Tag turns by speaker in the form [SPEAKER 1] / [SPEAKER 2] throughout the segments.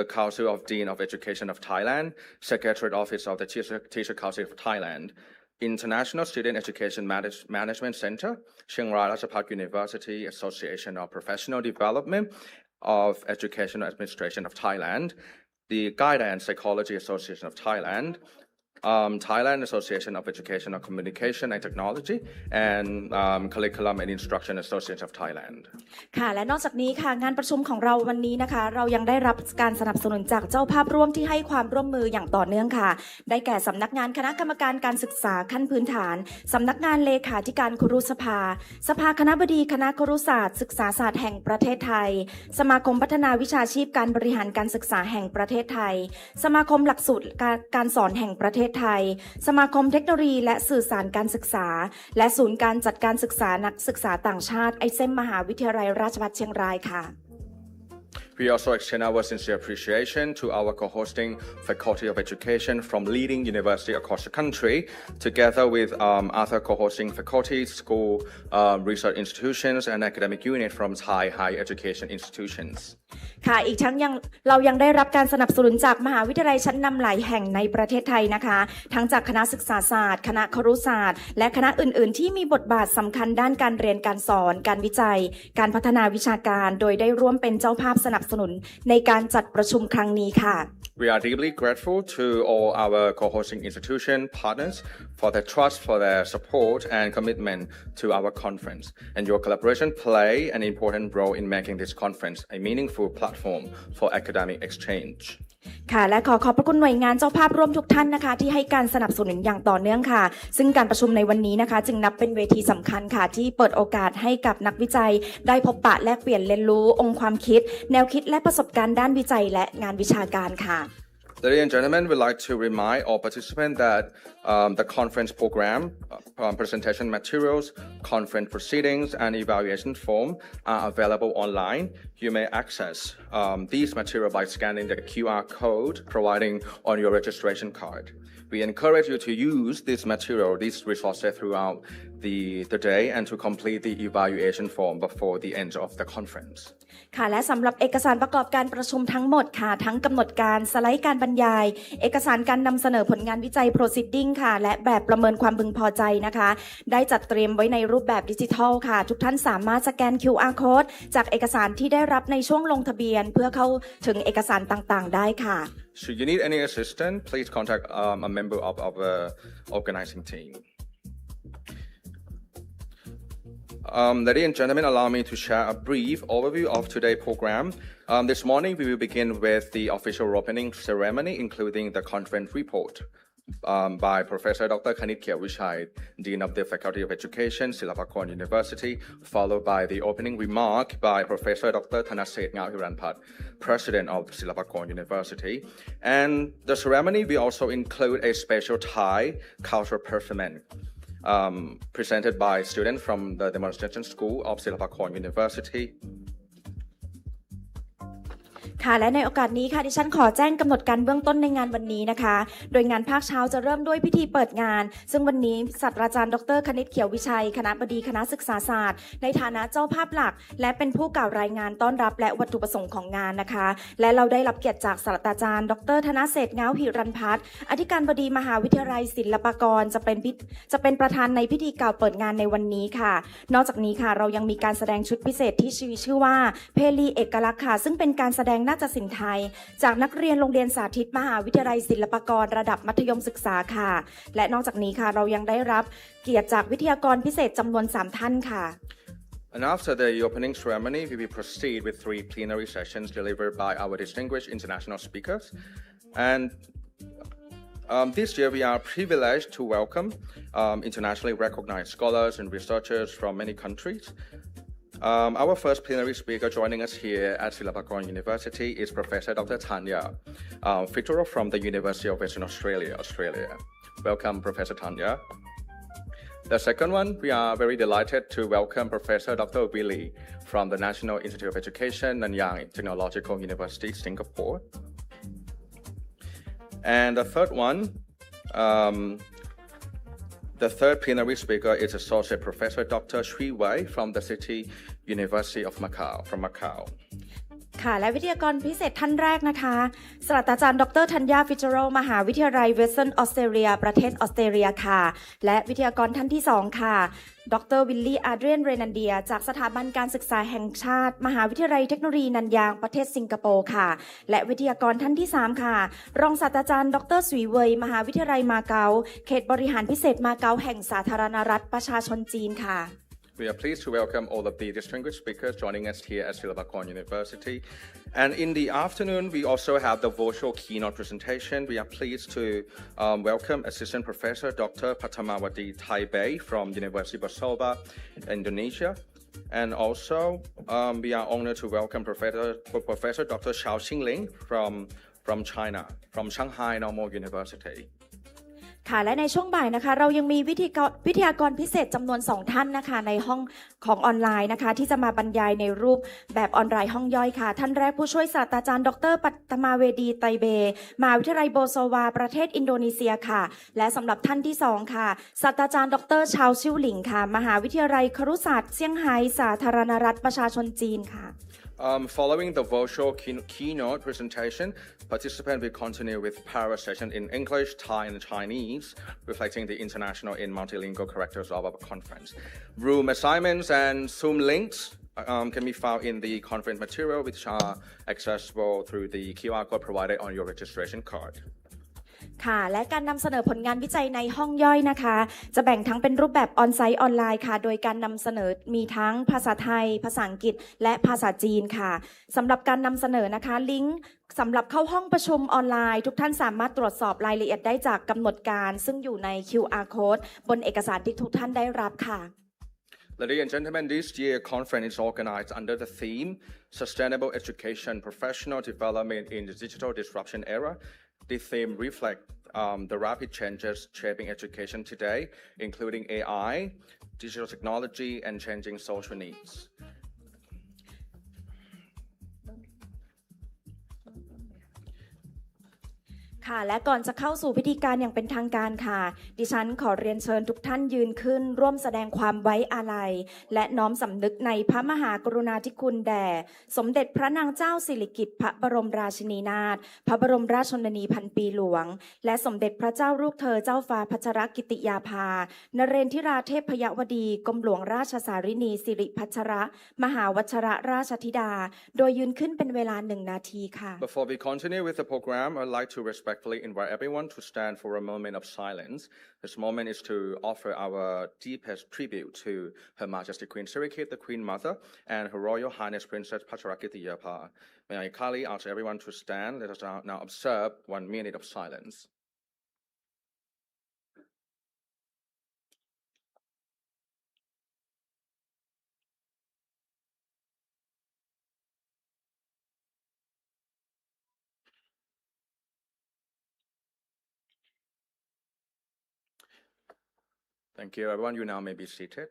[SPEAKER 1] the Council of Dean of Education of Thailand, Secretariat Office of the Teacher Council of Thailand, International Student Education Management Center, Chiang Rai Ratchapat University Association of Professional Development of Educational Administration of Thailand, the Guidance Psychology Association of Thailand, Thailand Association of Educational Communication and Technology, and Curriculum and Instruction Association of Thailand.
[SPEAKER 2] ค่ะและนอกจากนี้ค่ะงานประชุมของเราวันนี้นะคะเรายังได้รับการสนับสนุนจากเจ้าภาพร่วมที่ให้ความร่วมมืออย่างต่อเนื่องค่ะได้แก่สำนักงานคณะกรรมการการศึกษาขั้นพื้นฐานสำนักงานเลขาธิการครุสภาสภาคณบดีคณะครุศาสตร์ศึกษาศาสตร์แห่งประเทศไทยสมาคมพัฒนาวิชาชีพการบริหารการศึกษาแห่งประเทศไทยสมาคมหลักสูตรการสอนแห่งประเทศไทยสมาคมเทคโนโลยีและสื่อสารการศึกษาและศูนย์การจัดการศึกษานักศึกษาต่างชาติICEมหาวิทยาลัยราชภัฏเชียงรายค่ะ
[SPEAKER 1] We also extend our sincere appreciation to our co-hosting Faculty of Education from leading universities across the country, together with other co-hosting faculties, school, research institutions, and academic units from Thai higher education institutions.
[SPEAKER 2] ค่ะอีกทั้งเรายังได้รับการสนับสนุนจากมหาวิทยาลัยชั้นนำหลายแห่งในประเทศไทยนะคะทั้งจากคณะศึกษาศาสตร์คณะครุศาสตร์และคณะอื่นๆที่มีบทบาทสำคัญด้านการเรียนการสอนการวิจัยการพัฒนาวิชาการโดยได้ร่วมเป็นเจ้าภาพสนับสนุนในการจัดประชุมครั้งนี้ค่ะ
[SPEAKER 1] We are deeply grateful to all our co-hosting institution partners for their trust, for their support and commitment to our conference. And your collaboration play an important role in making this conference a meaningful platform for academic exchange.
[SPEAKER 2] ค่ะและขอบพระคุณหน่วยงานเจ้าภาพร่วมทุกท่านนะคะที่ให้การสนับสนุนอย่างต่อเนื่องค่ะซึ่งการประชุมในวันนี้นะคะจึงนับเป็นเวทีสำคัญค่ะที่เปิดโอกาสให้กับนักวิจัยได้พบปะแลกเปลี่ยนเรียนรู้องค์ความคิดแนวคิดและประสบการณ์ด้านวิจัยและงานวิชาการค่ะ
[SPEAKER 1] Ladies and gentlemen, we'd like to remind all participants that the conference program, presentation materials, conference proceedings, and evaluation form are available online. You may access these materials by scanning the QR code providing on your registration card. We encourage you to use this material, these resources throughout the day and to complete the evaluation form before the end of the conference.
[SPEAKER 2] ค่ะและสำหรับเอกสารประกอบการประชุมทั้งหมดค่ะทั้งกำหนดการสไลด์การบรรยายเอกสารการนำเสนอผลงานวิจัย proceeding ค่ะและแบบประเมินความพึงพอใจนะคะได้จัดเตรียมไว้ในรูปแบบดิจิทัลค่ะทุกท่านสามารถสแกน QR code จากเอกสารที่ได้รับในช่วงลงทะเบียนเพื่อเข้าถึงเอกสารต่างๆได้ค่ะ
[SPEAKER 1] Should you need any assistance, please contact a member of our organizing team. Ladies and gentlemen, allow me to share a brief overview of today's program. This morning, we will begin with the official opening ceremony, including the conference report by Professor Dr. Kanit Kiawichai, Dean of the Faculty of Education, Silpakorn University, followed by the opening remark by Professor Dr. Thanaset Ngauhiranpat, President of Silpakorn University. And the ceremony will also include a special Thai cultural performance. Presented by students from the demonstration school of Silpakorn University.
[SPEAKER 2] ค่ะและในโอกาสนี้ค่ะดิฉันขอแจ้งกำหนดการเบื้องต้นในงานวันนี้นะคะโดยงานภาคเช้าจะเริ่มด้วยพิธีเปิดงานซึ่งวันนี้ศาสตราจารย์ดร.คณิตเขียววิชัยคณบดีคณะศึกษาศาสตร์ในฐานะเจ้าภาพหลักและเป็นผู้กล่าวรายงานต้อนรับและวัตถุประสงค์ของงานนะคะและเราได้รับเกียรติจากศาสตราจารย์ดร.ธนเศรษฐ์เงาหิรันพัฒน์อธิการบดีมหาวิทยาลัยศิลปากรจะเป็นประธานในพิธีกล่าวเปิดงานในวันนี้ค่ะนอกจากนี้ค่ะเรายังมีการแสดงชุดพิเศษที่ชื่อว่าเพลีเอกลักษณ์ค่ะซึ่งเป็นการแสดงนาฏศิลป์ไทยจากนักเรียนโรงเรียนสาธิตมหาวิทยาลัยศิลปากรระดับมัธยมศึกษาค่ะและนอกจากนี้ค่ะเรายังได้รับเกียรติจากวิทยากรพิเศษจำนวน3ท่านค่ะ
[SPEAKER 1] And after the opening ceremony, we will proceed with 3 plenary sessions delivered by our distinguished international speakers. And this year, we are privileged to welcome internationally recognized scholars and researchers from many countries. Our first plenary speaker joining us here at Silpakorn University is Professor Dr. Tanya Fitzgerald from the University of Western Australia. Welcome, Professor Tanya. The second one, we are very delighted to welcome Professor Dr. Willie from the National Institute of Education, Nanyang Technological University, Singapore. And the third one, the third plenary speaker is Associate Professor Dr. Shui Wei from the City University of Macau, from Macau.
[SPEAKER 2] ค่ะและวิทยากรพิเศษท่านแรกนะคะศาสตราจารย์ดรธัญญาฟิชเชอรัลมหาวิทยาลัยเวสเทิร์นออสเตรเลียประเทศออสเตรเลียค่ะและวิทยากรท่านที่2ค่ะดรวิลลี่อาเดรียนเรนันเดียจากสถาบันการศึกษาแห่งชาติมหาวิทยาลัยเทคโนโลยีนันยางประเทศสิงคโปร์ค่ะและวิทยากรท่านที่3ค่ะรองศาสตราจารย์ดรสุยเวยมหาวิทยาลัยมาเก๊าเขตบริหารพิเศษมาเก๊าแห่งสาธารณรัฐประชาชนจีนค่ะ
[SPEAKER 1] We are pleased to welcome all of the distinguished speakers joining us here at Silpakorn University. And in the afternoon, we also have the virtual keynote presentation. We are pleased to welcome Assistant Professor Dr. Patamawati Taibei from University of Barcelona, Indonesia. And also, we are honored to welcome Professor Dr. Xiao Xingling from China, from Shanghai Normal University.
[SPEAKER 2] ค่ะและในช่วงบ่ายนะคะเรายังมีวิทยากรพิเศษจำนวน2ท่านนะคะในห้องของออนไลน์นะคะที่จะมาบรรยายในรูปแบบออนไลน์ห้องย่อยค่ะท่านแรกผู้ช่วยศาสตราจารย์ดรปัตมาเวดีไตเบมหาวิทยาลัยโบโซวาประเทศอินโดนีเซียค่ะและสำหรับท่านที่2ค่ะศาสตราจารย์ดรชาวชิวหลิงค่ะมหาวิทยาลัยครุศาสตร์เซี่ยงไฮ้สาธารณรัฐประชาชนจีนค่ะ
[SPEAKER 1] Following the virtual keynote presentation, participants will continue with parallel sessions in English, Thai, and Chinese, reflecting the international and multilingual characters of our conference. Room assignments and Zoom links can be found in the conference material, which are accessible through the QR code provided on your registration card.
[SPEAKER 2] ค่ะและการนำเสนอผลงานวิจัยในห้องย่อยนะคะจะแบ่งทั้งเป็นรูปแบบออนไซต์ออนไลน์ค่ะโดยการนำเสนอมีทั้งภาษาไทยภาษาอังกฤษและภาษาจีนค่ะสำหรับการนำเสนอนะคะลิงก์สำหรับเข้าห้องประชุมออนไลน์ทุกท่านสามารถตรวจสอบรายละเอียดได้จากกำหนดการซึ่งอยู่ใน QR code บนเอกสารที่ทุกท่านได้รับค่ะ
[SPEAKER 1] Ladies and gentlemen, this year's conference is organized under the theme Sustainable Education Professional Development in the Digital Disruption Era. This theme reflects the rapid changes shaping education today, including AI, digital technology, and changing social needs. ค่ะและก่อนจะเข้าสู่พิธีการอย่างเป็นทางการค่ะดิฉันขอเรียนเชิญทุกท่านยืนขึ้นร่วมแสดงความไว้อาลัยและน้อมสำนึกในพระมหากรุณาธิคุณแด่สมเด็จพระนางเจ้าสิริกิติ์พระบรมราชินีนาถพระบรมราชชนนีพันปีหลวงและสมเด็จพระเจ้าลูกเธอเจ้าฟ้าพัชรกิติยาภานเรนทิราเทพยวดีกรมหลวงราชสารินีสิริพัชรมหาวชรราชธิดาโดยยืนขึ้นเป็นเวลา1 นาทีค่ะ Before we continue with the program, I'd like to respectfully invite everyone to stand for a moment of silence. This moment is to offer our deepest tribute to Her Majesty Queen Sirikit, the Queen Mother, and Her Royal Highness Princess Pacharakitiyapa. May I kindly ask everyone to stand. Let us now observe 1 minute of silence. Thank you, everyone. You now may be seated.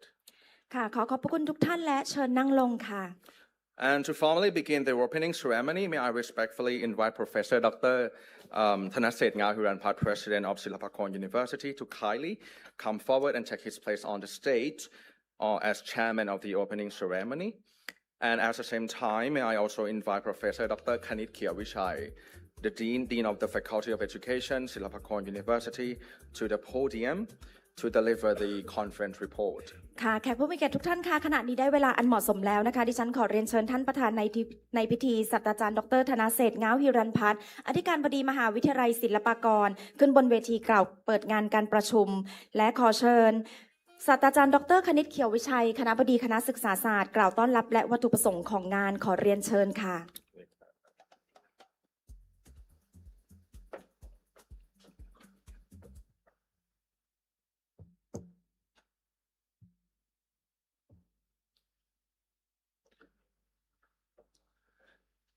[SPEAKER 2] ค่ะขอบพระคุณทุกท่านและเชิญนั่งลงค่ะ
[SPEAKER 1] And to formally begin the opening ceremony, may I respectfully invite Professor Dr. Thanaset Ngahuranpat, President of Silpakorn University, to kindly come forward and take his place on the stage as chairman of the opening ceremony. And at the same time, may I also invite Professor Dr. Kanit Kiawichai, the Dean of the Faculty of Education, Silpakorn University, to the podium to deliver the conference report.
[SPEAKER 2] ค่ะแขกผู้มีเกียรติทุกท่านค่ะขณะนี้ได้เวลาอันเหมาะสมแล้วนะคะดิฉันขอเรียนเชิญท่านประธานในพิธีศาสตราจารย์ดรธนเศรษฐ์ง้าวหิรันพัฒน์อธิการบดีมหาวิทยาลัยศิลปากรขึ้นบนเวทีกล่าวเปิดงานการประชุมและขอเชิญศาสตราจารย์ดรคณิตเขียววิชัยคณบดีคณะศึกษาศาสตร์กล่าวต้อนรับและวัตถุประสงค์ของงานขอเรียนเชิญค่ะ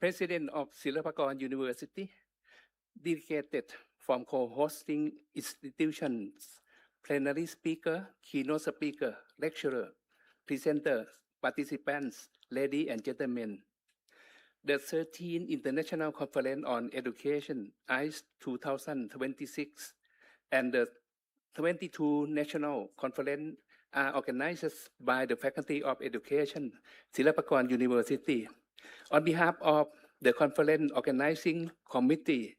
[SPEAKER 3] President of Silpakorn University, dedicated from co-hosting institutions, plenary speaker, keynote speaker, lecturer, presenter, participants, ladies and gentlemen. The 13th International Conference on Education, ICE2026, and the 22 National Conference are organized by the Faculty of Education, Silpakorn University. On behalf of the conference organizing committee,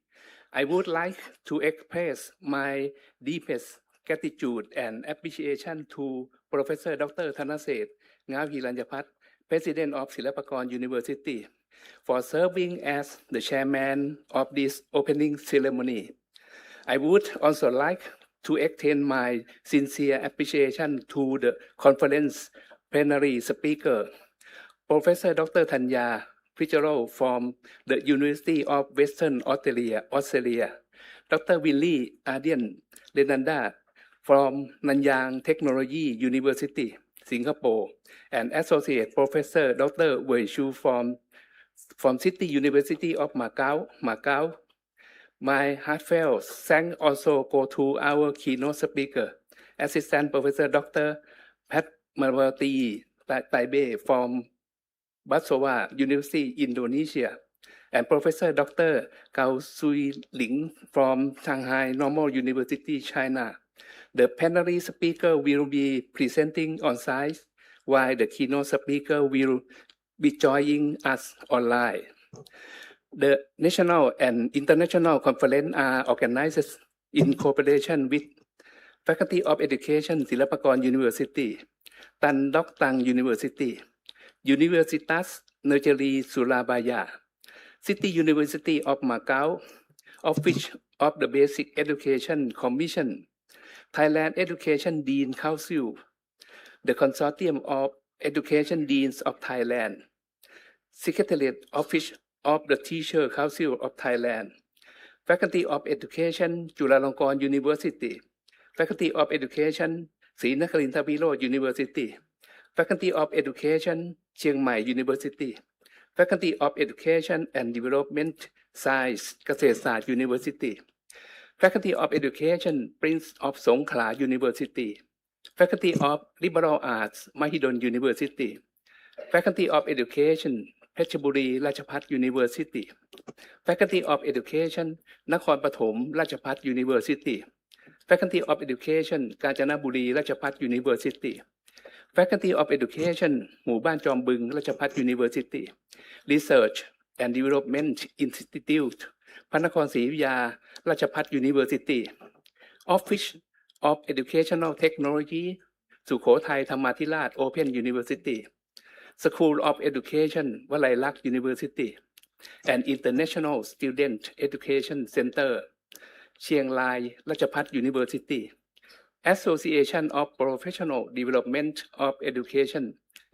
[SPEAKER 3] I would like to express my deepest gratitude and appreciation to Professor Dr. Thanaset Ngaviranjapat, President of Silpakorn University, for serving as the chairman of this opening ceremony. I would also like to extend my sincere appreciation to the conference plenary speaker, Professor Dr. Thanya Fitzgerald from the University of Western Australia, Dr. Willie Ardian Lenanda from Nanyang Technology University, Singapore, and Associate Professor Dr. Wei Shu from City University of Macau. My heartfelt thanks also go to our keynote speaker, Assistant Professor Dr. Pat Marwati Taibe from Basawa University, Indonesia, and Professor Dr. Gao Sui Ling from Shanghai Normal University, China. The plenary speaker will be presenting on site, while the keynote speaker will be joining us online. The national and international conference are organized in cooperation with Faculty of Education, Silpakorn University, Tan Dok Tang University, Universitas Negeri Surabaya, City University of Macau, Office of the Basic Education Commission, Thailand Education Dean Council, the Consortium of Education Deans of Thailand, Secretariat Office of the Teacher Council of Thailand, Faculty of Education, Chulalongkorn University, Faculty of Education, Sri Nakarinta Biro University, Faculty of Education, Chiang Mai University, Faculty of Education and Development Science, เกษตรศาสตร์ University, Faculty of Education, Prince of Songkhla University, Faculty of Liberal Arts, Mahidol University, Faculty of Education, เพชรบุรีราชภัฏ University, Faculty of Education นครปฐมราชภัฏ University, Faculty of Education กาญจนบุรีราชภัฏ University, Faculty of Education หมู่บ้านจอมบึงราชภัฏ University, Research and Development Institute พระนครศรีอยุธยาราชภัฏ University, Office of Educational Technology สุโขทัยธรรมาธิราช Open University, School of Education วลัยลักษณ์ University, and International Student Education Center เชียงรายราชภัฏ University, Association of Professional Development of Education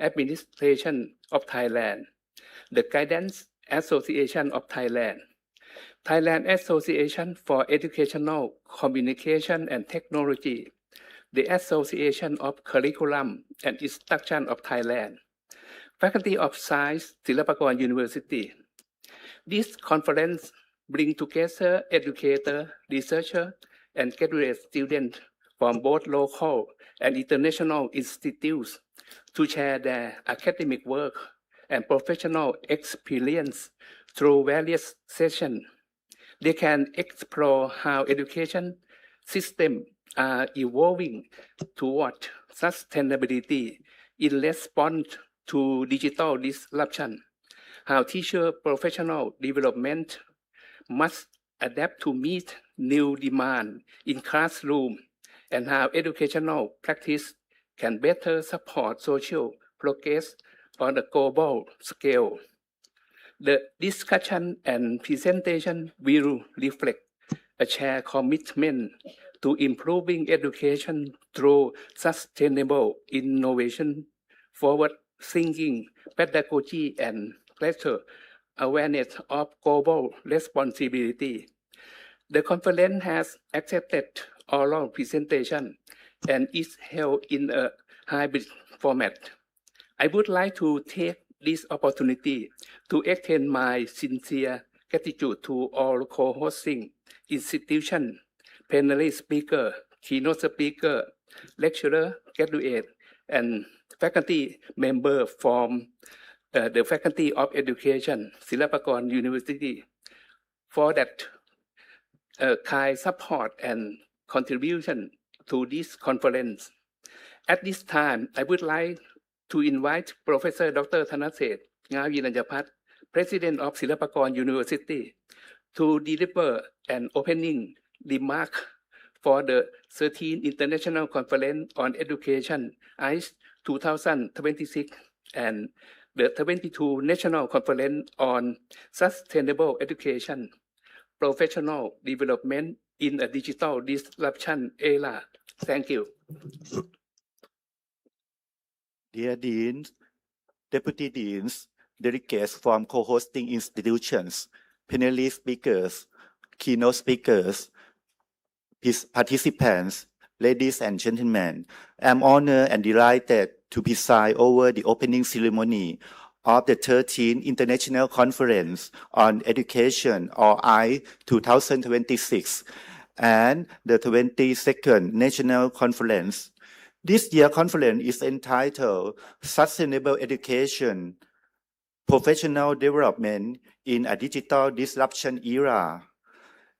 [SPEAKER 3] Administration of Thailand, the Guidance Association of Thailand, Thailand Association for Educational Communication and Technology, the Association of Curriculum and Instruction of Thailand, Faculty of Science, Silpakorn University. This conference brings together educators, researchers, and graduate students from both local and international institutes to share their academic work and professional experience through various sessions. They can explore how education systems are evolving toward sustainability in response to digital disruption, how teacher professional development must adapt to meet new demand in classroom, and how educational practice can better support social progress on a global scale. The discussion and presentation will reflect a shared commitment to improving education through sustainable innovation, forward-thinking pedagogy, and greater awareness of global responsibility. The conference has accepted oral presentation and is held in a hybrid format. I would like to take this opportunity to extend my sincere gratitude to all co-hosting institutions, plenary speaker, keynote speaker, lecturer, graduate, and faculty member from the Faculty of Education, Silpakorn University, for that kind support and contribution to this conference. At this time, I would like to invite Professor Dr. Thanaset Ngaviranjapat, President of Silpakorn University, to deliver an opening remark for the 13th International Conference on Education ICE 2026 and the 22 National Conference on Sustainable Education, Professional Development in a Digital Disruption Era. Thank you.
[SPEAKER 4] Dear Deans, Deputy Deans, delegates from co-hosting institutions, panelist speakers, keynote speakers, participants, ladies and gentlemen, I'm honored and delighted to preside over the opening ceremony of the 13th International Conference on Education, or ICE 2026, and the 22nd National Conference. This year's conference is entitled Sustainable Education, Professional Development in a Digital Disruption Era.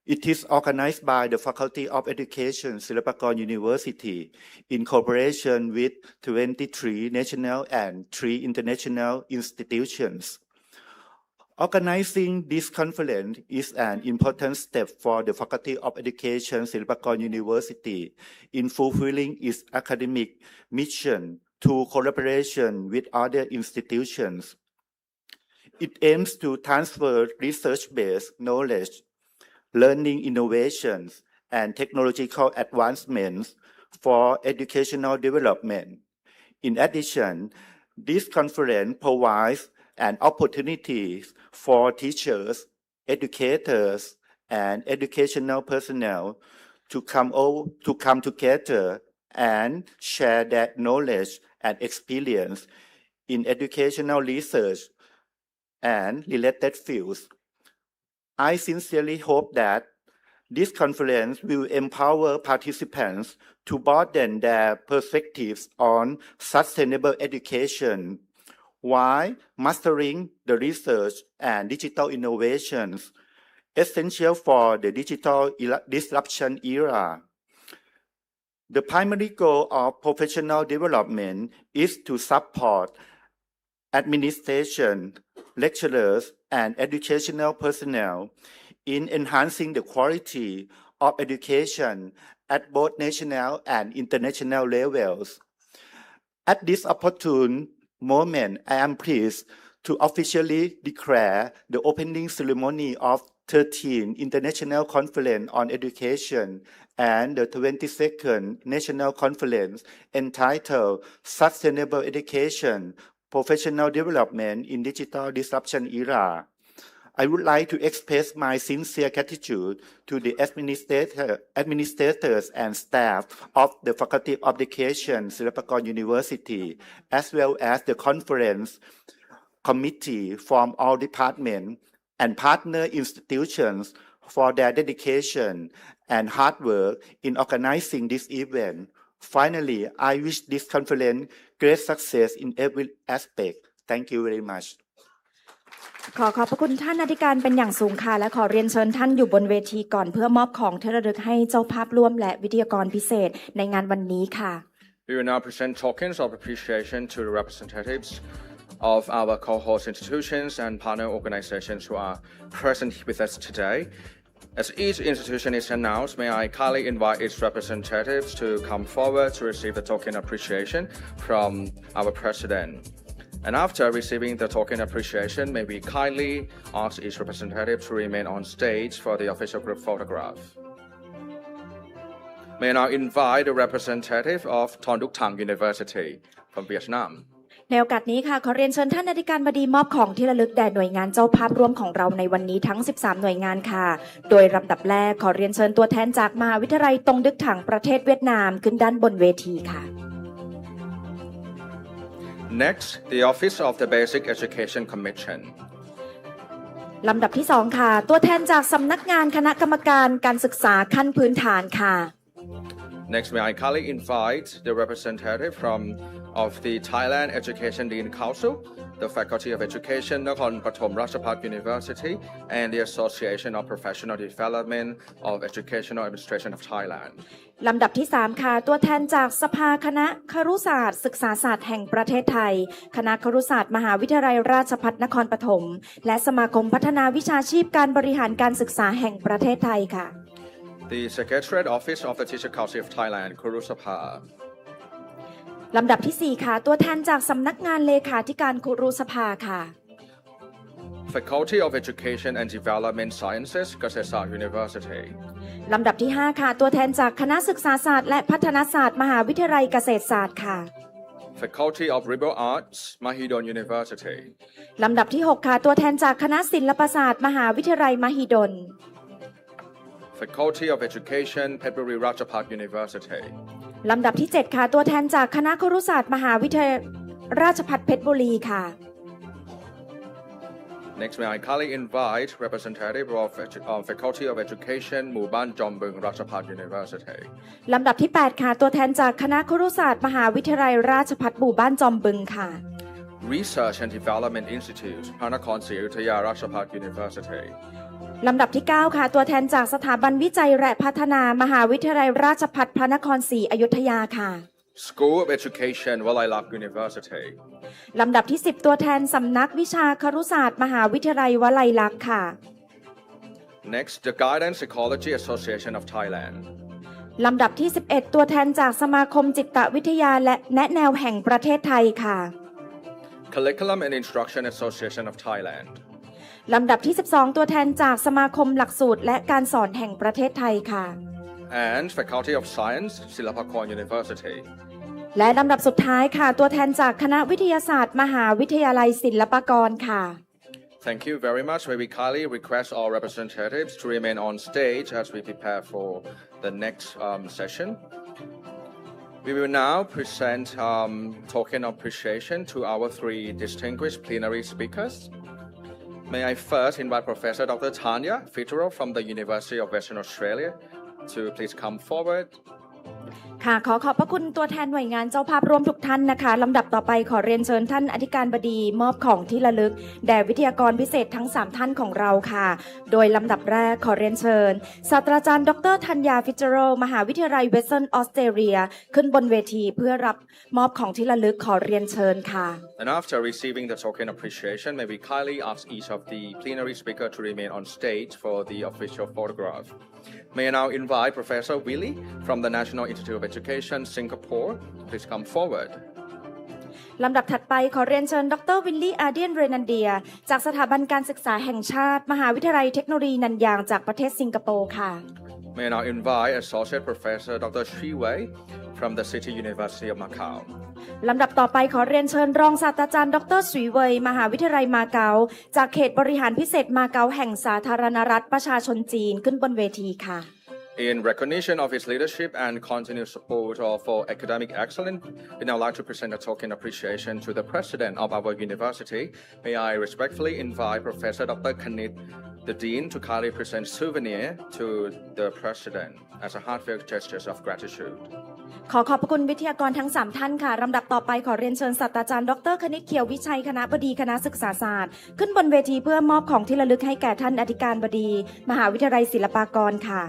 [SPEAKER 4] It is organized by the Faculty of Education, Silpakorn University, in cooperation with 23 national and 3 international institutions. Organizing this conference is an important step for the Faculty of Education, Silpakorn University, in fulfilling its academic mission through collaboration with other institutions. It aims to transfer research-based knowledge, learning innovations, and technological advancements for educational development. In addition, this conference provides an opportunity for teachers, educators, and educational personnel to come together and share their knowledge and experience in educational research and related fields. I sincerely hope that this conference will empower participants to broaden their perspectives on sustainable education while mastering the research and digital innovations essential for the digital disruption era. The primary goal of professional development is to support administration, lecturers, and educational personnel in enhancing the quality of education at both national and international levels. At this opportune moment, I am pleased to officially declare the opening ceremony of 13th International Conference on Education and the 22nd National Conference entitled Sustainable Education, Professional Development in Digital Disruption Era. I would like to express my sincere gratitude to the administrators and staff of the Faculty of Education, Silpakorn University, as well as the conference committee from all departments and partner institutions for their dedication and hard work in organizing this event. Finally, I wish this conference great success in every aspect. Thank you very much.
[SPEAKER 2] ขอบพระคุณท่านอธิการเป็นอย่างสูงค่ะและขอเรียนเชิญท่านอยู่บนเวทีก่อนเพื่อมอบของที่ระลึกให้เจ้าภาพร่วมและวิทยากรพิเศษในงานวันนี้ค่ะ
[SPEAKER 1] We will now present tokens of appreciation to the representatives of our co-host institutions and partner organizations who are present with us today. As each institution is announced, may I kindly invite its representatives to come forward to receive the token appreciation from our president. And after receiving the token appreciation, may we kindly ask each representative to remain on stage for the official group photograph. May I now invite the representative of Thon Duc Thang University from Vietnam.
[SPEAKER 2] ในโอกาสนี้ค่ะขอเรียนเชิญท่านอธิการบดีมอบของที่ระลึกแด่หน่วยงานเจ้าภาพร่วมของเราในวันนี้ทั้ง13หน่วยงานค่ะโดยลำดับแรกขอเรียนเชิญตัวแทนจากมหาวิทยาลัยตงดึกถังประเทศเวียดนามขึ้นด้านบนเวทีค่ะ
[SPEAKER 1] Next, the Office of the Basic Education Commission.
[SPEAKER 2] ลำดับที่2ค่ะตัวแทนจากสำนักงานคณะกรรมการการศึกษาขั้นพื้นฐานค่ะ
[SPEAKER 1] Next, may I kindly invite the representative of the Thailand Education Dean Council, the Faculty of Education, Nakhon Pathom Ratchapat University, and the Association of Professional Development of Educational Administration of Thailand.
[SPEAKER 2] ลำดับที่ 3 ค่ะตัวแทนจากสภาคณะครุศาสตร์ศึกษาศาสตร์แห่งประเทศไทยคณะครุศาสตร์มหาวิทยาลัยราชภัฏนครปฐมและสมาคมพัฒนาวิชาชีพการบริหารการศึกษาแห่งประเทศไทยค่ะ
[SPEAKER 1] The Secretariat Office of the Teacher Council of Thailand, Kuru Sabha.
[SPEAKER 2] ลำดับที่ 4 ค่ะตัวแทนจากสำนักงานเลขาธิการครุสภาค่ะ
[SPEAKER 1] Faculty of Education and Development Sciences, Kasesa University.
[SPEAKER 2] ลำดับที่ 5 ค่ะตัวแทนจากคณะศึกษาศาสตร์และพัฒนาศาสตร์มหาวิทยาลัยเกษตรศาสตร์ค่ะ
[SPEAKER 1] Faculty of Liberal Arts, Mahidol University.
[SPEAKER 2] ลำดับที่ 6 ค่ะตัวแทนจากคณะศิลปศาสตร์มหาวิทยาลัยมหิดล
[SPEAKER 1] Faculty of Education, Phetchaburi Ratchapat University.
[SPEAKER 2] ลำดับที่ 7 ค่ะตัวแทนจากคณะครุศาสตร์มหาวิทยาลัยราชภัฏเพชรบุรีค่ะ
[SPEAKER 1] Next, may I kindly invite representative of Faculty of Education, Muban Jombung Ratchapat University.
[SPEAKER 2] ลำดับที่ 8 ค่ะตัวแทนจากคณะครุศาสตร์มหาวิทยาลัยราชภัฏหมู่บ้านจอมบึงค่ะ
[SPEAKER 1] Research and Development Institute, Panakorn Sriutaya Ratchapat University.
[SPEAKER 2] ลำดับที่ 9 ค่ะตัวแทนจากสถาบันวิจัยและพัฒนามหาวิทยาลัยราชภัฏพระนครศรีอยุธยาค่ะ
[SPEAKER 1] School of Education, Walailak University.
[SPEAKER 2] ลำดับที่ 10 ตัวแทนสำนักวิชาครุศาสตร์มหาวิทยาลัยวลัยลักษณ์ค่ะ
[SPEAKER 1] Next, the Guidance Ecology Association of Thailand.
[SPEAKER 2] ลำดับที่ 11 ตัวแทนจากสมาคมจิตวิทยาและแนะแนวแห่งประเทศไทยค่ะ
[SPEAKER 1] Curriculum and Instruction Association of Thailand.
[SPEAKER 2] ลำดับที่ 12 ตัวแทนจากสมาคมหลักสูตรและการสอนแห่งประเทศไทยค่ะ
[SPEAKER 1] And Faculty of Science, Silpakorn University.
[SPEAKER 2] และลำดับสุดท้ายค่ะตัวแทนจากคณะวิทยาศาสตร์มหาวิทยาลัยศิลปากรค่ะ
[SPEAKER 1] Thank you very much. May we kindly request our representatives to remain on stage as we prepare for the next session. We will now present token of appreciation to our three distinguished plenary speakers. May I first invite Professor Dr. Tanya Fitero from the University of Western Australia to please come forward.
[SPEAKER 2] ค่ะขอบพระคุณตัวแทนหน่วยงานเจ้าภาพร่วมทุกท่านนะคะลำดับต่อไปขอเรียนเชิญท่านอธิการบดีมอบของที่ระลึกแด่วิทยากรพิเศษทั้ง3ท่านของเราค่ะโดยลำดับแรกขอเรียนเชิญศาสตราจารย์ดรธัญญาฟิเจโรมหาวิทยาลัยเวสเทิร์นออสเตรเลียขึ้นบนเวทีเพื่อรับมอบของที่ระลึกขอเรียนเชิญค่ะ
[SPEAKER 1] And after receiving the token appreciation, may we kindly ask each of the plenary speaker to remain on stage for the official photograph. May I now invite Professor Willie from the National Institute of Education, Singapore. Please come forward.
[SPEAKER 2] ลำดับถัดไปขอเรียนเชิญดรวิลลี่อาเดียนเรนันเดียจากสถาบันการศึกษาแห่งชาติมหาวิทยาลัยเทคโนโลยีนันยางจากประเทศสิงคโปร์ค่ะ
[SPEAKER 1] May I now invite Associate Professor Dr. Shi Wei from the City University of Macau.
[SPEAKER 2] ลำดับต่อไปขอเรียนเชิญรองศาสตราจารย์ดรสุยเวยมหาวิทยาลัยมาเก๊าจากเขตบริหารพิเศษมาเก๊าแห่งสาธารณรัฐประชาชนจีนขึ้นบนเวทีค่ะ
[SPEAKER 1] In recognition of his leadership and continued support for academic excellence, we now like to present a token appreciation to the president of our university. May I respectfully invite Professor Dr. Kanit, the dean, to kindly present souvenir to the president as a heartfelt gesture of gratitude.
[SPEAKER 2] ขอบพระคุณวิทยากรทั้ง3ท่านค่ะลำดับต่อไปขอเรียนเชิญศาสตราจารย์ดรคณิตเขียววิชัยคณบดีคณะศึกษาศาสตร์ขึ้นบนเวทีเพื่อมอบของที่ระลึกให้แก่ท่านอธิการบดีมหาวิทยาลัยศิลปากรค่ะ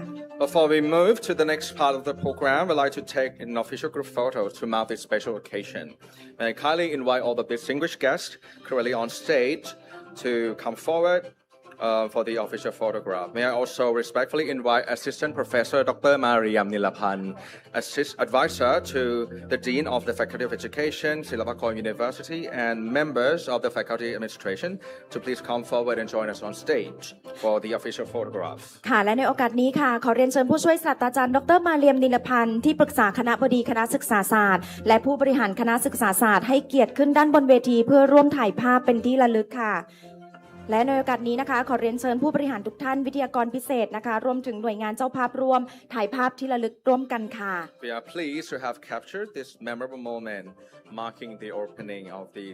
[SPEAKER 1] Before we move to the next part of the program, we'd like to take an official group photo to mark this special occasion. May I kindly invite all the distinguished guests currently on stage to come forward for the official photograph. May I also respectfully invite Assistant Professor Dr. Mariam Nilapan, Advisor to the Dean of the Faculty of Education, Silpakorn University, and members of the Faculty Administration to please come forward and join us on stage for the official photograph.
[SPEAKER 2] ค่ะและในโอกาสนี้ค่ะขอเรียนเชิญผู้ช่วยศาสตราจารย์ดรมาเรียมนิลพันธ์ที่ปรึกษาคณบดีคณะศึกษาศาสตร์และผู้บริหารคณะศึกษาศาสตร์ให้เกียรติขึ้นด้านบนเวทีเพื่อร่วมถ่ายภาพเป็นที่ระลึกค่ะ และในโอกาสนี้นะคะขอเรียนเชิญผู้บริหารทุกท่านวิทยากรพิเศษนะคะรวมถึงหน่วยงานเจ้าภาพร่วมถ่ายภาพที่ระลึกร่วมกันค่ะ
[SPEAKER 1] We are pleased to have captured this memorable moment marking the opening of the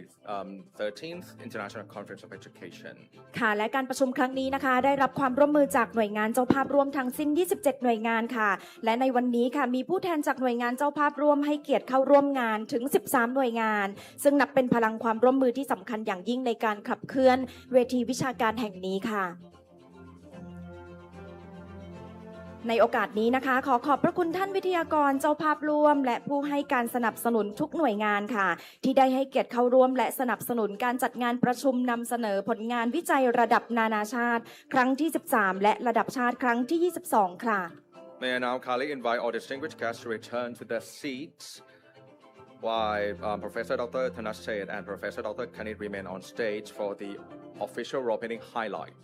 [SPEAKER 1] 13th International Conference of Education.
[SPEAKER 2] ค่ะและการประชุมครั้งนี้นะคะได้รับความร่วมมือจากหน่วยงานเจ้าภาพร่วมทั้งสิ้น 27 หน่วยงานค่ะและในวันนี้ค่ะมีผู้แทนจากหน่วยงานเจ้าภาพร่วมให้เกียรติเข้าร่วมงานถึง 13 หน่วยงานซึ่งนับเป็นพลังความร่วมมือที่สำคัญอย่างยิ่งในการขับเคลื่อนเวทีวิชาการแห่งนี้ค่ะในโอกาสนี้นะคะขอขอบพระคุณท่านวิทยากรเจ้าภาพร่วมและผู้ให้การสนับสนุนทุกหน่วยงานค่ะที่ได้ให้เกียรติเข้าร่วมและสนับสนุนการจัดงานประชุมนำเสนอผลงานวิจัยระดับนานาชาติครั้งที่ 13 และระดับชาติครั้งที่ 22 ค่ะ
[SPEAKER 1] May I now kindly invite all distinguished guests to return to their seats while Professor Dr. Thanaset and Professor Dr. Kanit remain on stage for the official opening highlight.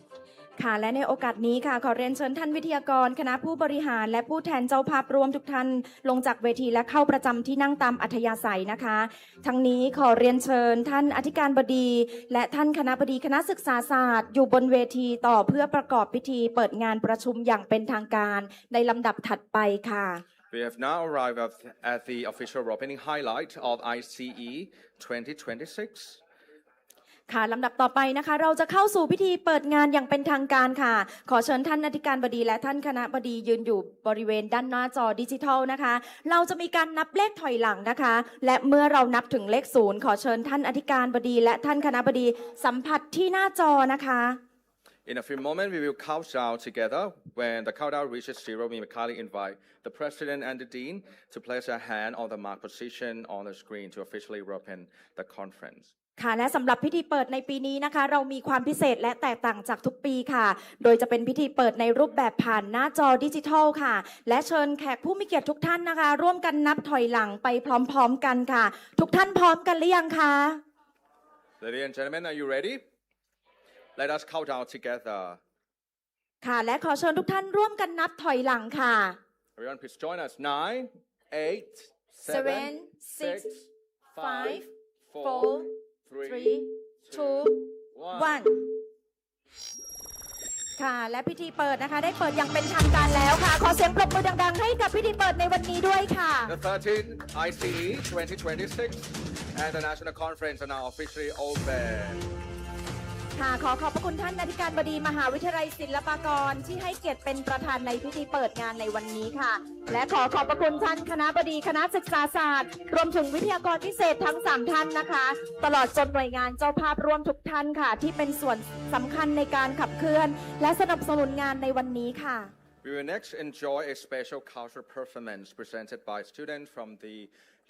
[SPEAKER 2] ค่ะและในโอกาสนี้ค่ะขอเรียนเชิญท่านวิทยากรคณะผู้บริหารและผู้แทนเจ้าภาพรวมทุกท่านลงจากเวทีและเข้าประจำที่นั่งตามอัธยาศัยนะคะทั้งนี้ขอเรียนเชิญท่านอธิการบดีและท่านคณบดีคณะศึกษาศาสตร์อยู่บนเวทีต่อเพื่อประกอบพิธีเปิดงานประชุมอย่างเป็นทางการในลำดับถัดไปค่ะ
[SPEAKER 1] We have now arrived at the official opening highlight of ICE2026.
[SPEAKER 2] ค่ะลำดับต่อไปนะคะเราจะเข้าสู่พิธีเปิดงานอย่างเป็นทางการค่ะขอเชิญท่านอธิการบดีและท่านคณบดียืนอยู่บริเวณด้านหน้าจอดิจิทัลนะคะเราจะมีการนับเลขถอยหลังนะคะและเมื่อเรานับถึงเลข0ขอเชิญท่านอธิการบดีและท่านคณบดีสัมผัสที่หน้าจอนะคะ
[SPEAKER 1] In a few moments, we will count down together. When the countdown reaches 0, we kindly invite the President and the Dean to place their hand on the marked position on the screen to officially open the conference.
[SPEAKER 2] ค่ะและสำหรับพิธีเปิดในปีนี้นะคะเรามีความพิเศษและแตกต่างจากทุกปีค่ะโดยจะเป็นพิธีเปิดในรูปแบบผ่านหน้าจอดิจิทัลค่ะและเชิญแขกผู้มีเกียรติทุกท่านนะคะร่วมกันนับถอยหลังไปพร้อมๆกันค่ะทุกท่านพร้อมกันหรือยังคะ
[SPEAKER 1] Ladies and gentlemen, are you ready? Let us count down together.
[SPEAKER 2] ค่ะและขอเชิญทุกท่านร่วมกันนับถอยหลังค่ะ
[SPEAKER 1] Everyone, please join us. 9, 8, 7, 6, 5, 4, 3, 2, 1.
[SPEAKER 2] ค่ะและพิธีเปิดนะคะได้เปิดอย่างเป็นทางการแล้วค่ะขอเสียงปรบมือดังๆให้กับพิธีเปิดในวันนี้ด้วยค่ะ
[SPEAKER 1] The 13th ICE 2026 and the National Conference are now officially open.
[SPEAKER 2] ค่ะขอขอบพระคุณท่านอธิการบดีมหาวิทยาลัยศิลปากรที่ให้เกียรติเป็นประธานในพิธีเปิดงานในวันนี้ค่ะและขอขอบพระคุณท่านคณบดีคณะศึกษาศาสตร์รวมถึงวิทยากรพิเศษทั้ง3ท่านนะคะตลอดจนหน่วยงานเจ้าภาพร่วมทุกท่านค่ะที่เป็นส่วนสำคัญในการขับเคลื่อนและสนับสนุนงานในวันนี้ค่ะ
[SPEAKER 1] We will next enjoy a special cultural performance presented by students from the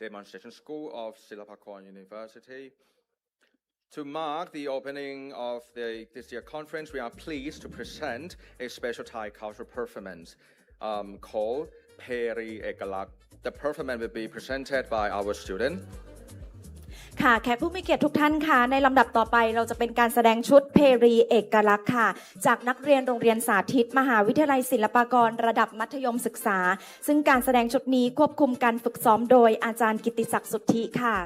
[SPEAKER 1] Demonstration School of Silpakorn University.To mark the opening of this year's conference, we are pleased to present a special Thai cultural performance called Peri Ekalak. The performance will be presented by our student.
[SPEAKER 2] ค่ะแขกผู้มีเกียรติทุกท่านค่ะในลำดับต่อไปเราจะเป็นการแสดงชุดเพรีเอกลักษณ์ค่ะจากนักเรียนโรงเรียนสาธิตมหาวิทยาลัยศิลปากรระดับมัธยมศึกษาซึ่งการแสดงชุดนี้ควบคุมการฝึกซ้อมโดยอาจารย์กิตติศักดิ์สุทธิค่ะ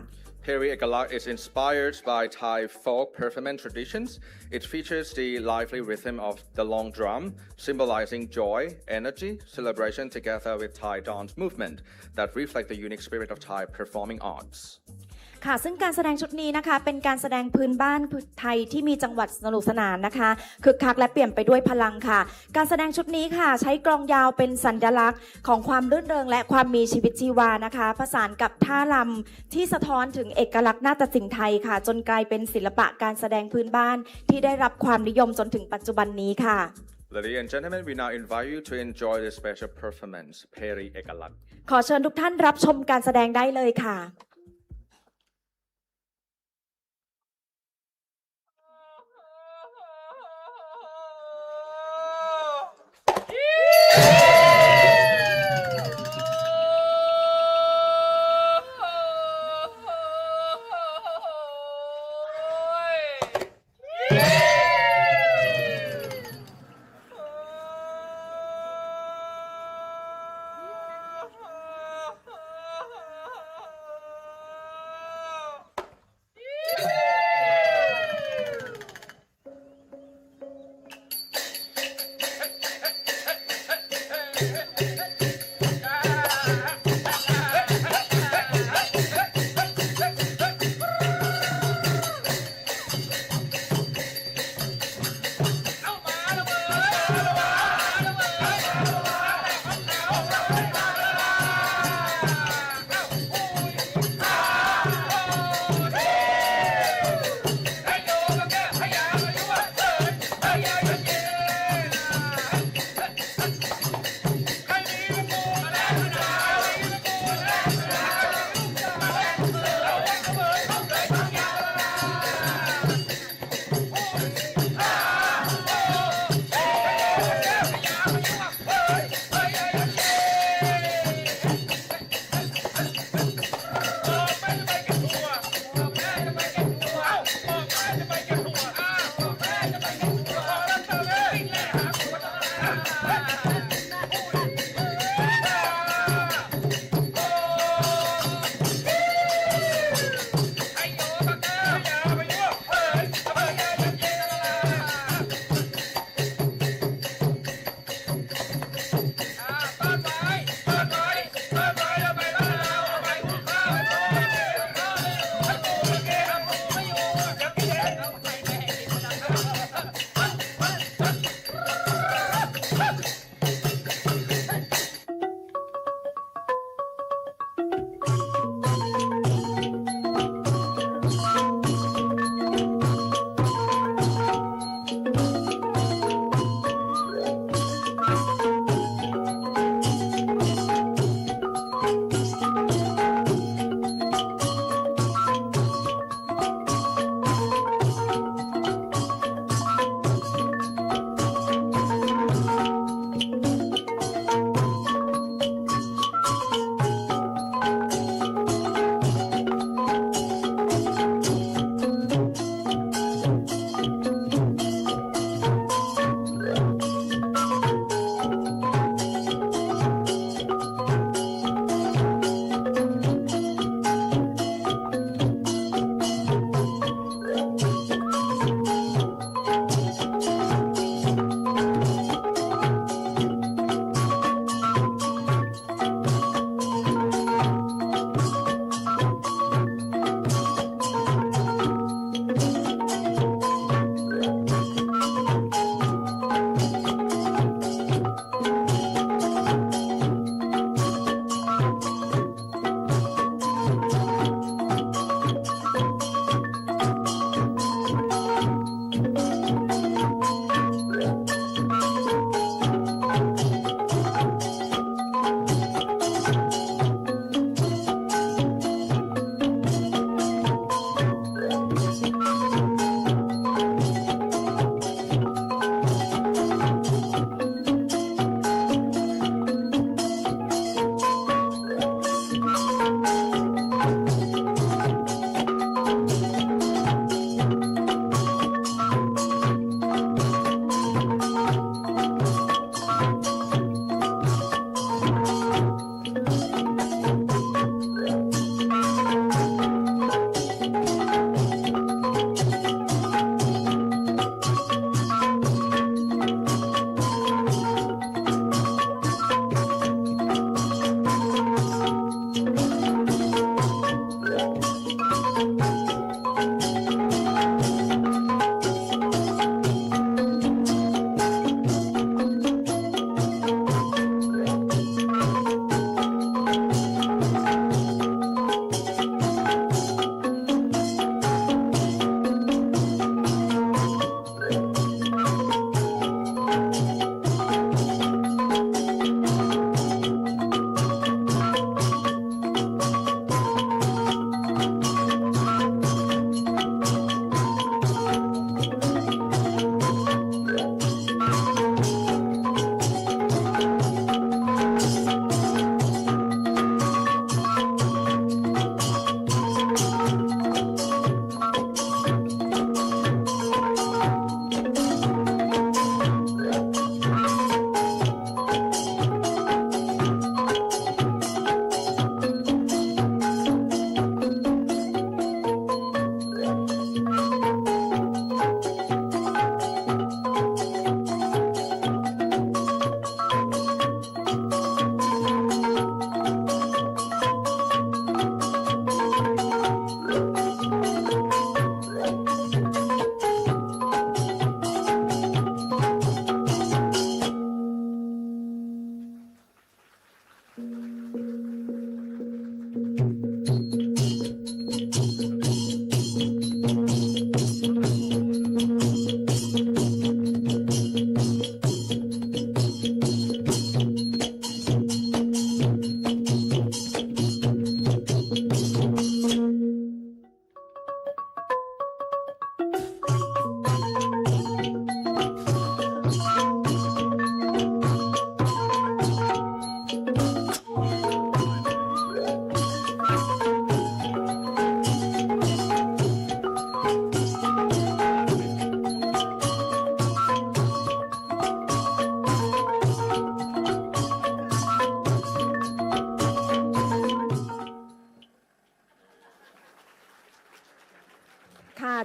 [SPEAKER 1] Peri Ekalak is inspired by Thai folk performance traditions. It features the lively rhythm of the long drum, symbolizing joy, energy, celebration together with Thai dance movement that reflect the unique spirit of Thai performing arts. ค่ะซึ่งการแสดงชุดนี้นะคะเป็นการแสดงพื้นบ้านไทยที่มีจังหวัดสนุกสนานนะคะคึกคักและเปลี่ยนไปด้วยพลังค่ะการแสดงชุดนี้ค่ะใช้กลองยาวเป็นสัญลักษณ์ของความรื่นเริงและความมีชีวิตชีวานะคะผสานกับท่ารำที่สะท้อนถึงเอกลักษณ์นาฏศิลป์ไทยค่ะจนกลายเป็นศิลปะการแสดงพื้นบ้านที่ได้รับความนิยมจนถึงปัจจุบันนี้ค่ะ Ladies and gentlemen, we now invite you to enjoy this special performance, Peri Ekalak.
[SPEAKER 2] ขอเชิญทุกท่านรับชมการแสดงได้เลยค่ะ
[SPEAKER 5] เ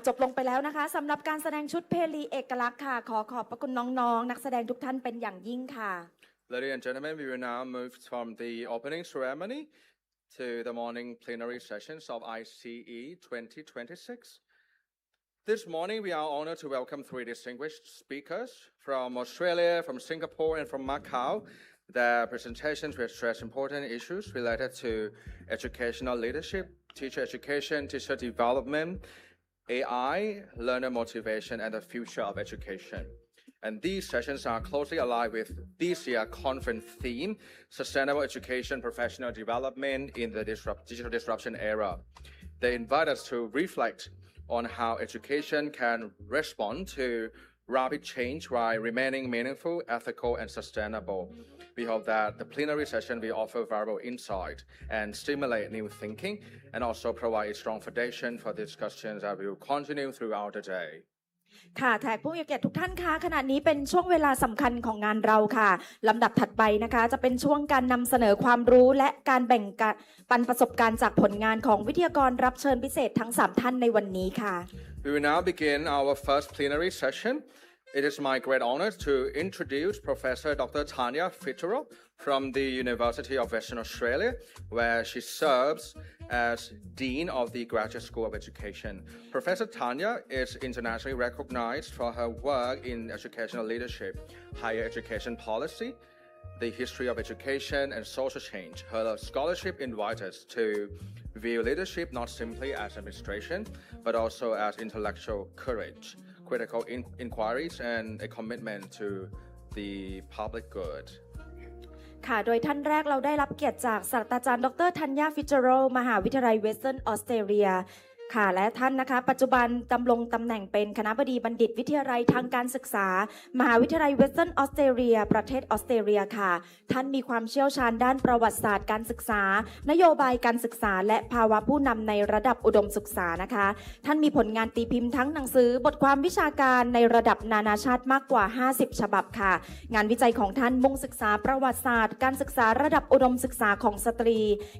[SPEAKER 2] จบลงไปแล้วนะคะสำหรับการแสดงชุดเพลีเอกลักษณ์ค่ะขอขอบพระคุณน้องๆนักแสดงทุกท่านเป็นอย่างยิ่งค่ะ
[SPEAKER 1] Ladies and gentlemen, we will now move from the opening ceremony to the morning plenary sessions of ICE2026. This morning, we are honored to welcome three distinguished speakers from Australia, from Singapore, and from Macau. Their presentations will stress important issues related to educational leadership, teacher education, teacher development, AI, learner motivation, and the future of education. And these sessions are closely aligned with this year's conference theme, Sustainable Education Professional Development in the Digital Disruption Era. They invite us to reflect on how education can respond to rapid change while remaining meaningful, ethical, and sustainable. We hope that the plenary session will offer valuable insight and stimulate new thinking, and also provide a strong foundation for discussions that will continue throughout the day.
[SPEAKER 2] ค่ะแขกผู้มีเกียรติทุกท่านคะขณะนี้เป็นช่วงเวลาสำคัญของงานเราค่ะลำดับถัดไปนะคะจะเป็นช่วงการนำเสนอความรู้และการแบ่งปันประสบการณ์จากผลงานของวิทยากรรับเชิญพิเศษทั้ง3ท่านในวันนี้ค่ะ
[SPEAKER 1] We will now begin our first plenary session. It is my great honor to introduce Professor Dr. Tanya Fitzgerald from the University of Western Australia, where she serves as Dean of the Graduate School of Education. Professor Tanya is internationally recognized for her work in educational leadership, higher education policy, the history of education, and social change. Her scholarship invites us to view leadership not simply as administration, but also as intellectual courage, critical inquiries, and a commitment to the public good.
[SPEAKER 2] ค่ะโดยท่านแรกเราได้รับเกียรติจากศาสตราจารย์ดร. ธัญญา ฟิตเจอรัลด์มหาวิทยาลัยเวสเทิร์นออสเตรเลียค่ะและท่านนะคะปัจจุบันดำรงตำแหน่งเป็นคณบดีบัณฑิตวิทยาลัยทางการศึกษามหาวิทยาลัยเวสเทิร์นออสเตรเลียประเทศออสเตรเลียค่ะท่านมีความเชี่ยวชาญด้านประวัติศาสตร์การศึกษานโยบายการศึกษาและภาวะผู้นำในระดับอุดมศึกษานะคะท่านมีผลงานตีพิมพ์ทั้งหนังสือบทความวิชาการในระดับนานาชาติมากกว่า50ฉบับค่ะงานวิจัยของท่านมุ่งศึกษาประวัติศาสตร์การศึกษาระดับอุดมศึกษาของสตรี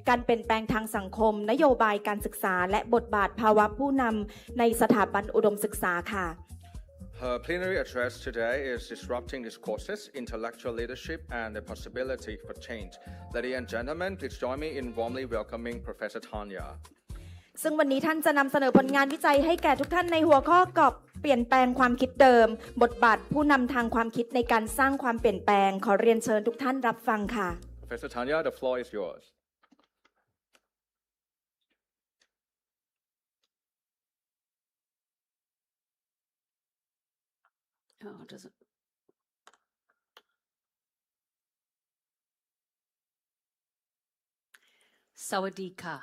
[SPEAKER 2] การเปลี่ยนแปลงทางสังคมนโยบายการศึกษาและบทบาทภาวะผู้นำในสถาบันอุดมศึกษาค่ะ
[SPEAKER 1] Her plenary address today is Disrupting Discourses, Intellectual Leadership, and the Possibility for Change. Ladies and gentlemen, please join me in warmly welcoming Professor Tanya.
[SPEAKER 2] ซึ่งวันนี้ท่านจะนำเสนอผลงานวิจัยให้แก่ทุกท่านในหัวข้อกรอบเปลี่ยนแปลงความคิดเดิมบทบาทผู้นำทางความคิดในการสร้างความเปลี่ยนแปลงขอเรียนเชิญทุกท่านรับฟังค่ะ
[SPEAKER 1] Professor Tanya, the floor is yours.
[SPEAKER 5] Oh, does it? Sawadee-ka.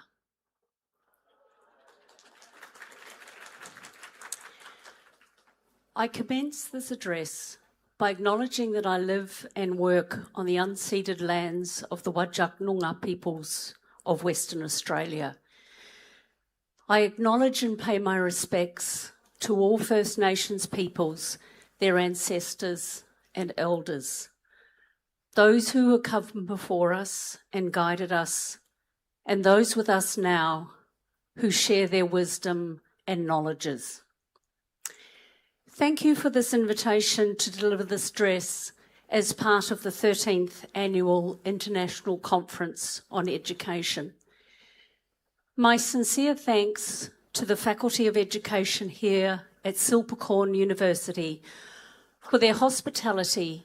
[SPEAKER 5] I commence this address by acknowledging that I live and work on the unceded lands of the Whadjuk Noongar peoples of Western Australia. I acknowledge and pay my respects to all First Nations peoples, their ancestors and elders, those who have come before us and guided us, and those with us now who share their wisdom and knowledges. Thank you for this invitation to deliver this address as part of the 13th Annual International Conference on Education. My sincere thanks to the Faculty of Education here at Silpakorn University for their hospitality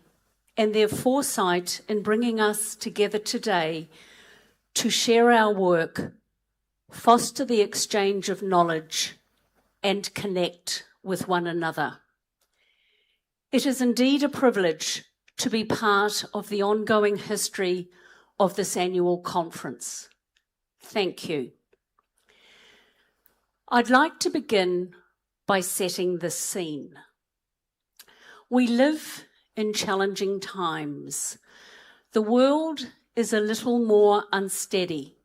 [SPEAKER 5] and their foresight in bringing us together today to share our work, foster the exchange of knowledge, and connect with one another. It is indeed a privilege to be part of the ongoing history of this annual conference. Thank you. I'd like to begin by setting the scene. We live in challenging times. The world is a little more unsteady,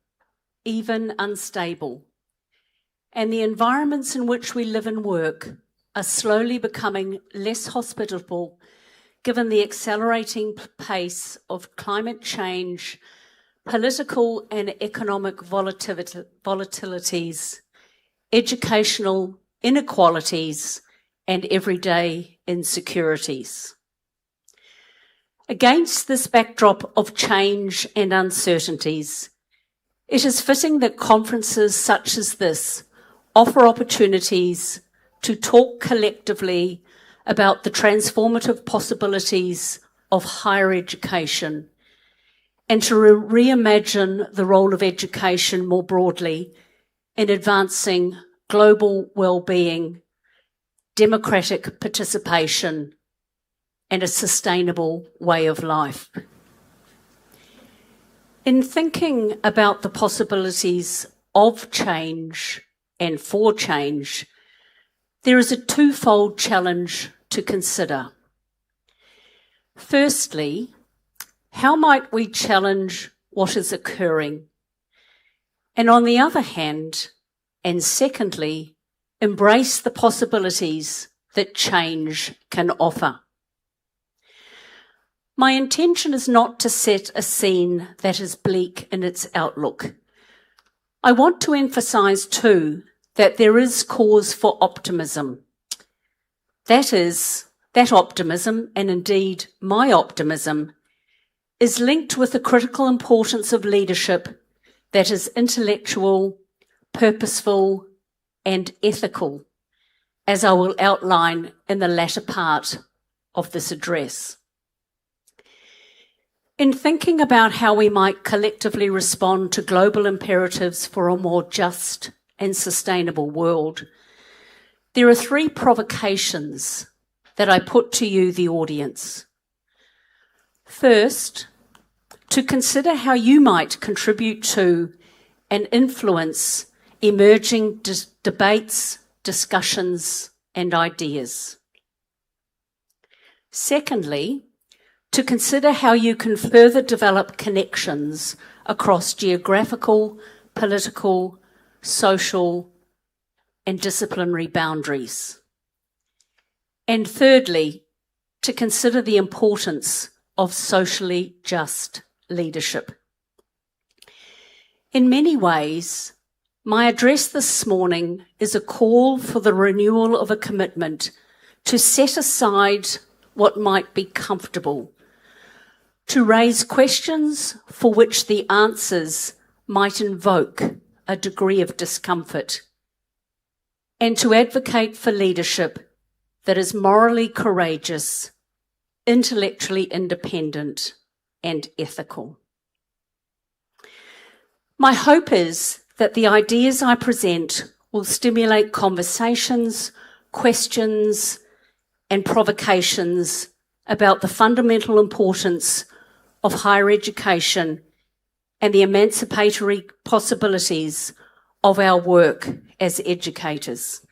[SPEAKER 5] even unstable, and the environments in which we live and work are slowly becoming less hospitable given the accelerating pace of climate change, political and economic volatilities, educational inequalities, and everyday insecurities. Against this backdrop of change and uncertainties, it is fitting that conferences such as this offer opportunities to talk collectively about the transformative possibilities of higher education and to reimagine the role of education more broadly in advancing global well-being, democratic participation, and a sustainable way of life. In thinking about the possibilities of change and for change, there is a twofold challenge to consider. Firstly, how might we challenge what is occurring? And on the other hand, and secondly, embrace the possibilities that change can offer. My intention is not to set a scene that is bleak in its outlook. I want to emphasise too that there is cause for optimism. That is, that optimism, and indeed my optimism, is linked with the critical importance of leadership that is intellectual, purposeful, and ethical, as I will outline in the latter part of this address. In thinking about how we might collectively respond to global imperatives for a more just and sustainable world, there are three provocations that I put to you, the audience. First, to consider how you might contribute to and influence emerging debates, discussions, and ideas. Secondly, to consider how you can further develop connections across geographical, political, social, and disciplinary boundaries. And thirdly, to consider the importance of socially just leadership. In many ways, my address this morning is a call for the renewal of a commitment to set aside what might be comfortable, to raise questions for which the answers might invoke a degree of discomfort, and to advocate for leadership that is morally courageous, intellectually independent, and ethical. My hope is that the ideas I present will stimulate conversations, questions, and provocations about the fundamental importance of higher education and the emancipatory possibilities of our work as educators.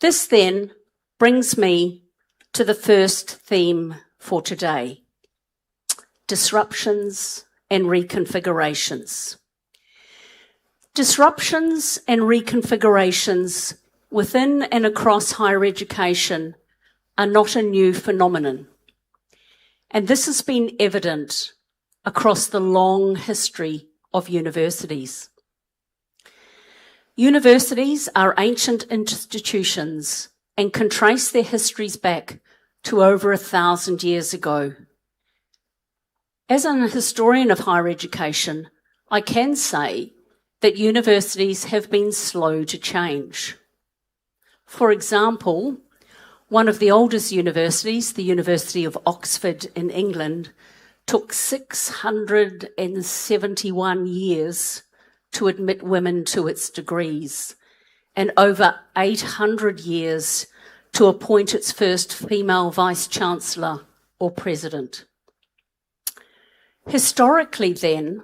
[SPEAKER 5] This then brings me to the first theme for today: disruptions and reconfigurations. Disruptions and reconfigurations within and across higher education are not a new phenomenon, and this has been evident across the long history of universities. Universities are ancient institutions and can trace their histories back to over 1,000 years ago. As an historian of higher education, I can say that universities have been slow to change. For example, one of the oldest universities, the University of Oxford in England, took 671 years to admit women to its degrees, and over 800 years to appoint its first female vice-chancellor or president. Historically then,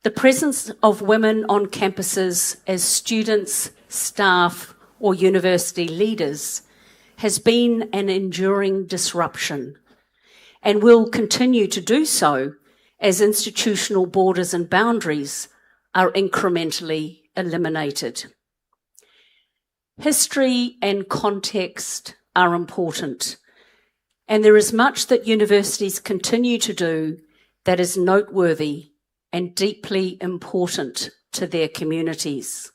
[SPEAKER 5] the presence of women on campuses as students, staff, or university leaders has been an enduring disruption and will continue to do so as institutional borders and boundaries are incrementally eliminated. History and context are important, and there is much that universities continue to do that is noteworthy and deeply important to their communities.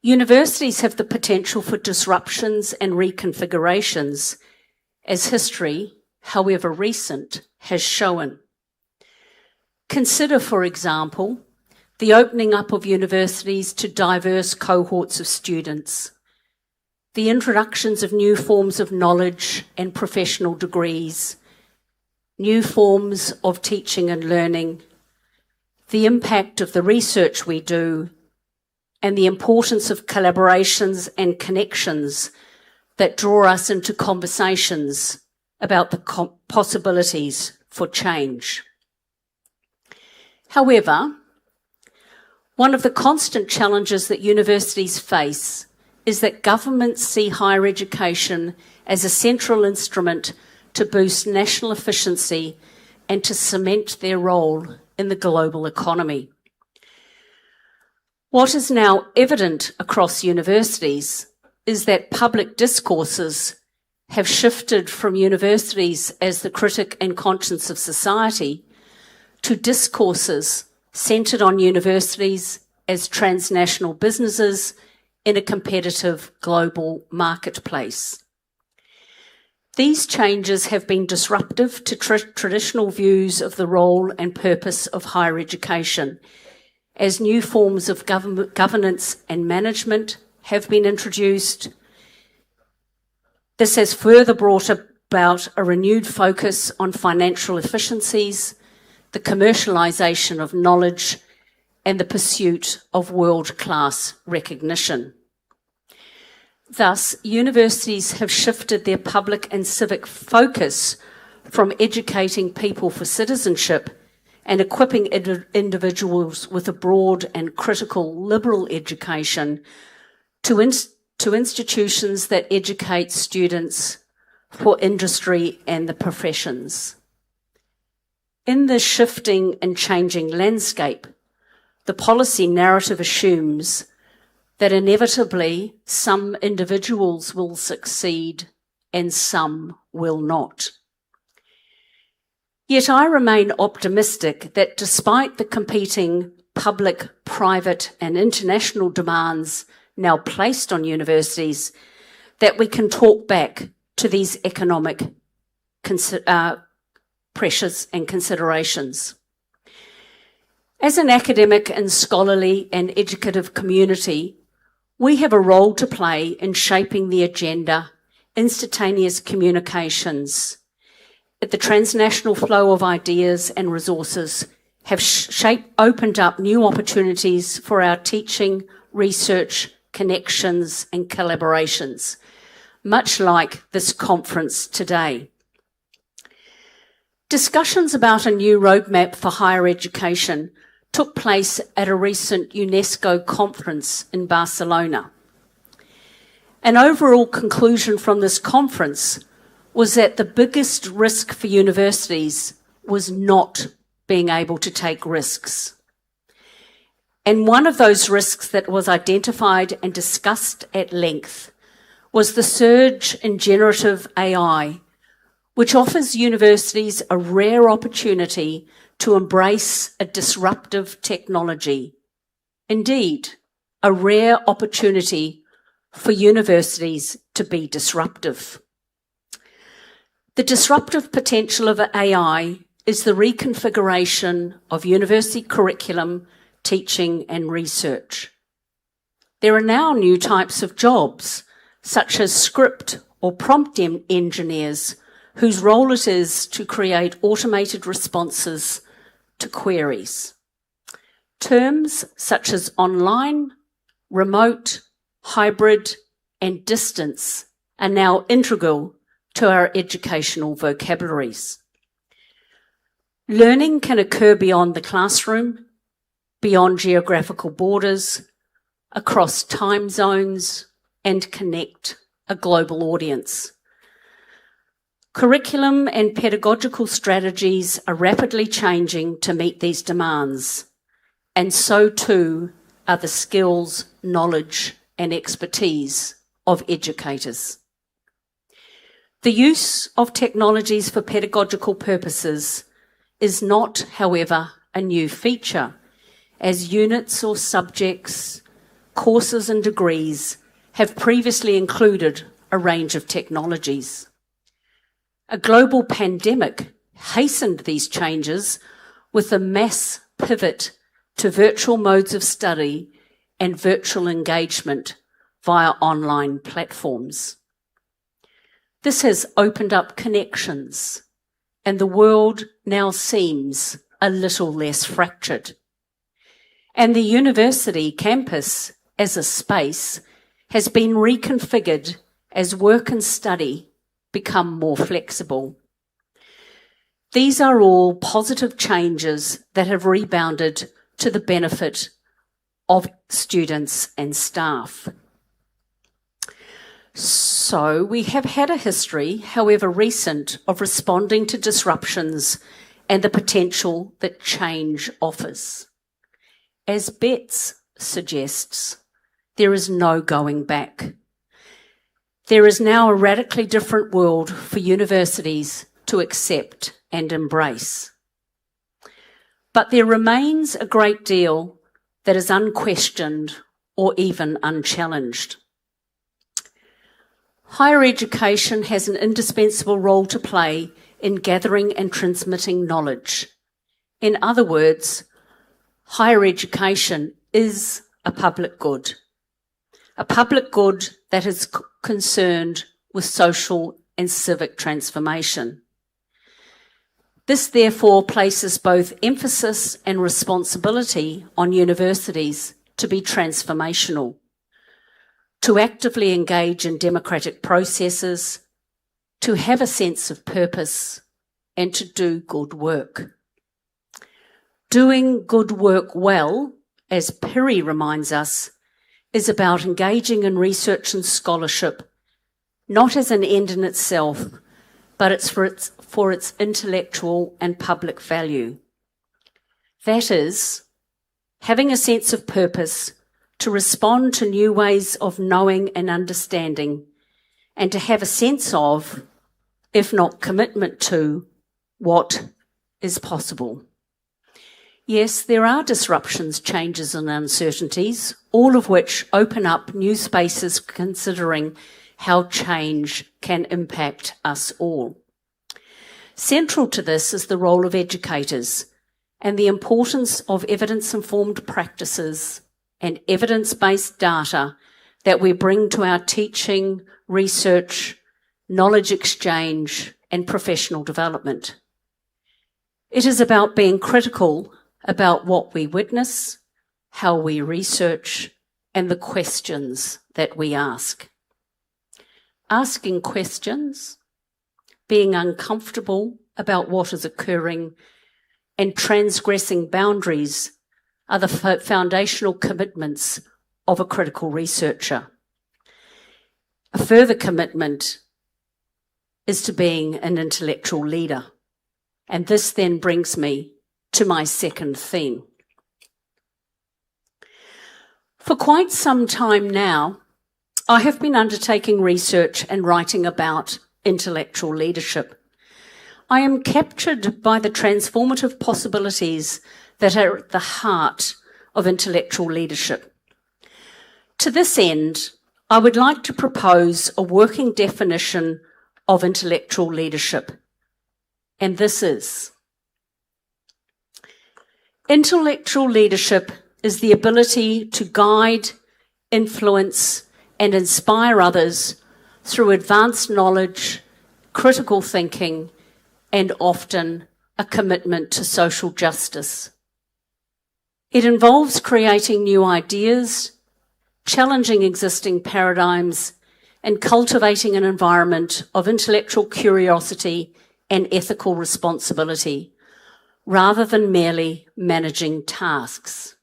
[SPEAKER 5] Universities have the potential for disruptions and reconfigurations, as history, however recent, has shown. Consider, for example, the opening up of universities to diverse cohorts of students, the introductions of new forms of knowledge and professional degrees, new forms of teaching and learning, the impact of the research we do, and the importance of collaborations and connections that draw us into conversations about the possibilities for change. However, one of the constant challenges that universities face is that governments see higher education as a central instrument to boost national efficiency and to cement their role in the global economy. What is now evident across universities is that public discourses have shifted from universities as the critic and conscience of society to discourses centred on universities as transnational businesses in a competitive global marketplace. These changes have been disruptive to traditional views of the role and purpose of higher education, as new forms of governance and management have been introduced. This has further brought about a renewed focus on financial efficiencies, the commercialisation of knowledge, and the pursuit of world-class recognition. Thus, universities have shifted their public and civic focus from educating people for citizenship and equipping individuals with a broad and critical liberal education to institutions that educate students for industry and the professions. In this shifting and changing landscape, the policy narrative assumes that inevitably some individuals will succeed and some will not. Yet I remain optimistic that despite the competing public, private and international demands now placed on universities, that we can talk back to these economic pressures and considerations. As an academic and scholarly and educative community, we have a role to play in shaping the agenda, instantaneous communications. The transnational flow of ideas and resources have opened up new opportunities for our teaching, research, connections and collaborations, much like this conference today. Discussions about a new roadmap for higher education took place at a recent UNESCO conference in Barcelona. An overall conclusion from this conference was that the biggest risk for universities was not being able to take risks. And one of those risks that was identified and discussed at length was the surge in generative AI, which offers universities a rare opportunity to embrace a disruptive technology. Indeed, a rare opportunity for universities to be disruptive. The disruptive potential of AI is the reconfiguration of university curriculum, teaching and research. There are now new types of jobs, such as script or prompt engineers, whose role it is to create automated responses to queries. Terms such as online, remote, hybrid, and distance are now integral to our educational vocabularies. Learning can occur beyond the classroom, beyond geographical borders, across time zones, and connect a global audience. Curriculum and pedagogical strategies are rapidly changing to meet these demands, and so too are the skills, knowledge, and expertise of educators. The use of technologies for pedagogical purposes is not, however, a new feature, as units or subjects, courses and degrees have previously included a range of technologies. A global pandemic hastened these changes with a mass pivot to virtual modes of study and virtual engagement via online platforms. This has opened up connections, and the world now seems a little less fractured. And the university campus as a space has been reconfigured as work and study become more flexible. These are all positive changes that have rebounded to the benefit of students and staff. So we have had a history, however recent, of responding to disruptions and the potential that change offers. As Betts suggests, there is no going back. There is now a radically different world for universities to accept and embrace. But there remains a great deal that is unquestioned or even unchallenged. Higher education has an indispensable role to play in gathering and transmitting knowledge. In other words, higher education is a public good that is concerned with social and civic transformation. This therefore places both emphasis and responsibility on universities to be transformational, to actively engage in democratic processes, to have a sense of purpose, and to do good work. Doing good work well, as Piri reminds us, is about engaging in research and scholarship, not as an end in itself, but it's for its intellectual and public value. That is, having a sense of purpose to respond to new ways of knowing and understanding, and to have a sense of, if not commitment to, what is possible. Yes, there are disruptions, changes and uncertainties, all of which open up new spaces considering how change can impact us all. Central to this is the role of educators and the importance of evidence-informed practices and evidence-based data that we bring to our teaching, research, knowledge exchange, and professional development. It is about being critical about what we witness, how we research, and the questions that we ask. Asking questions, being uncomfortable about what is occurring, and transgressing boundaries are the foundational commitments of a critical researcher. A further commitment is to being an intellectual leader. And this then brings me to my second theme. For quite some time now, I have been undertaking research and writing about intellectual leadership. I am captured by the transformative possibilities that are at the heart of intellectual leadership. To this end, I would like to propose a working definition of intellectual leadership. And this is: intellectual leadership is the ability to guide, influence, and inspire others through advanced knowledge, critical thinking, and often a commitment to social justice. It involves creating new ideas, challenging existing paradigms, and cultivating an environment of intellectual curiosity and ethical responsibility, rather than merely managing tasks.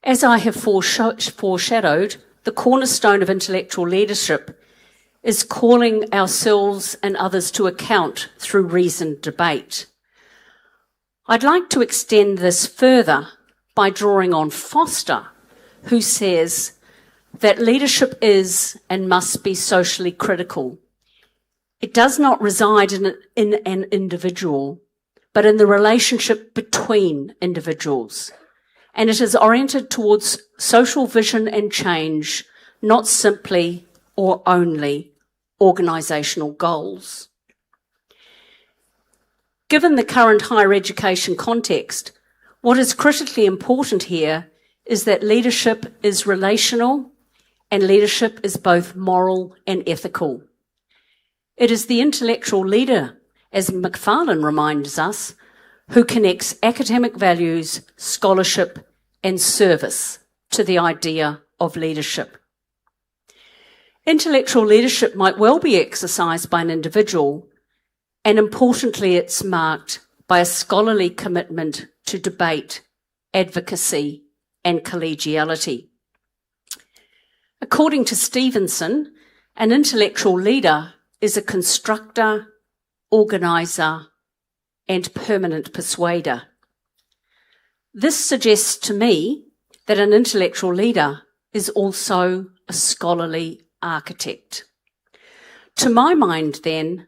[SPEAKER 5] As I have foreshadowed, the cornerstone of intellectual leadership is calling ourselves and others to account through reasoned debate. I'd like to extend this further by drawing on Foster, who says that leadership is and must be socially critical. It does not reside in an individual, but in the relationship between individuals. and it is oriented towards social vision and change, not simply or only organisational goals. Given the current higher education context, what is critically important here is that leadership is relational and leadership is both moral and ethical. It is the intellectual leader, as Macfarlane reminds us, who connects academic values, scholarship and service to the idea of leadership. Intellectual leadership might well be exercised by an individual, and importantly, it's marked by a scholarly commitment to debate, advocacy, and collegiality. According to Stevenson, an intellectual leader is a constructor, organiser, and permanent persuader. This suggests to me that an intellectual leader is also a scholarly architect. To my mind, then,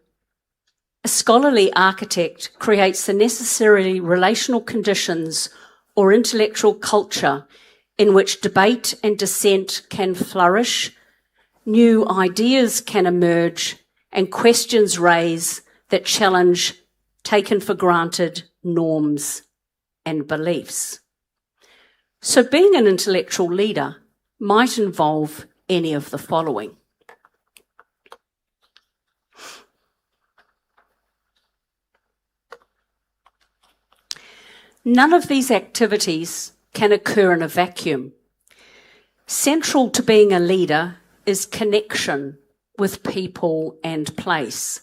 [SPEAKER 5] a scholarly architect creates the necessary relational conditions or intellectual culture in which debate and dissent can flourish, new ideas can emerge, and questions raise that challenge taken for granted norms and beliefs. So being an intellectual leader might involve any of the following. None of these activities can occur in a vacuum. Central to being a leader is connection with people and place.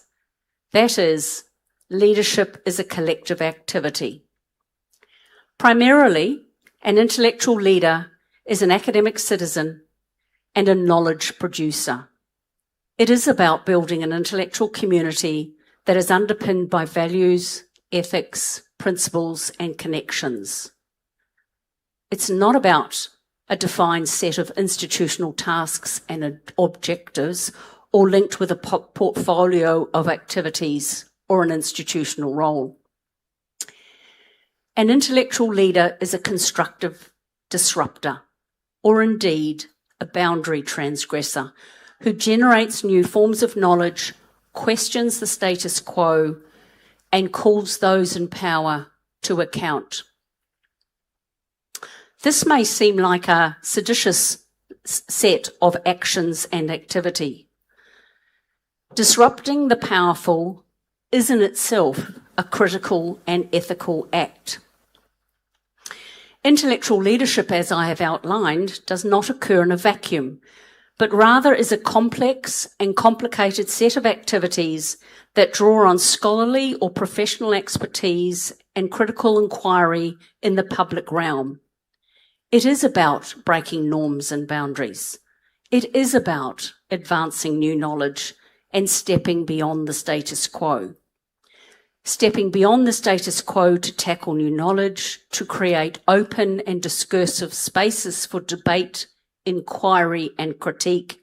[SPEAKER 5] That is, leadership is a collective activity. Primarily, an intellectual leader is an academic citizen and a knowledge producer. It is about building an intellectual community that is underpinned by values, ethics, principles, and connections. It's not about a defined set of institutional tasks and objectives or linked with a portfolio of activities or an institutional role. An intellectual leader is a constructive disruptor, or indeed a boundary transgressor, who generates new forms of knowledge, questions the status quo, and calls those in power to account. This may seem like a seditious set of actions and activity. Disrupting the powerful is in itself a critical and ethical act. Intellectual leadership, as I have outlined, does not occur in a vacuum, but rather is a complex and complicated set of activities that draw on scholarly or professional expertise and critical inquiry in the public realm. It is about breaking norms and boundaries. It is about advancing new knowledge and stepping beyond the status quo. Stepping beyond the status quo to tackle new knowledge, to create open and discursive spaces for debate, inquiry and critique,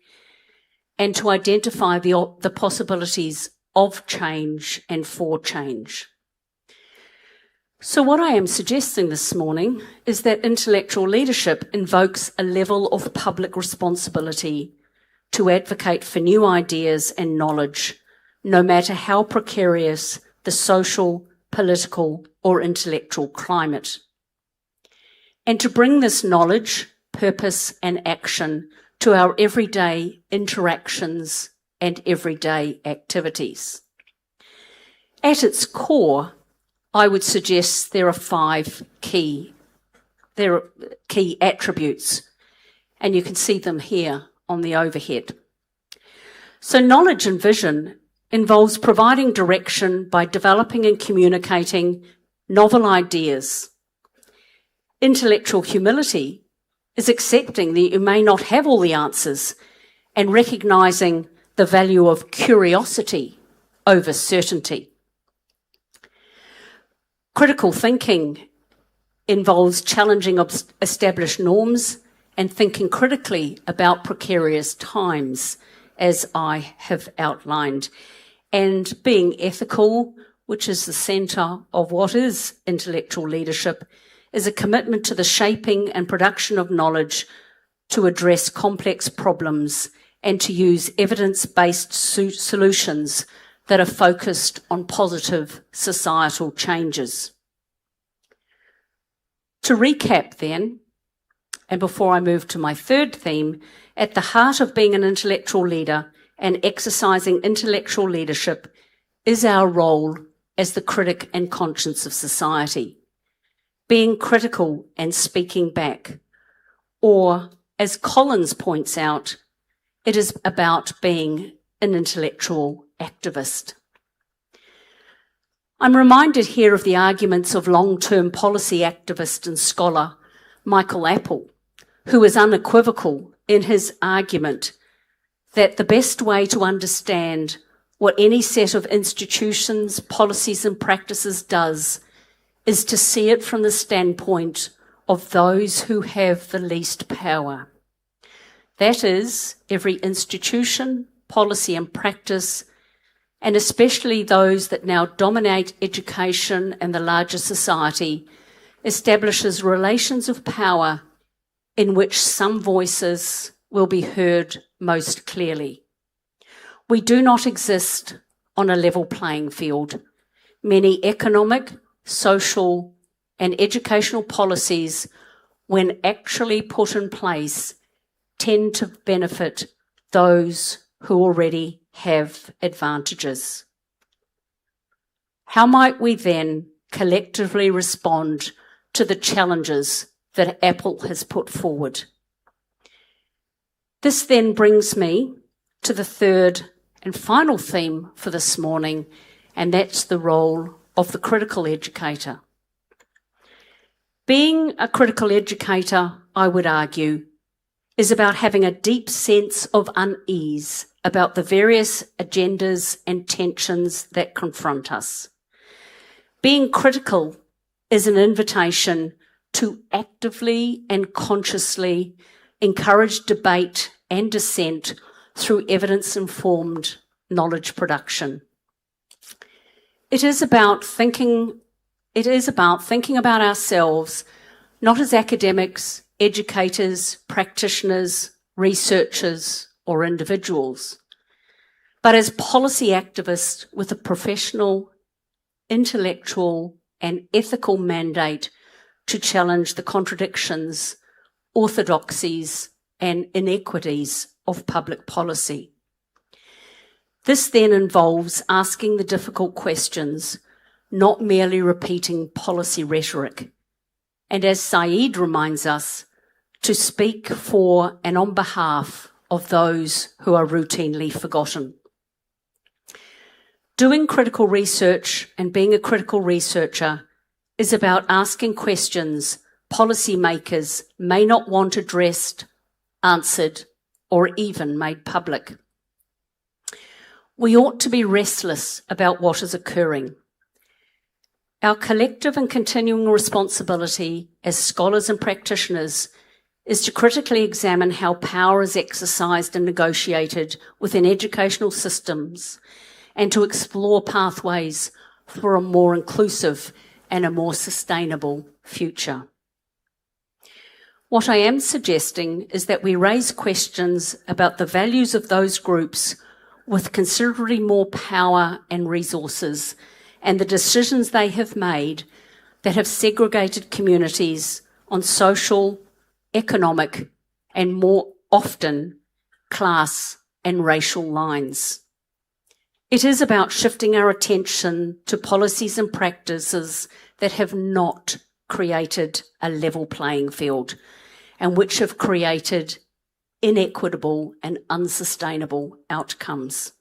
[SPEAKER 5] and to identify the possibilities of change and for change. So what I am suggesting this morning is that intellectual leadership invokes a level of public responsibility to advocate for new ideas and knowledge, no matter how precarious the social, political, or intellectual climate. And to bring this knowledge, purpose, and action to our everyday interactions and everyday activities. At its core, I would suggest there are 5 key attributes, and you can see them here on the overhead. So knowledge and vision involves providing direction by developing and communicating novel ideas. Intellectual humility is accepting that you may not have all the answers and recognising the value of curiosity over certainty. Critical thinking involves challenging established norms and thinking critically about precarious times, as I have outlined, and being ethical, which is the centre of what is intellectual leadership, is a commitment to the shaping and production of knowledge to address complex problems and to use evidence-based solutions that are focused on positive societal changes. To recap then, and before I move to my third theme, at the heart of being an intellectual leader and exercising intellectual leadership is our role as the critic and conscience of society, being critical and speaking back, or, as Collins points out, it is about being an intellectual activist. I'm reminded here of the arguments of long-term policy activist and scholar Michael Apple, who is unequivocal in his argument that the best way to understand what any set of institutions, policies and practices does is to see it from the standpoint of those who have the least power. That is, every institution, policy and practice, and especially those that now dominate education and the larger society, establishes relations of power in which some voices will be heard most clearly. We do not exist on a level playing field. Many economic, social, and educational policies, when actually put in place, tend to benefit those who already have advantages. How might we then collectively respond to the challenges that Apple has put forward? This then brings me to the third and final theme for this morning, and that's the role of the critical educator. Being a critical educator, I would argue, is about having a deep sense of unease about the various agendas and tensions that confront us. Being critical is an invitation to actively and consciously encourage debate and dissent through evidence-informed knowledge production. It is about thinking about ourselves not as academics, educators, practitioners, researchers, or individuals, but as policy activists with a professional, intellectual, and ethical mandate to challenge the contradictions, orthodoxies, and inequities of public policy. This then involves asking the difficult questions, not merely repeating policy rhetoric, and as Saeed reminds us, to speak for and on behalf of those who are routinely forgotten. Doing critical research and being a critical researcher is about asking questions policymakers may not want addressed, answered, or even made public. We ought to be restless about what is occurring. Our collective and continuing responsibility as scholars and practitioners is to critically examine how power is exercised and negotiated within educational systems and to explore pathways for a more inclusive and a more sustainable future. What I am suggesting is that we raise questions about the values of those groups with considerably more power and resources and the decisions they have made that have segregated communities on social, economic, and more often class and racial lines. It is about shifting our attention to policies and practices that have not created a level playing field and which have created inequitable and unsustainable outcomes.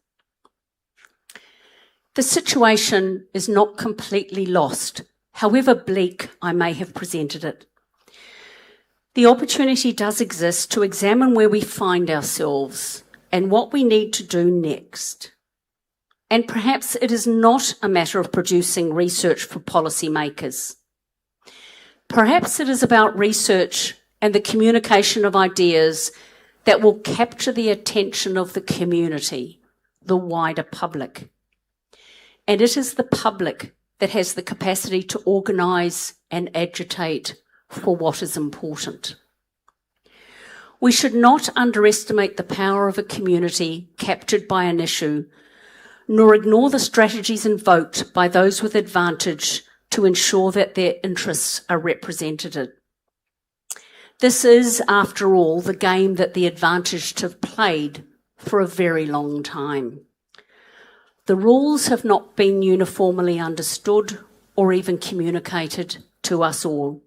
[SPEAKER 5] The situation is not completely lost, however bleak I may have presented it. The opportunity does exist to examine where we find ourselves and what we need to do next. And perhaps it is not a matter of producing research for policymakers. Perhaps it is about research and the communication of ideas that will capture the attention of the community, the wider public. And it is the public that has the capacity to organise and agitate for what is important. We should not underestimate the power of a community captured by an issue, nor ignore the strategies invoked by those with advantage to ensure that their interests are represented. This is, after all, the game that the advantaged have played for a very long time. The rules have not been uniformly understood or even communicated to us all.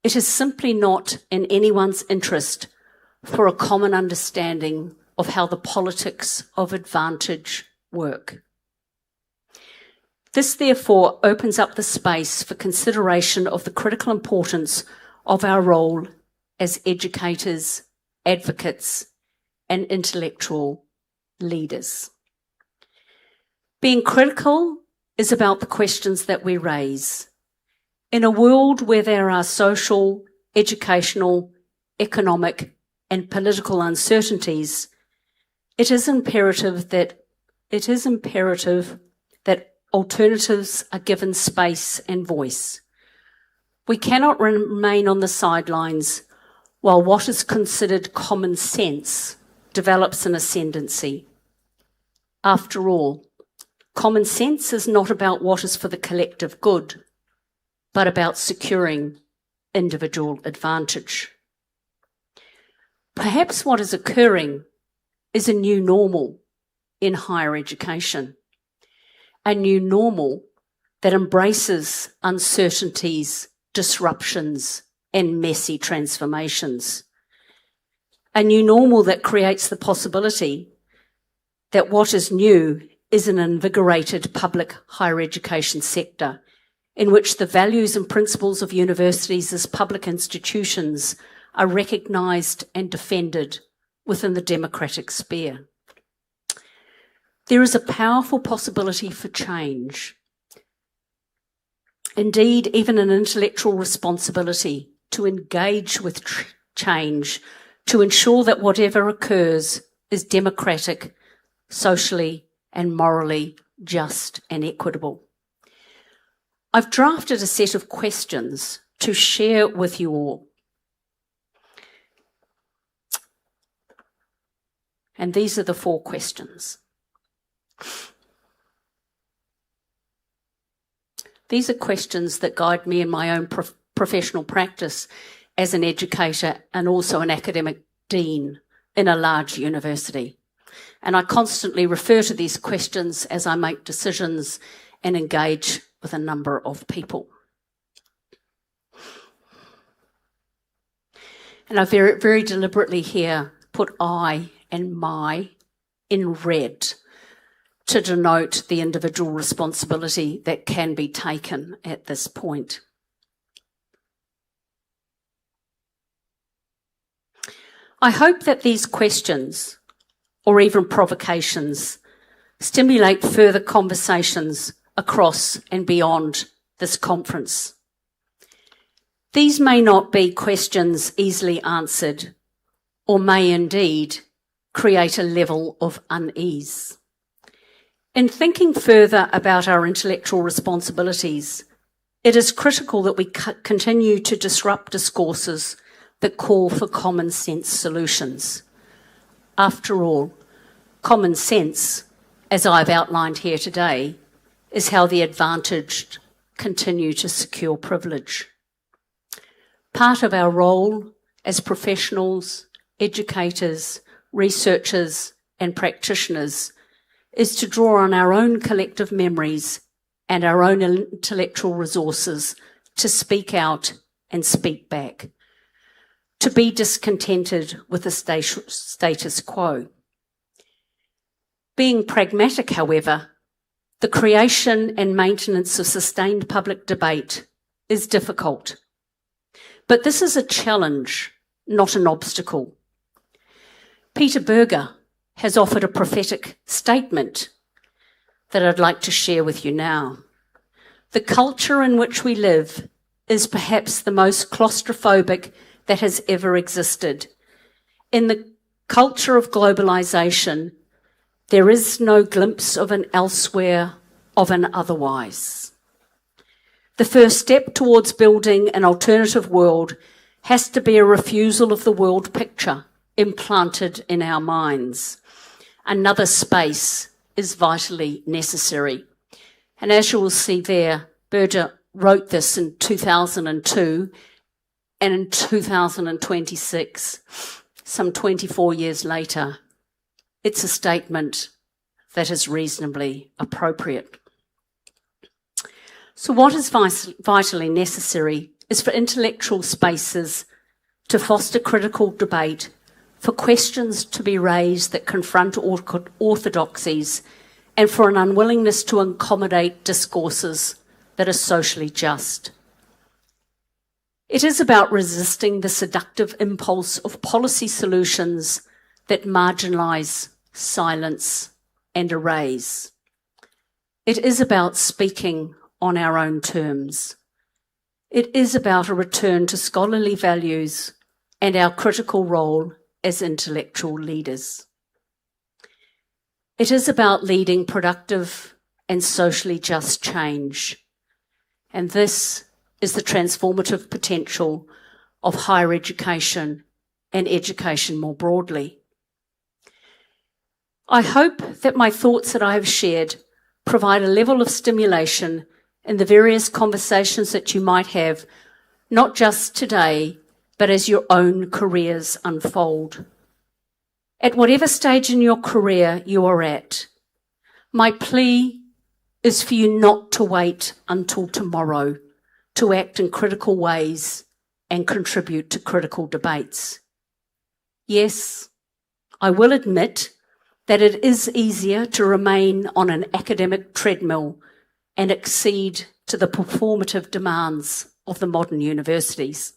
[SPEAKER 5] It is simply not in anyone's interest for a common understanding of how the politics of advantage work. This, therefore, opens up the space for consideration of the critical importance of our role as educators, advocates, and intellectual leaders. Being critical is about the questions that we raise. In a world where there are social, educational, economic, and political uncertainties, it is imperative that alternatives are given space and voice. We cannot remain on the sidelines while what is considered common sense develops an ascendancy. After all, common sense is not about what is for the collective good, but about securing individual advantage. Perhaps what is occurring is a new normal in higher education, a new normal that embraces uncertainties, disruptions, and messy transformations. A new normal that creates the possibility that what is new is an invigorated public higher education sector in which the values and principles of universities as public institutions are recognised and defended within the democratic sphere. There is a powerful possibility for change. Indeed, even an intellectual responsibility to engage with change, to ensure that whatever occurs is democratic, socially and morally just and equitable. I've drafted a set of questions to share with you all. And these are the 4 questions. These are questions that guide me in my own professional practice as an educator and also an academic dean in a large university. And I constantly refer to these questions as I make decisions and engage with a number of people. And I very, very deliberately here put I and my in red to denote the individual responsibility that can be taken at this point. I hope that these questions, or even provocations, stimulate further conversations across and beyond this conference. These may not be questions easily answered, or may indeed create a level of unease. In thinking further about our intellectual responsibilities, it is critical that we continue to disrupt discourses that call for common sense solutions. After all, common sense, as I've outlined here today, is how the advantaged continue to secure privilege. Part of our role as professionals, educators, researchers, and practitioners is to draw on our own collective memories and our own intellectual resources to speak out and speak back, to be discontented with the status quo. Being pragmatic, however, the creation and maintenance of sustained public debate is difficult. But this is a challenge, not an obstacle. Peter Berger has offered a prophetic statement that I'd like to share with you now. The culture in which we live is perhaps the most claustrophobic that has ever existed. In the culture of globalization, there is no glimpse of an elsewhere, of an otherwise. The first step towards building an alternative world has to be a refusal of the world picture implanted in our minds. Another space is vitally necessary. And as you will see there, Berger wrote this in 2002, and in 2026, some 24 years later, it's a statement that is reasonably appropriate. So what is vitally necessary is for intellectual spaces to foster critical debate, for questions to be raised that confront orthodoxies, and for an unwillingness to accommodate discourses that are socially just. It is about resisting the seductive impulse of policy solutions that marginalise, silence, and erase. It is about speaking on our own terms. It is about a return to scholarly values and our critical role as intellectual leaders. It is about leading productive and socially just change. And this is the transformative potential of higher education and education more broadly. I hope that my thoughts that I have shared provide a level of stimulation in the various conversations that you might have, not just today, but as your own careers unfold. At whatever stage in your career you are at, my plea is for you not to wait until tomorrow to act in critical ways and contribute to critical debates. Yes, I will admit that it is easier to remain on an academic treadmill and accede to the performative demands of the modern universities.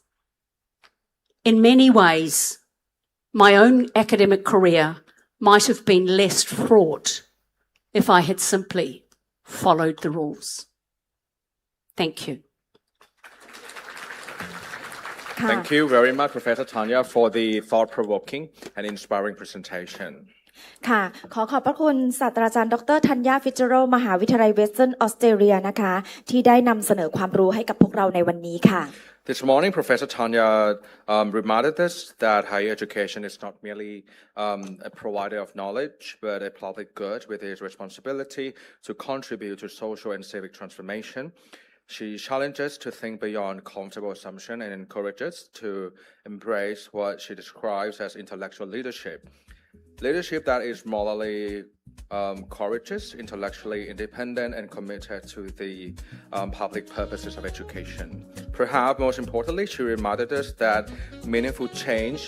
[SPEAKER 5] In many ways, my own academic career might have been less fraught if I had simply followed the rules. Thank you.
[SPEAKER 1] Thank you very much, Professor Tanya, for the thought-provoking and inspiring presentation.
[SPEAKER 2] ค่ะขอขอบพระคุณศาสตราจารย์ดรธัญญาฟิตเจอรัลมหาวิทยาลัยเวสเทิร์นออสเตรเลียนะคะที่ได้นำเสนอความรู้ให้กับพวกเราในวันนี้ค่ะ
[SPEAKER 1] This morning, Professor Tanya reminded us that higher education is not merely a provider of knowledge, but a public good with its responsibility to contribute to social and civic transformation. She challenges us to think beyond comfortable assumption and encourages us to embrace what she describes as intellectual leadership. Leadership that is morally courageous, intellectually independent, and committed to the public purposes of education. Perhaps most importantly, she reminded us that meaningful change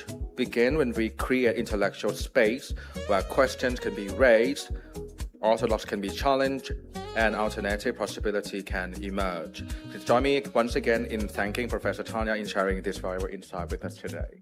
[SPEAKER 1] begins when we create intellectual space where questions can be raised, orthodox can be challenged, and alternative possibility can emerge. Please join me once again in thanking Professor Tanya in sharing this valuable insight with us today.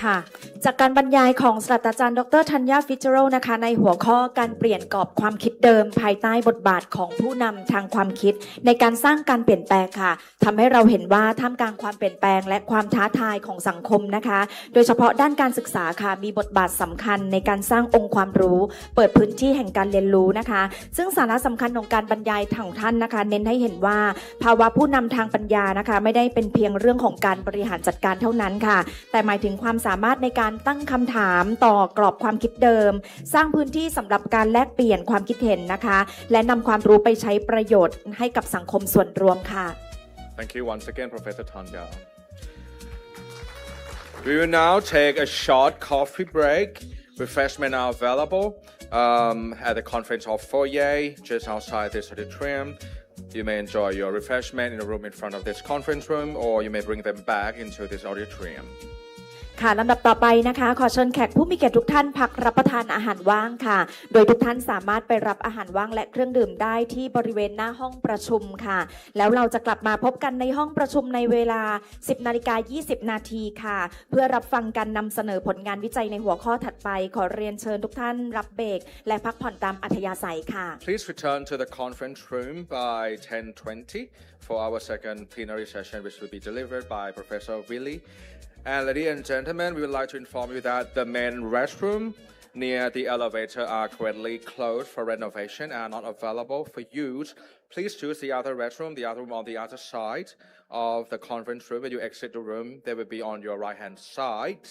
[SPEAKER 2] ค่ะจากการบรรยายของศาสตราจารย์ดรธัญญาฟิตเจอรัลนะคะในหัวข้อการเปลี่ยนกรอบความคิดเดิมภายใต้บทบาทของผู้นำทางความคิดในการสร้างการเปลี่ยนแปลงค่ะทำให้เราเห็นว่าท่ามกลางความเปลี่ยนแปลงและความท้าทายของสังคมนะคะโดยเฉพาะด้านการศึกษาค่ะมีบทบาทสำคัญในการสร้างองค์ความรู้เปิดพื้นที่แห่งการเรียนรู้นะคะซึ่งสาระสำคัญของการบรรยายของท่านนะคะเน้นให้เห็นว่าภาวะผู้นำทางปัญญานะคะไม่ได้เป็นเพียงเรื่องของการบริหารจัดการเท่านั้นค่ะแต่หมายถึงความสามารถในการตั้งคำถามต่อกรอบความคิดเดิมสร้างพื้นที่สำหรับการแลกเปลี่ยนความคิดเห็นนะคะและนำความรู้ไปใช้ประโยชน์ให้กับสังคมส่วนรวมค่ะ
[SPEAKER 1] Thank you once again, Professor Tanya. We will now take a short coffee break. Refreshments are available at the conference hall foyer just outside this auditorium. You may enjoy your refreshment in the room in front of this conference room, or you may bring them back into this auditorium. ค่ะลำดับต่อไปนะคะขอเชิญแขกผู้มีเกียรติทุกท่านพักรับประทานอาหารว่างค่ะโดยทุกท่านสามารถไปรับอาหารว่างและเครื่องดื่มได้ที่บริเวณหน้าห้องประชุมค่ะแล้วเราจะกลับมาพบกันในห้องประชุมในเวลา 10:20 นาทีค่ะเพื่อรับฟังการนำเสนอผลงานวิจัยในหัวข้อถัดไปขอเรียนเชิญทุกท่านรับเบรกและพักผ่อนตามอัธยาศัยค่ะ Please return to the conference room by 10:20 for our second plenary session which will be delivered by Professor Willie. And ladies and gentlemen, we would like to inform you that the main restroom near the elevator are currently closed for renovation and not available for use. Please choose the other restroom, the other room on the other side of the conference room. When you exit the room, they will be on your right-hand side.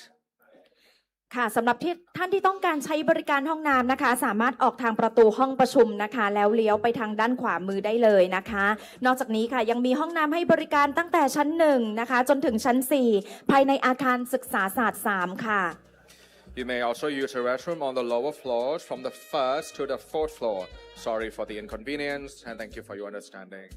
[SPEAKER 2] ค่ะสำหรับท่านที่ต้องการใช้บริการห้องน้ำนะคะสามารถออกทางประตูห้องประชุมนะคะแล้วเลี้ยวไปทางด้านขวามือได้เลยนะคะนอกจากนี้ค่ะยังมีห้องน้ำให้บริการตั้งแต่ชั้น1นะคะจนถึงชั้น4ภายในอาคารศึกษาศาสตร์3ค่ะ
[SPEAKER 1] You may also use the restroom on the lower floors from the first to the fourth floor. Sorry for the inconvenience and thank you for your understanding.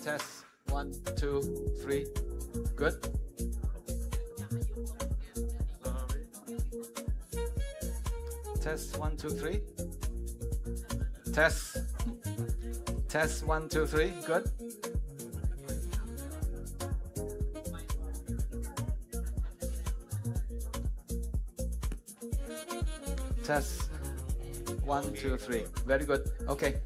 [SPEAKER 6] test 1 2 3 good test 1 2 3 test 1 2 3 good test 1 2 3 very good okay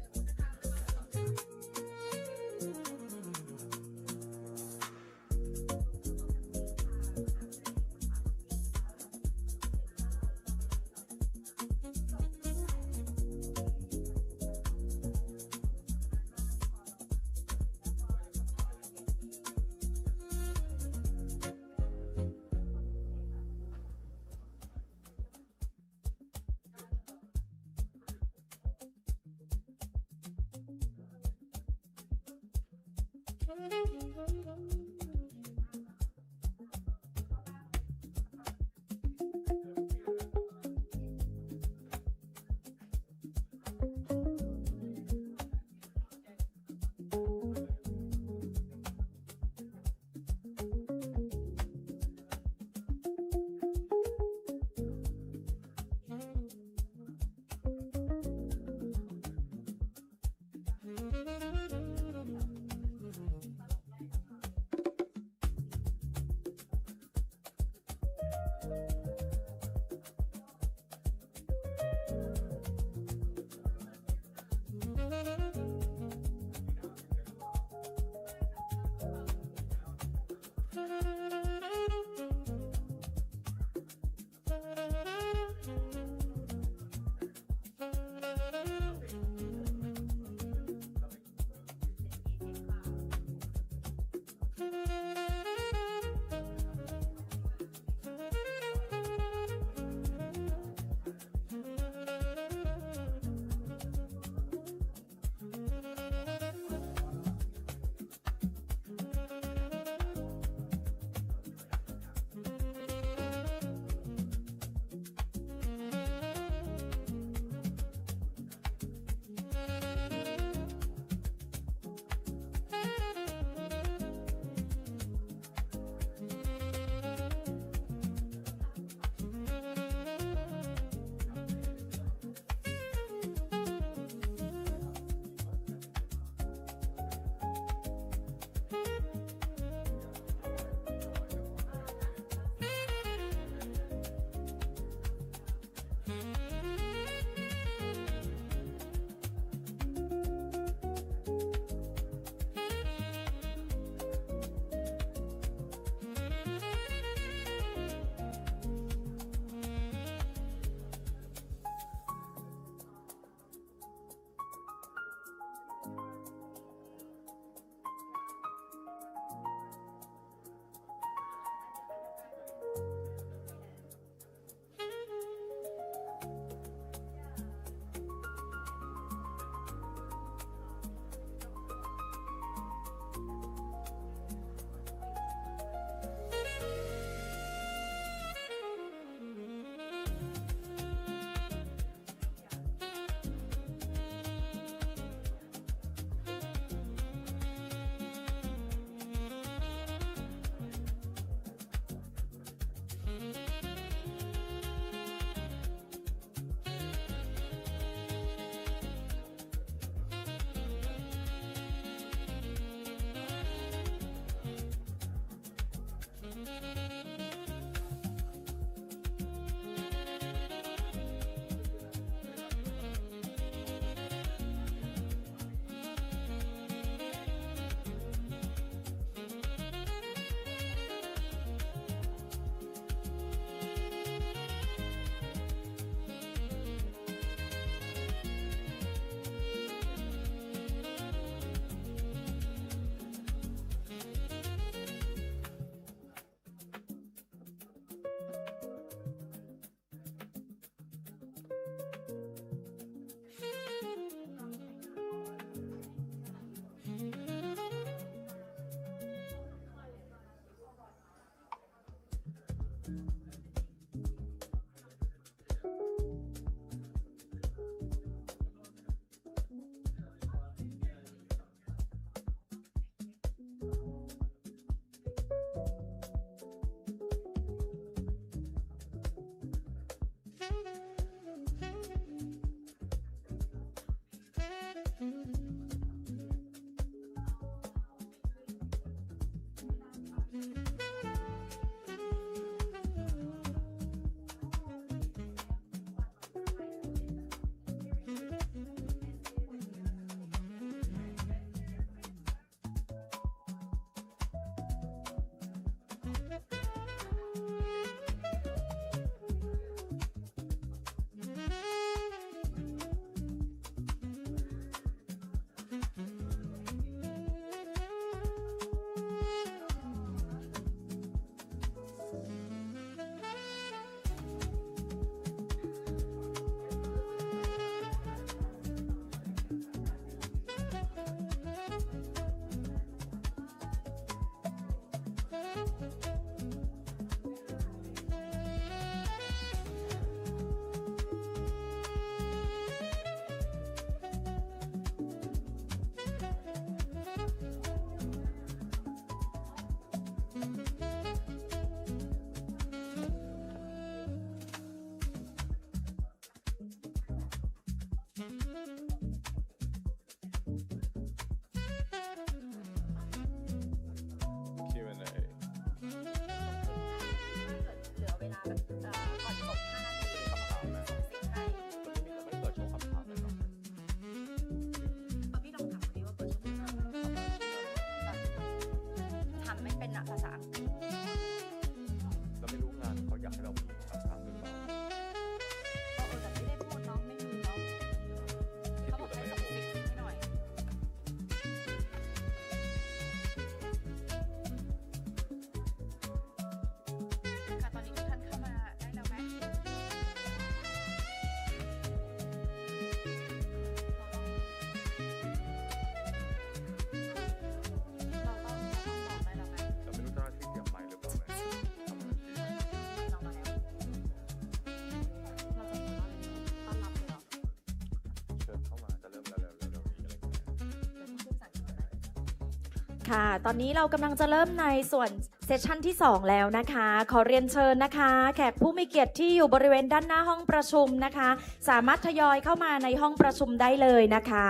[SPEAKER 2] ค่ะตอนนี้เรากำลังจะเริ่มในส่วนเซสชั่นที่2แล้วนะคะขอเรียนเชิญนะคะแขกผู้มีเกียรติที่อยู่บริเวณด้านหน้าห้องประชุมนะคะสามารถทยอยเข้ามาในห้องประชุมได้เลยนะคะ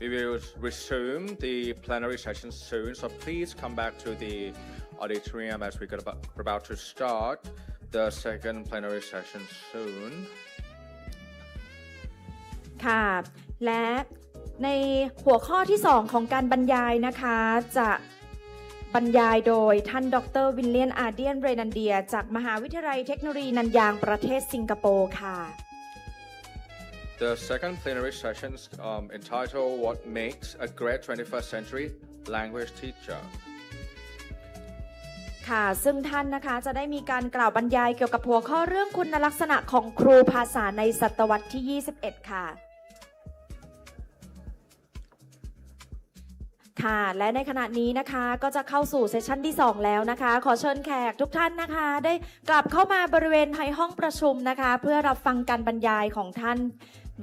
[SPEAKER 1] We will resume the plenary session soon, so please come back to the auditorium as we're about to start the second plenary session soon.
[SPEAKER 2] ค่ะและในหัวข้อที่2ของการบรรยายนะคะจะบรรยายโดยท่านดร.วิลเลียนอาร์เดียนเรนันเดียจากมหาวิทยาลัยเทคโนโลยีนันยางประเทศสิงคโปร์ค่ะ
[SPEAKER 1] The second plenary session entitled What Makes a Great 21st Century Language Teacher ค่ะซึ่งท่านนะคะจะได้มีการกล่าวบรรยายเกี่ยวกับหัวข้อเรื่องคุณลักษณะของครูภาษาในศตวรรษที่21ค่ะค่ะและในขณะนี้นะคะก็จะเข้าสู่เซสชั่นที่2แล้วนะคะขอเชิญแขกทุกท่านนะคะได้กลับเข้ามาบริเวณในห้องประชุมนะคะเพื่อรับฟังการบรรยายของท่าน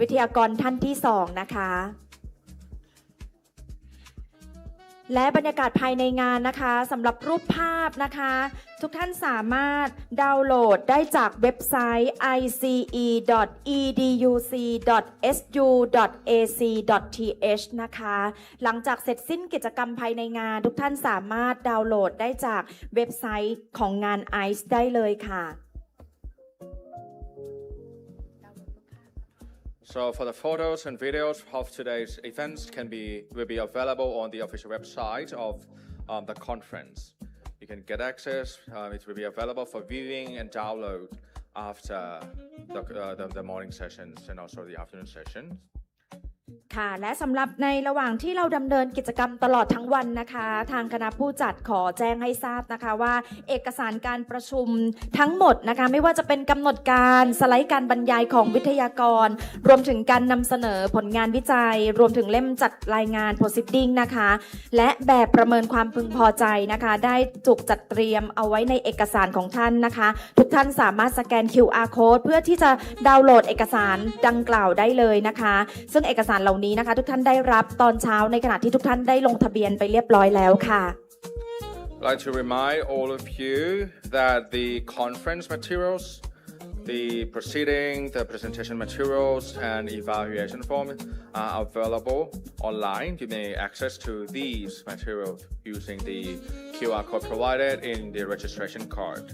[SPEAKER 1] วิทยากรท่านที่2นะคะและบรรยากาศภายในงานนะคะสำหรับรูปภาพนะคะทุกท่านสามารถดาวน์โหลดได้จากเว็บไซต์ ice2026.su.ac.th นะคะหลังจากเสร็จสิ้นกิจกรรมภายในงานทุกท่านสามารถดาวน์โหลดได้จากเว็บไซต์ของงาน ICE ได้เลยค่ะSo for the photos and videos of today's events will be available on the official website of the conference. You can get access. It will be available for viewing and download after the morning sessions and also the afternoon sessions. ค่ะและสำหรับในระหว่างที่เราดำเนินกิจกรรมตลอดทั้งวันนะคะทางคณะผู้จัดขอแจ้งให้ทราบนะคะว่าเอกสารการประชุมทั้งหมดนะคะไม่ว่าจะเป็นกำหนดการสไลด์การบรรยายของวิทยากรรวมถึงการนำเสนอผลงานวิจัยรวมถึงเล่มจัดรายงาน proceeding นะคะและแบบประเมินความพึงพอใจนะคะได้ถูกจัดเตรียมเอาไว้ในเอกสารของท่านนะคะทุกท่านสามารถสแกน QR code เพื่อที่จะดาวน์โหลดเอกสารดังกล่าวได้เลยนะคะซึ่งเอกสารเหล่านี้นะคะทุกท่านได้รับตอนเช้าในขณะที่ทุกท่านได้ลงทะเบียนไปเรียบร้อยแล้วค่ะ I'd like to remind all of you that the conference materials, the proceeding, the presentation materials, and evaluation form are available online. You may access to these materials using the QR code provided in the registration card.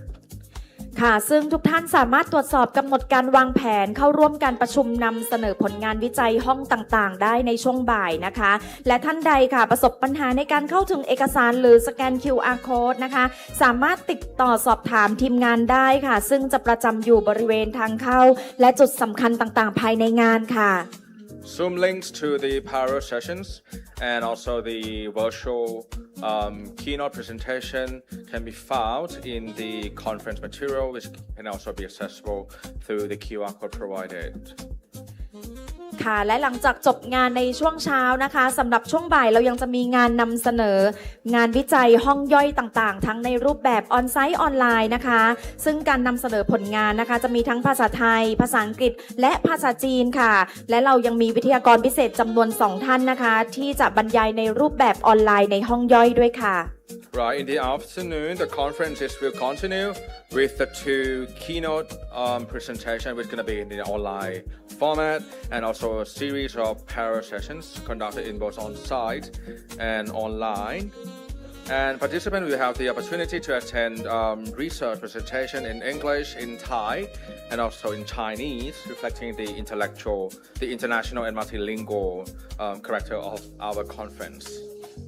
[SPEAKER 2] ค่ะซึ่งทุกท่านสามารถตรวจสอบกำหนดการวางแผนเข้าร่วมการประชุมนำเสนอผลงานวิจัยห้องต่างๆได้ในช่วงบ่ายนะคะและท่านใดค่ะประสบปัญหาในการเข้าถึงเอกสารหรือสแกน QR code นะคะสามารถติดต่อสอบถามทีมงานได้ค่ะซึ่งจะประจำอยู่บริเวณทางเข้าและจุดสำคัญต่างๆภายในงานค่ะ
[SPEAKER 1] Zoom links to the parallel sessions and also the virtual keynote presentation can be found in the conference material, which can also be accessible through the QR code provided. ค่ะและหลังจากจบงานในช่วงเช้านะคะสำหรับช่วงบ่ายเรายังจะมีงานนำเสนองานวิจัยห้องย่อยต่างๆทั้งในรูปแบบออนไซต์ออนไลน์นะคะซึ่งการนำเสนอผลงานนะคะจะมีทั้งภาษาไทยภาษาอังกฤษและภาษาจีนค่ะและเรายังมีวิทยากรพิเศษจำนวน2ท่านนะคะที่จะบรรยายในรูปแบบออนไลน์ในห้องย่อยด้วยค่ะRight, in the afternoon, the conferences will continue with the two keynote presentations, which is going to be in the online format, and also a series of parallel sessions conducted in both on-site and online. And participants will have the opportunity to attend research presentation in English, in Thai, and also in Chinese, reflecting the international and multilingual character of our conference.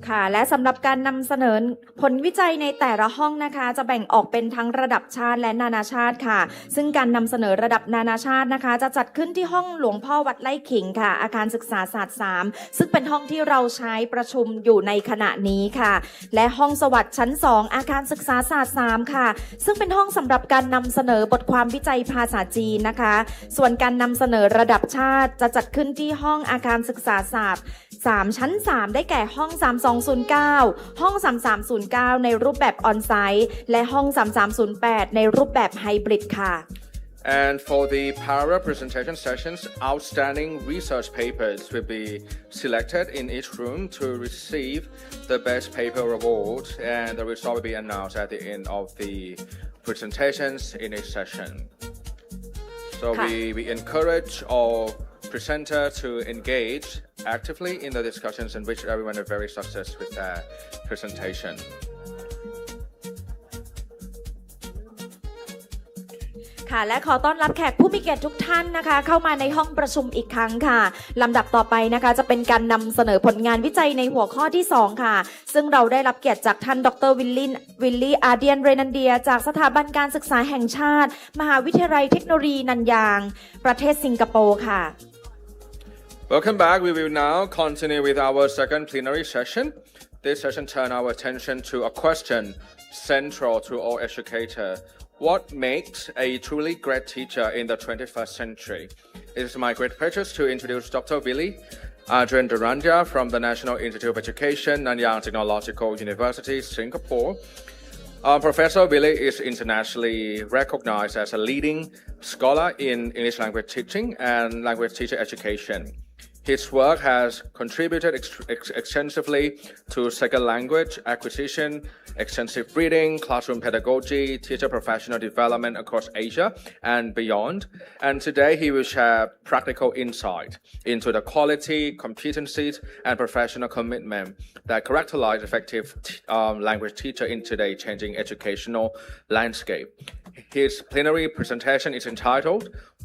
[SPEAKER 2] ค่ะและสำหรับการนำเสนอผลวิจัยในแต่ละห้องนะคะจะแบ่งออกเป็นทั้งระดับชาติและนานาชาติค่ะซึ่งการนำเสนอระดับนานาชาตินะคะจะจัดขึ้นที่ห้องหลวงพ่อวัดไร่ขิงค่ะอาคารศึกษาศาสตร์3ซึ่งเป็นห้องที่เราใช้ประชุมอยู่ในขณะนี้ค่ะและห้องสวัสดิ์ชั้น2อาคารศึกษาศาสตร์3ค่ะซึ่งเป็นห้องสำหรับการนำเสนอบทความวิจัยภาษาจีนนะคะส่วนการนำเสนอระดับชาติจะจัดขึ้นที่ห้องอาคารศึกษาศาสตร์3ชั้น3ได้แก่ห้อง3209ห้อง3309ในรูปแบบออนไซต์และห้อง3308ในรูปแบบไฮบริดค่ะ
[SPEAKER 1] And for the parallel presentation sessions, outstanding research papers will be selected in each room to receive the Best Paper Award, and the result will be announced at the end of the presentations in each session. So we encourage all presenters to engage actively in the discussions in which everyone is very successful with their presentation.
[SPEAKER 2] ค่ะและขอต้อนรับแขกผู้มีเกียรติทุกท่านนะคะเข้ามาในห้องประชุมอีกครั้งค่ะลำดับต่อไปนะคะจะเป็นการนำเสนอผลงานวิจัยในหัวข้อที่2ค่ะซึ่งเราได้รับเกียรติจากท่านดรวิลลี่อาเดียนเรนันเดียจากสถาบันการศึกษาแห่งชาติมหาวิทยาลัยเทคโนโลยีนันยางประเทศสิงคโปร์ค่ะ
[SPEAKER 1] Welcome back. We will now continue with our second plenary session. This session turns our attention to a question central to all educators.What makes a truly great teacher in the 21st century? It is my great pleasure to introduce Dr. Willie Adrian Duranja from the National Institute of Education, Nanyang Technological University, Singapore. Professor Willie is internationally recognized as a leading scholar in English language teaching and language teacher education.His work has contributed extensively to second language acquisition, extensive reading, classroom pedagogy, teacher professional development across Asia and beyond. And today he will share practical insight into the quality, competencies, and professional commitment that characterize effective language teacher in today's changing educational landscape. His plenary presentation is entitled,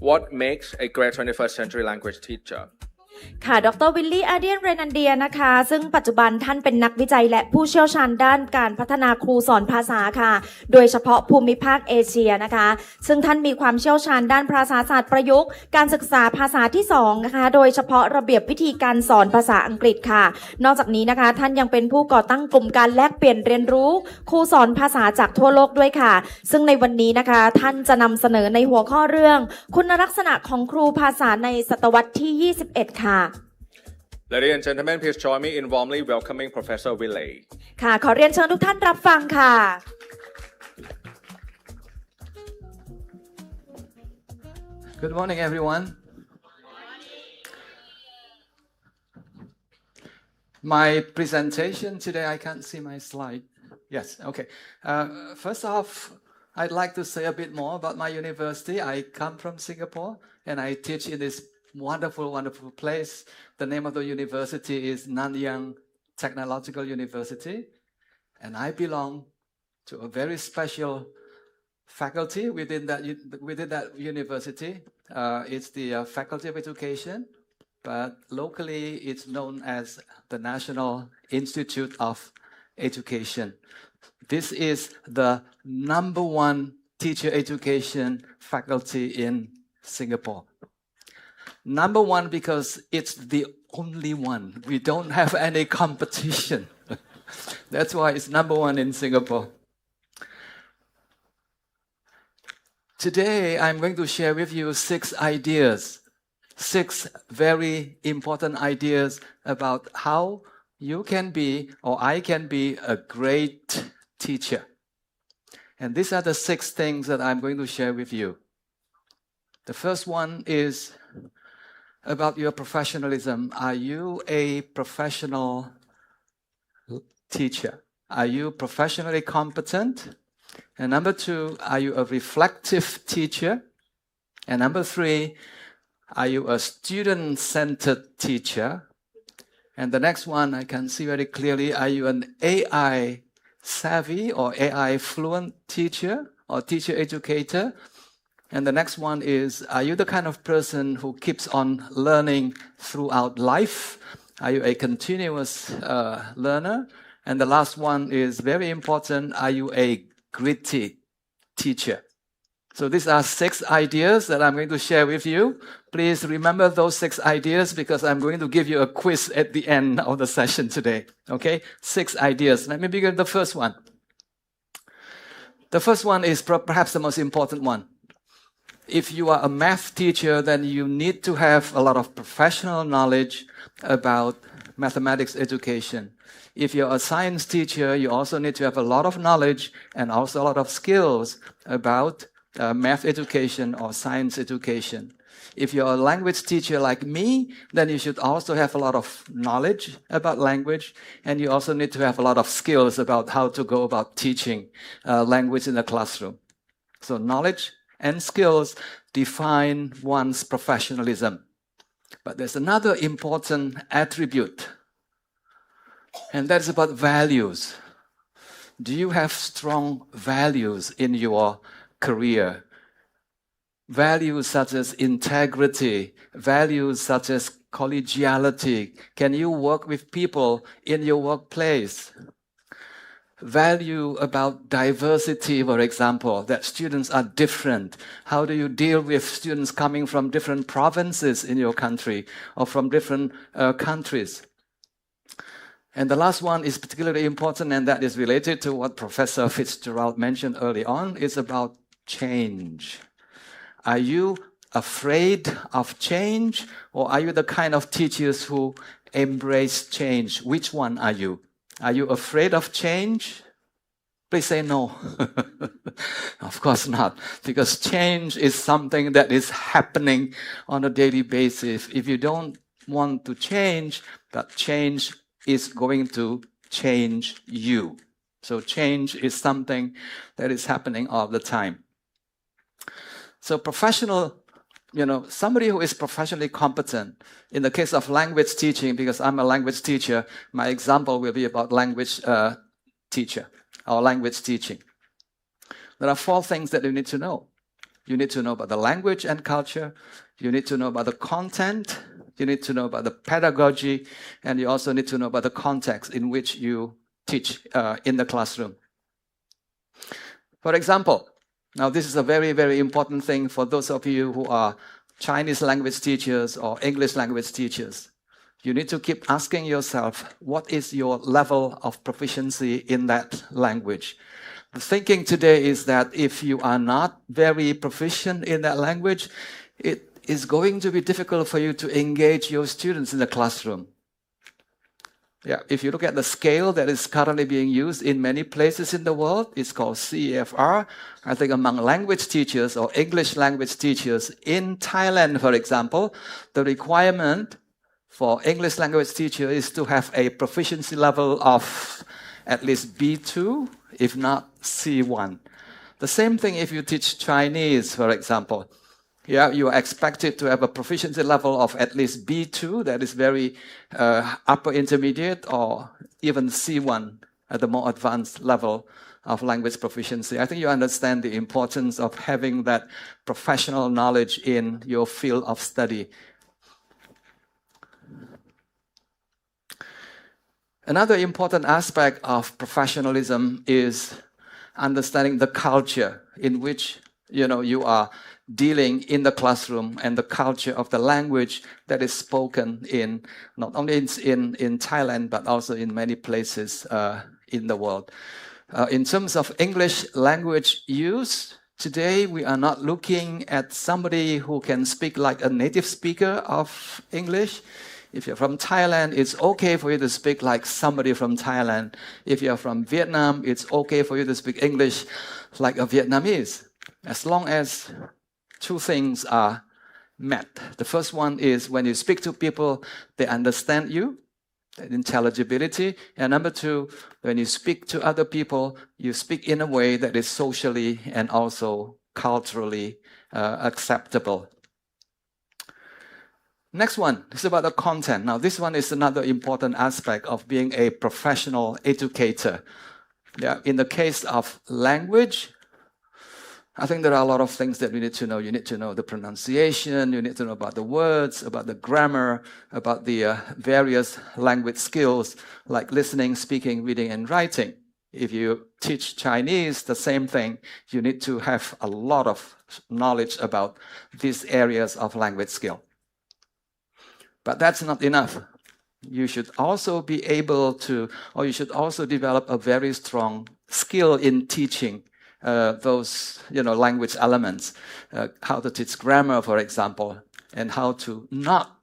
[SPEAKER 1] What Makes a Great 21st Century Language Teacher?
[SPEAKER 2] ค่ะดรวิลลี่อาเดียนเรนันเดียนะคะซึ่งปัจจุบันท่านเป็นนักวิจัยและผู้เชี่ยวชาญด้านการพัฒนาครูสอนภาษาค่ะโดยเฉพาะภูมิภาคเอเชียนะคะซึ่งท่านมีความเชี่ยวชาญด้านภาษาศาสตร์ประยุกต์การศึกษาภาษาที่2นะคะโดยเฉพาะระเบียบวิธีการสอนภาษาอังกฤษค่ะนอกจากนี้นะคะท่านยังเป็นผู้ก่อตั้งกลุ่มการแลกเปลี่ยนเรียนรู้ครูสอนภาษาจากทั่วโลกด้วยค่ะซึ่งในวันนี้นะคะท่านจะนำเสนอในหัวข้อเรื่องคุณลักษณะของครูภาษาในศตวรรษที่21ค่ะ
[SPEAKER 1] Ladies and gentlemen, please join me in warmly welcoming Professor Willie.
[SPEAKER 2] ค่ะขอเรียนเชิญทุกท่านรับฟังค่ะ
[SPEAKER 6] Good morning, everyone. My presentation today, I can't see my slide. Yes, okay. First off, I'd like to say a bit more about my university. I come from Singapore and I teach in this wonderful, wonderful place. The name of the university is Nanyang Technological University. And I belong to a very special faculty within that university. It's the Faculty of Education, but locally it's known as the National Institute of Education. This is the #1 teacher education faculty in Singapore. #1 because it's the only one. We don't have any competition. That's why it's #1 in Singapore. Today, I'm going to share with you 6 ideas, 6 very important ideas about how you can be, or I can be, a great teacher. And these are the 6 things that I'm going to share with you. The first one is about your professionalism. Are you a professional teacher? Are you professionally competent? And number 2, are you a reflective teacher? And number 3, are you a student-centered teacher? And the next one, I can see very clearly, are you an AI-savvy or AI-fluent teacher or teacher educator? And the next one is, are you the kind of person who keeps on learning throughout life? Are you a continuous learner? And the last one is very important, are you a gritty teacher? So these are 6 ideas that I'm going to share with you. Please remember those 6 ideas because I'm going to give you a quiz at the end of the session today. Okay? 6 ideas. Let me begin with the first one. The first one is perhaps the most important one. If you are a math teacher, then you need to have a lot of professional knowledge about mathematics education. If you're a science teacher, you also need to have a lot of knowledge and also a lot of skills about math education or science education. If you're a language teacher like me, then you should also have a lot of knowledge about language, and you also need to have a lot of skills about how to go about teaching language in the classroom. So knowledge and skills define one's professionalism. But there's another important attribute, and that's about values. Do you have strong values in your career? Values such as integrity, values such as collegiality. Can you work with people in your workplace? Value about diversity, for example, that students are different. How do you deal with students coming from different provinces in your country or from different countries? And the last one is particularly important, and that is related to what Professor Fitzgerald mentioned early on. It's about change. Are you afraid of change, or are you the kind of teachers who embrace change? Which one are you? Are you afraid of change? Please say no. Of course not, because change is something that is happening on a daily basis. If you don't want to change, that change is going to change you. So change is something that is happening all the time. So professional, somebody who is professionally competent, in the case of language teaching, because I'm a language teacher, my example will be about language teacher or language teaching. There are 4 things that you need to know. You need to know about the language and culture. You need to know about the content. You need to know about the pedagogy. And you also need to know about the context in which you teach in the classroom. For example, now this is a very, very important thing for those of you who are Chinese language teachers or English language teachers. You need to keep asking yourself, what is your level of proficiency in that language? The thinking today is that if you are not very proficient in that language, it is going to be difficult for you to engage your students in the classroom. Yeah, if you look at the scale that is currently being used in many places in the world, it's called CEFR. I think among language teachers or English language teachers in Thailand, for example, the requirement for English language teacher is to have a proficiency level of at least B2, if not C1. The same thing if you teach Chinese, for example. Yeah, you are expected to have a proficiency level of at least B2, that is very upper intermediate, or even C1 at the more advanced level of language proficiency. I think you understand the importance of having that professional knowledge in your field of study. Another important aspect of professionalism is understanding the culture in which you are dealing in the classroom and the culture of the language that is spoken in not only in Thailand but also in many places in the world. In terms of English language use, today we are not looking at somebody who can speak like a native speaker of English. If you're from Thailand, it's okay for you to speak like somebody from Thailand. If you're from Vietnam, it's okay for you to speak English like a Vietnamese, as long as 2 things are met. The first one is when you speak to people, they understand you, intelligibility. And number 2, when you speak to other people, you speak in a way that is socially and also culturally acceptable. Next one is about the content. Now, this one is another important aspect of being a professional educator. Yeah, in the case of language, I think there are a lot of things that we need to know. You need to know the pronunciation, you need to know about the words, about the grammar, about the various language skills like listening, speaking, reading, and writing. If you teach Chinese, the same thing. You need to have a lot of knowledge about these areas of language skill. But that's not enough. You should also be able to, or you should also develop a very strong skill in teaching those, language elements. How to teach grammar, for example, and how to not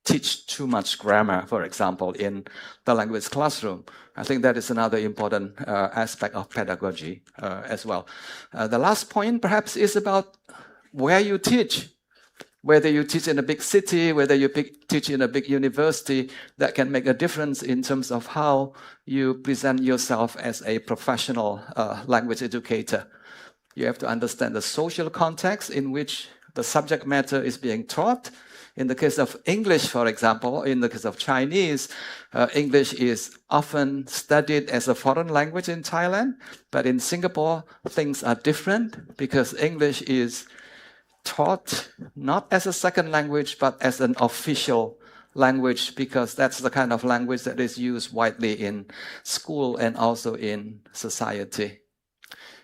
[SPEAKER 6] teach too much grammar, for example, in the language classroom. I think that is another important aspect of pedagogy as well. The last point perhaps is about where you teach. Whether you teach in a big city, whether you teach in a big university, that can make a difference in terms of how you present yourself as a professional language educator. You have to understand the social context in which the subject matter is being taught. In the case of English, for example, in the case of Chinese, English is often studied as a foreign language in Thailand, but in Singapore, things are different because English is taught not as a second language, but as an official language, because that's the kind of language that is used widely in school and also in society.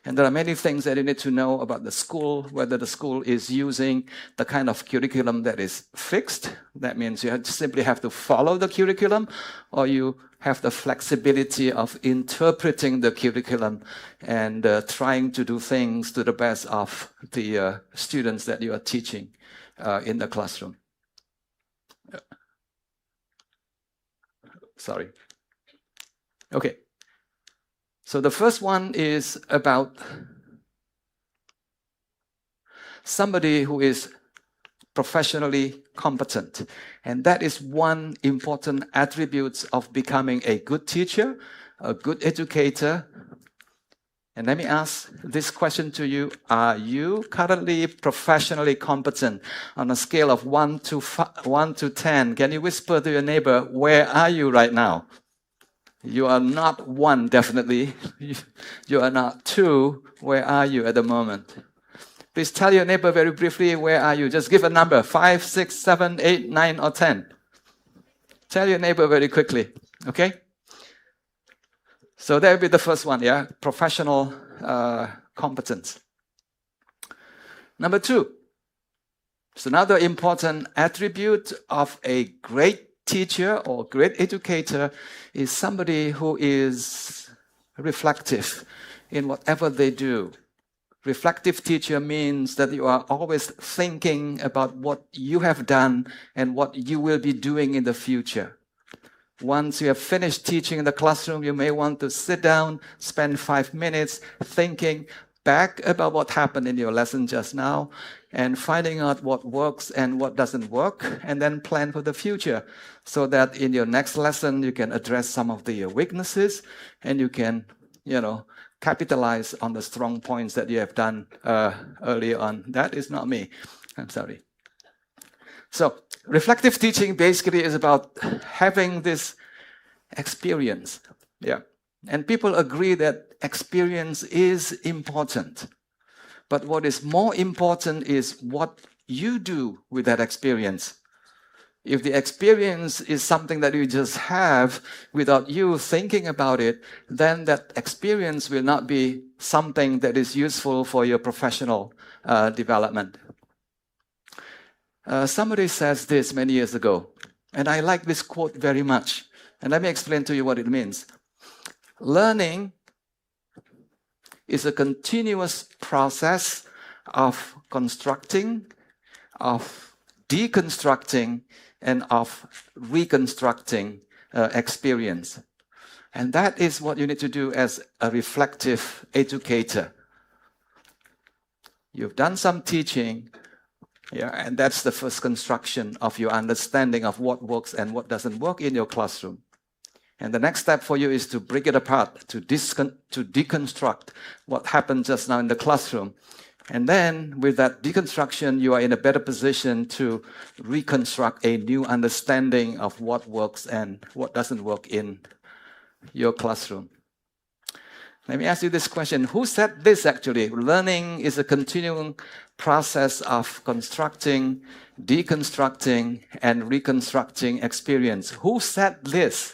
[SPEAKER 6] And there are many things that you need to know about the school, whether the school is using the kind of curriculum that is fixed. That means you simply have to follow the curriculum, or you have the flexibility of interpreting the curriculum and trying to do things to the best of the students that you are teaching in the classroom. Sorry. Okay. So the first one is about somebody who is professionally competent. And that is one important attribute of becoming a good teacher, a good educator. And let me ask this question to you. Are you currently professionally competent on a scale of 1 to 10? Can you whisper to your neighbor, where are you right now? You are not 1, definitely. You are not 2. Where are you at the moment? Please tell your neighbor very briefly, where are you? Just give a number, 5, 6, 7, 8, 9, or 10. Tell your neighbor very quickly, okay? So that would be the first one, yeah? Professional competence. Number 2. It's another important attribute of a great teacher or great educator is somebody who is reflective in whatever they do. Reflective teacher means that you are always thinking about what you have done and what you will be doing in the future. Once you have finished teaching in the classroom, you may want to sit down, spend 5 minutes thinking back about what happened in your lesson just now and finding out what works and what doesn't work, and then plan for the future so that in your next lesson you can address some of the weaknesses and you can, capitalize on the strong points that you have done earlier on. That is not me. I'm sorry. So reflective teaching basically is about having this experience. Yeah. And people agree that experience is important. But what is more important is what you do with that experience. If the experience is something that you just have without you thinking about it, then that experience will not be something that is useful for your professional development. Somebody says this many years ago, and I like this quote very much. And let me explain to you what it means. Learning is a continuous process of constructing, of deconstructing, and of reconstructing experience. And that is what you need to do as a reflective educator. You've done some teaching, and that's the first construction of your understanding of what works and what doesn't work in your classroom. And the next step for you is to break it apart, to deconstruct what happened just now in the classroom. And then with that deconstruction, you are in a better position to reconstruct a new understanding of what works and what doesn't work in your classroom. Let me ask you this question. Who said this actually? Learning is a continuing process of constructing, deconstructing, and reconstructing experience. Who said this?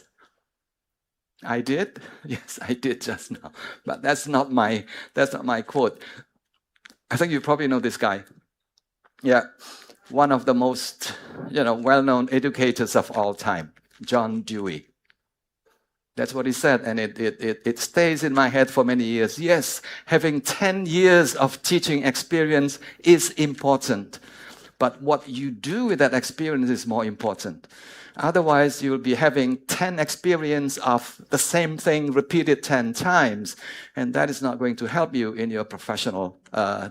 [SPEAKER 6] I did? Yes, I did just now. But that's not my quote. I think you probably know this guy. Yeah, one of the most, well-known educators of all time, John Dewey. That's what he said, and it stays in my head for many years. Yes, having 10 years of teaching experience is important, but what you do with that experience is more important. Otherwise, you'll be having 10 experiences of the same thing repeated 10 times, and that is not going to help you in your professional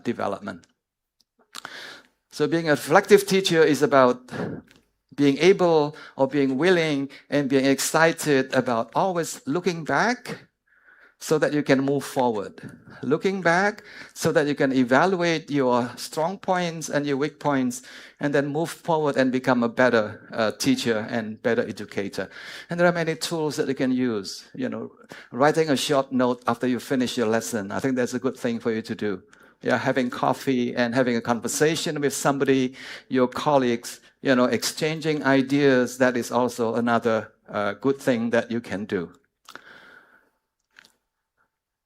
[SPEAKER 6] development. So being a reflective teacher is about being able or being willing and being excited about always looking back so that you can move forward. Looking back so that you can evaluate your strong points and your weak points and then move forward and become a better teacher and better educator. And there are many tools that you can use. You know, writing a short note after you finish your lesson. I think that's a good thing for you to do. Yeah, having coffee and having a conversation with somebody, your colleagues, you know, exchanging ideas, that is also another good thing that you can do.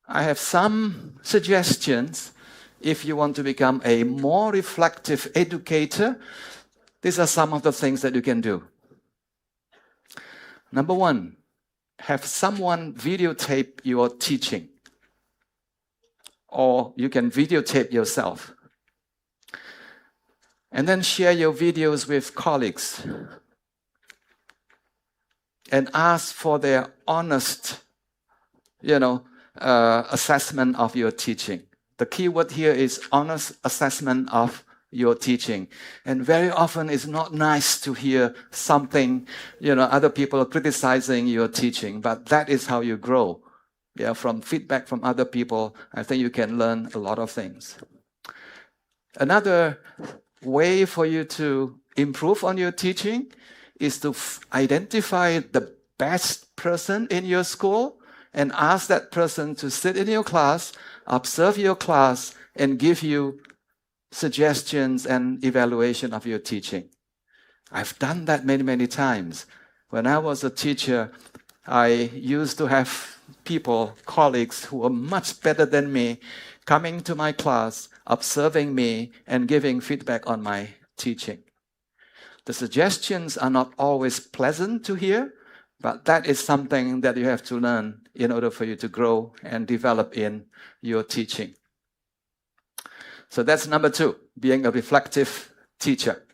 [SPEAKER 6] I have some suggestions if you want to become a more reflective educator. These are some of the things that you can do. Number one, have someone videotape your teaching. Or you can videotape yourself. And then share your videos with colleagues. And ask for their honest, assessment of your teaching. The key word here is honest assessment of your teaching. And very often it's not nice to hear something, other people criticizing your teaching, but that is how you grow. Yeah, from feedback from other people, I think you can learn a lot of things. Another way for you to improve on your teaching is to identify the best person in your school and ask that person to sit in your class, observe your class, and give you suggestions and evaluation of your teaching. I've done that many, many times. When I was a teacher, I used to have people, colleagues who were much better than me, coming to my class, observing me, and giving feedback on my teaching. The suggestions are not always pleasant to hear, but that is something that you have to learn in order for you to grow and develop in your teaching. So that's number two, being a reflective teacher.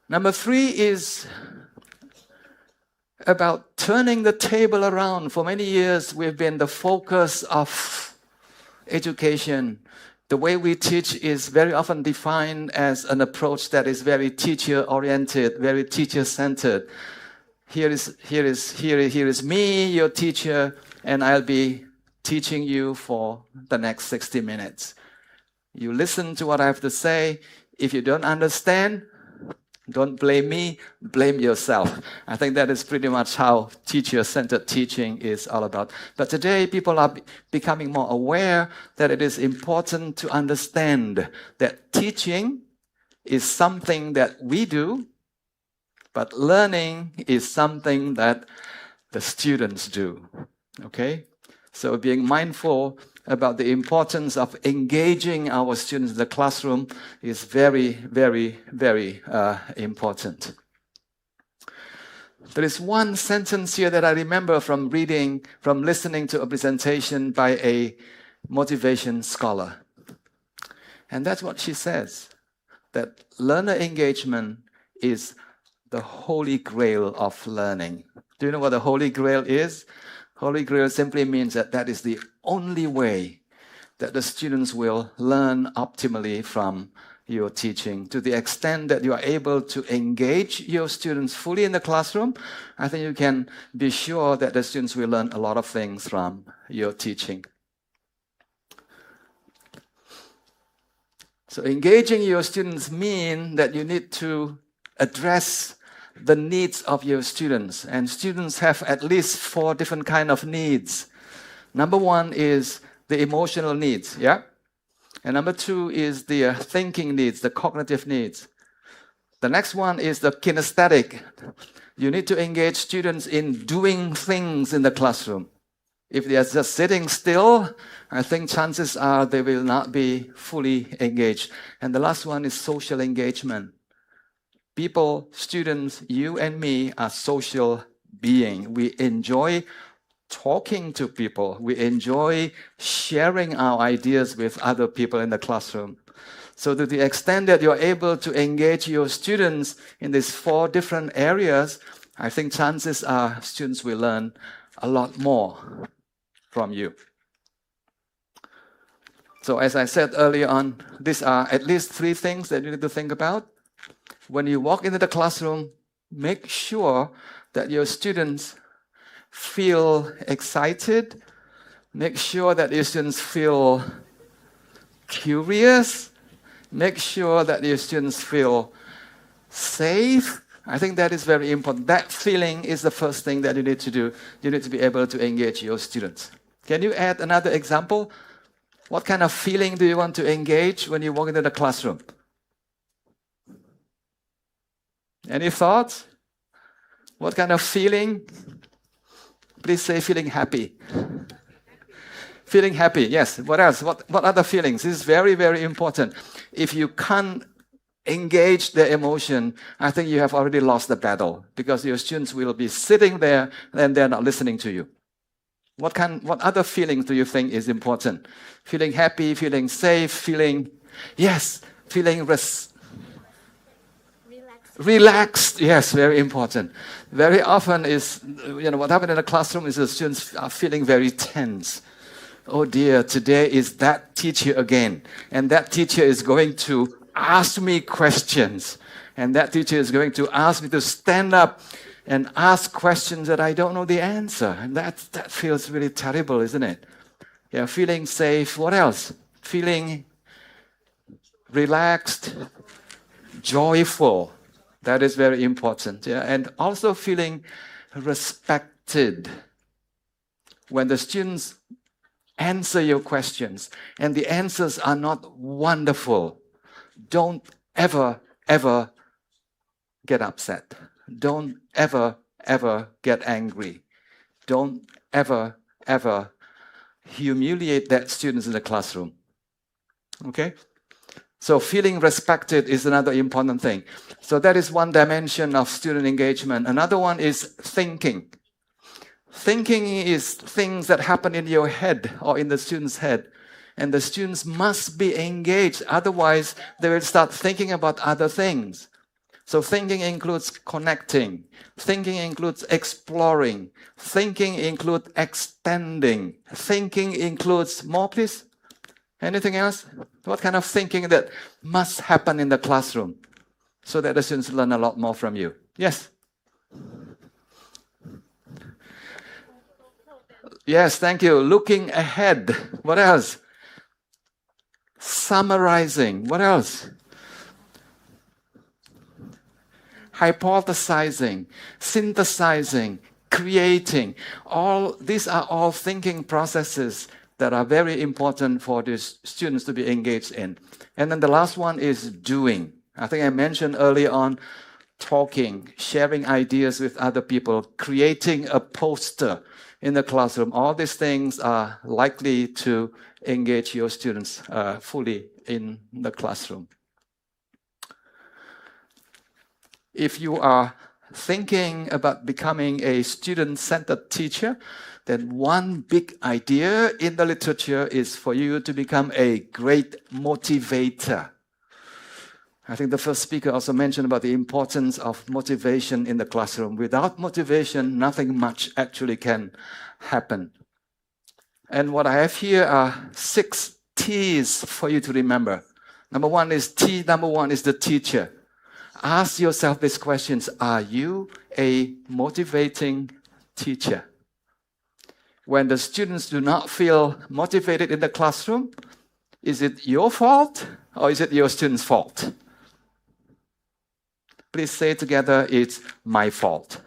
[SPEAKER 6] Number three is about turning the table around. For many years, we've been the focus of education. The way we teach is very often defined as an approach that is very teacher-oriented, very teacher-centered. Here is me, your teacher, and I'll be teaching you for the next 60 minutes. You listen to what I have to say. If you don't understand, don't blame me, blame yourself. I think that is pretty much how teacher-centered teaching is all about. But today, people are becoming more aware that it is important to understand that teaching is something that we do, but learning is something that the students do. Okay? So being mindful about the importance of engaging our students in the classroom is very, very, very important. There is one sentence here that I remember from listening to a presentation by a motivation scholar. And that's what she says, that learner engagement is the holy grail of learning. Do you know what the holy grail is? Holy grail simply means that is the only way that the students will learn optimally from your teaching. To the extent that you are able to engage your students fully in the classroom, I think you can be sure that the students will learn a lot of things from your teaching. So engaging your students means that you need to address the needs of your students. And students have at least 4 different kinds of needs. Number one is the emotional needs, yeah? And number 2 is the thinking needs, the cognitive needs. The next one is the kinesthetic. You need to engage students in doing things in the classroom. If they are just sitting still, I think chances are they will not be fully engaged. And the last one is social engagement. People, students, you and me are social beings. We enjoy talking to people. We enjoy sharing our ideas with other people in the classroom. So to the extent that you're able to engage your students in these 4 different areas, I think chances are students will learn a lot more from you. So as I said earlier on, these are at least 3 things that you need to think about. When you walk into the classroom, make sure that your students feel excited. Make sure that your students feel curious. Make sure that your students feel safe. I think that is very important. That feeling is the first thing that you need to do. You need to be able to engage your students. Can you add another example? What kind of feeling do you want to engage when you walk into the classroom? Any thoughts? What kind of feeling? Please say feeling happy. Feeling happy, yes. What else? What other feelings? This is very, very important. If you can't engage their emotion, I think you have already lost the battle because your students will be sitting there and they're not listening to you. What other feelings do you think is important? Feeling happy, feeling safe, feeling relaxed. Yes, very important. Very often is, what happened in the classroom is the students are feeling very tense. Oh dear, today is that teacher again. And that teacher is going to ask me questions. And that teacher is going to ask me to stand up and ask questions that I don't know the answer. And that feels really terrible, isn't it? Yeah, feeling safe. What else? Feeling relaxed, joyful. That is very important. Yeah? And also feeling respected. When the students answer your questions and the answers are not wonderful, don't ever get upset. Don't ever get angry. Don't ever humiliate that students in the classroom. Okay? So feeling respected is another important thing. So that is one dimension of student engagement. Another one is thinking. Thinking is things that happen in your head or in the student's head. And the students must be engaged. Otherwise, they will start thinking about other things. So thinking includes connecting. Thinking includes exploring. Thinking includes extending. Thinking includes more, please? Anything else? What kind of thinking that must happen in the classroom so that the students learn a lot more from you? Yes? Yes, thank you. Looking ahead. What else? Summarizing. What else? Hypothesizing, synthesizing, creating. These are all thinking processes that are very important for the students to be engaged in. And then the last one is doing. I think I mentioned earlier on talking, sharing ideas with other people, creating a poster in the classroom. All these things are likely to engage your students fully in the classroom. If you are thinking about becoming a student-centered teacher, then one big idea in the literature is for you to become a great motivator. I think the first speaker also mentioned about the importance of motivation in the classroom. Without motivation, nothing much actually can happen. And what I have here are 6 T's for you to remember. Number one is the teacher. Ask yourself these questions. Are you a motivating teacher? When the students do not feel motivated in the classroom, is it your fault or is it your students' fault? Please say together, it's my fault.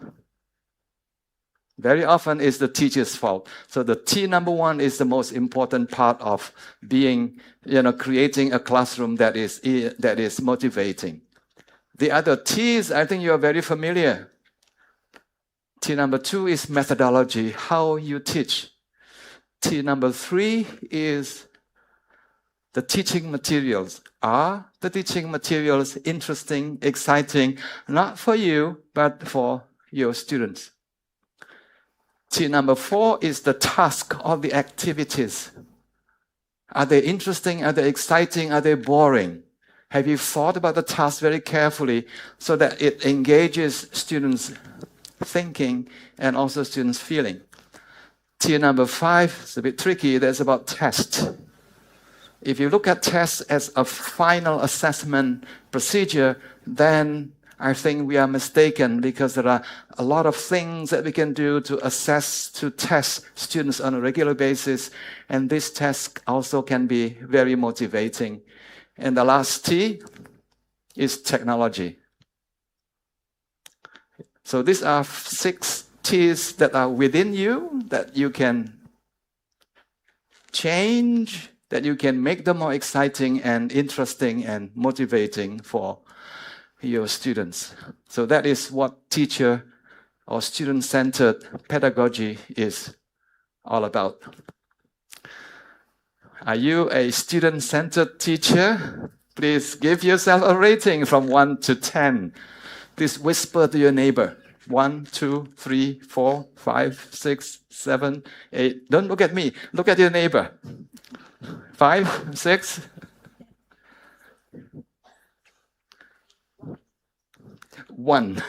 [SPEAKER 6] Very often it's the teacher's fault. So the T number 1 is the most important part of being, creating a classroom that is motivating. The other T's, I think you are very familiar. T number 2 is methodology, how you teach. T number 3 is the teaching materials. Are the teaching materials interesting, exciting, not for you, but for your students? T number 4 is the task or the activities. Are they interesting? Are they exciting? Are they boring? Have you thought about the task very carefully so that it engages students' thinking and also students' feeling? Tier number 5 is a bit tricky. That's about test. If you look at tests as a final assessment procedure, then I think we are mistaken because there are a lot of things that we can do to assess, to test students on a regular basis. And this test also can be very motivating. And the last T is technology. So these are 6 T's that are within you that you can change, that you can make them more exciting and interesting and motivating for your students. So that is what teacher or student-centered pedagogy is all about. Are you a student-centered teacher? Please give yourself a rating from 1 to 10. Please whisper to your neighbor. 1, 2, 3, 4, 5, 6, 7, 8. Don't look at me. Look at your neighbor. 5, 6. 1.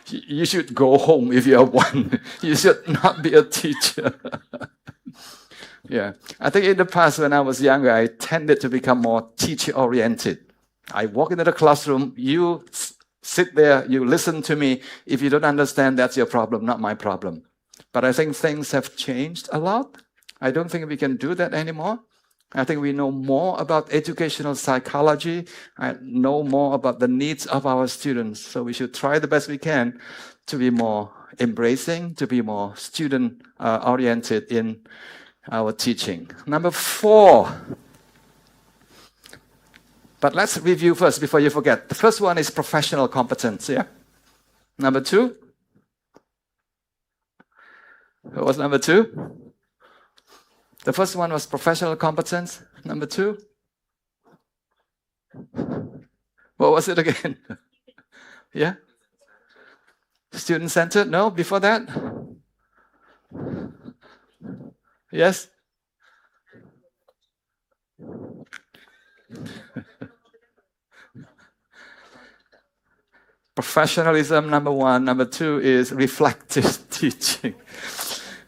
[SPEAKER 6] You should go home if you are 1. You should not be a teacher. Yeah. I think in the past when I was younger, I tended to become more teacher-oriented. I walk into the classroom, you sit there, you listen to me. If you don't understand, that's your problem, not my problem. But I think things have changed a lot. I don't think we can do that anymore. I think we know more about educational psychology. I know more about the needs of our students. So we should try the best we can to be more embracing, to be more student-oriented in our teaching. Number 4. But let's review first before you forget. The first one is professional competence, yeah? Number 2. What was number 2? The first one was professional competence. Number 2? What was it again? Yeah? Student-centered? No, before that? Yes? Professionalism, number 1. Number 2 is reflective teaching.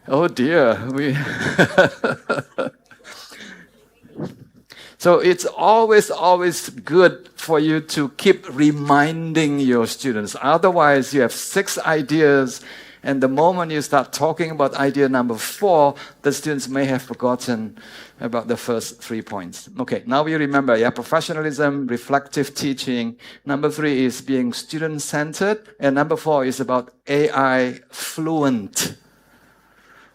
[SPEAKER 6] Oh dear. So it's always good for you to keep reminding your students. Otherwise, you have 6 ideas, and the moment you start talking about idea number 4, the students may have forgotten about the first 3 points. Okay, now we remember, yeah, professionalism, reflective teaching. Number 3 is being student-centered, and number 4 is about AI fluent.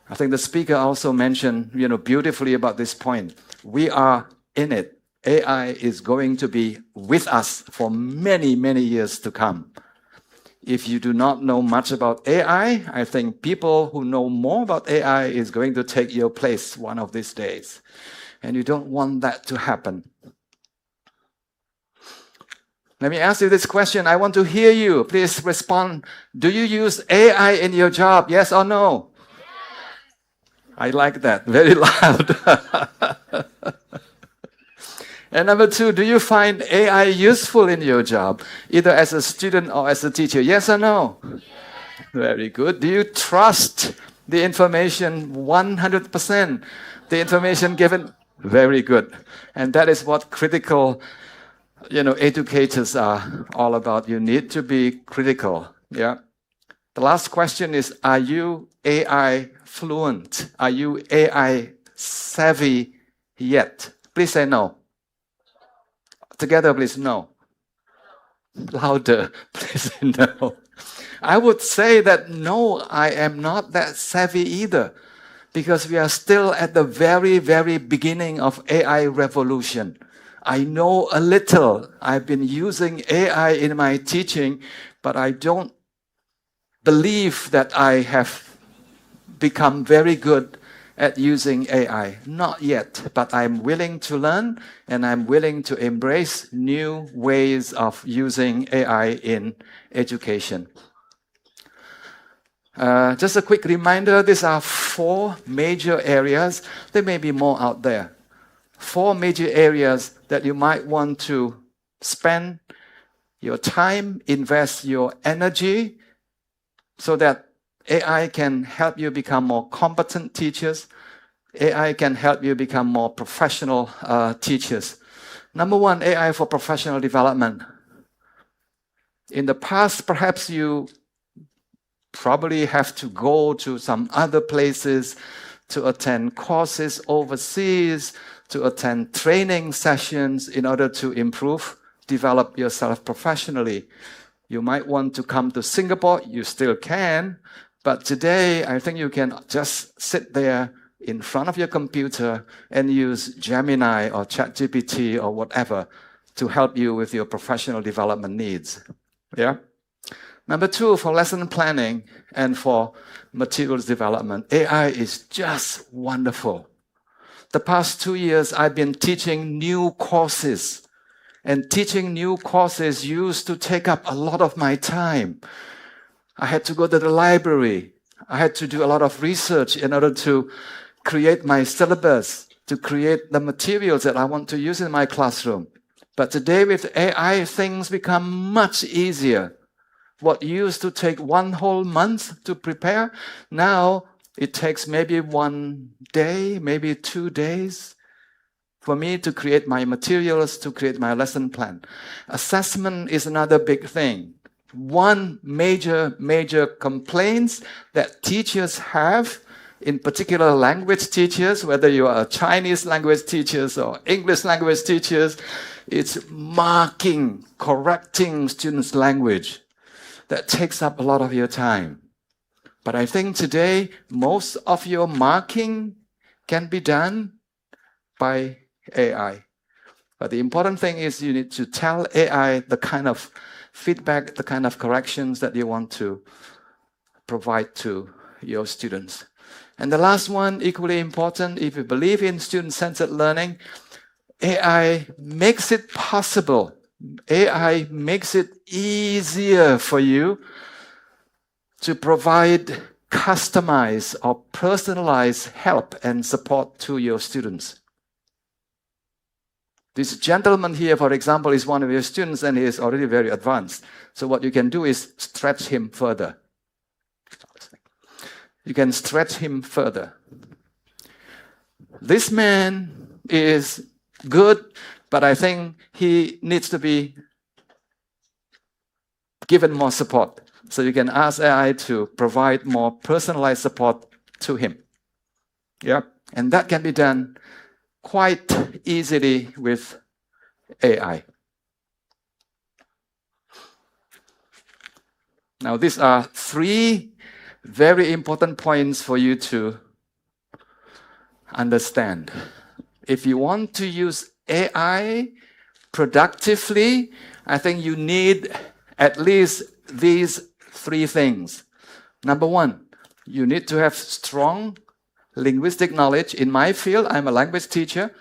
[SPEAKER 6] I think the speaker also mentioned, beautifully about this point. We are in it. AI is going to be with us for many, many years to come. If you do not know much about AI, I think people who know more about AI is going to take your place one of these days. And you don't want that to happen. Let me ask you this question. I want to hear you. Please respond. Do you use AI in your job? Yes or no? I like that. Very loud. And number 2, do you find AI useful in your job, either as a student or as a teacher? Yes or no? Yes. Very good. Do you trust the information 100%? The information given? Very good. And that is what critical, educators are all about. You need to be critical. Yeah. The last question is, are you AI fluent? Are you AI savvy yet? Please say no. Together, please, no. Louder, please, no. I would say that no, I am not that savvy either, because we are still at the very, very beginning of AI revolution. I know a little. I've been using AI in my teaching, but I don't believe that I have become very good at using AI. Not yet, but I'm willing to learn and I'm willing to embrace new ways of using AI in education. Just a quick reminder, these are 4 major areas. There may be more out there. 4 major areas that you might want to spend your time, invest your energy so that AI can help you become more competent teachers. AI can help you become more professional teachers. Number one, AI for professional development. In the past, perhaps you probably have to go to some other places to attend courses overseas, to attend training sessions in order to improve, develop yourself professionally. You might want to come to Singapore, you still can, but today I think you can just sit there in front of your computer and use Gemini or ChatGPT or whatever to help you with your professional development needs. Yeah? Number two, for lesson planning and for materials development, AI is just wonderful. The past 2 years, I've been teaching new courses, and teaching new courses used to take up a lot of my time. I had to go to the library. I had to do a lot of research in order to create my syllabus, to create the materials that I want to use in my classroom. But today with AI, things become much easier. What used to take 1 whole month to prepare, now it takes maybe 1 day, maybe 2 days for me to create my materials, to create my lesson plan. Assessment is another big thing. One major complaints that teachers have, in particular language teachers, whether you are Chinese language teachers or English language teachers, it's marking, correcting students' language. That takes up a lot of your time. But I think today, most of your marking can be done by AI. But the important thing is you need to tell AI the kind of feedback, the kind of corrections that you want to provide to your students. And the last one, equally important, if you believe in student-centered learning, AI makes it possible. AI makes it easier for you to provide customized or personalized help and support to your students. This gentleman here, for example, is one of your students and he is already very advanced. So what you can do is stretch him further. You can stretch him further. This man is good, but I think he needs to be given more support. So you can ask AI to provide more personalized support to him. Yeah, and that can be done quite easily with AI. Now, these are 3 very important points for you to understand. If you want to use AI productively, I think you need at least these 3 things. Number 1, you need to have strong linguistic knowledge. In my field, I'm a language teacher,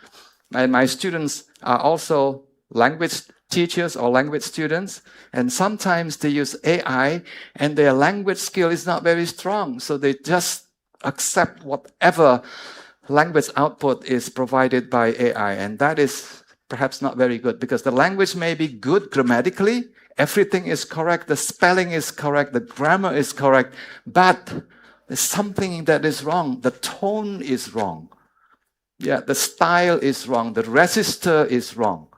[SPEAKER 6] and my students are also language teachers or language students, and sometimes they use AI and their language skill is not very strong, so they just accept whatever language output is provided by AI, and that is perhaps not very good because the language may be good grammatically, everything is correct, the spelling is correct, the grammar is correct, but there's something that is wrong. The tone is wrong. Yeah, the style is wrong. The register is wrong.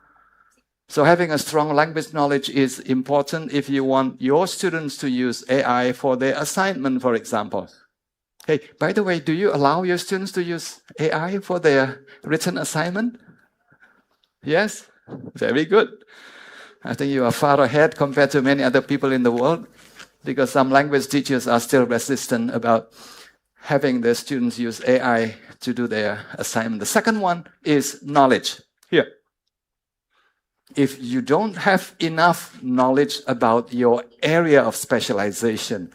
[SPEAKER 6] So having a strong language knowledge is important if you want your students to use AI for their assignment, for example. Hey, by the way, do you allow your students to use AI for their written assignment? Yes? Very good. I think you are far ahead compared to many other people in the world, because some language teachers are still resistant about having their students use AI to do their assignment. The second one is knowledge. Here. If you don't have enough knowledge about your area of specialization,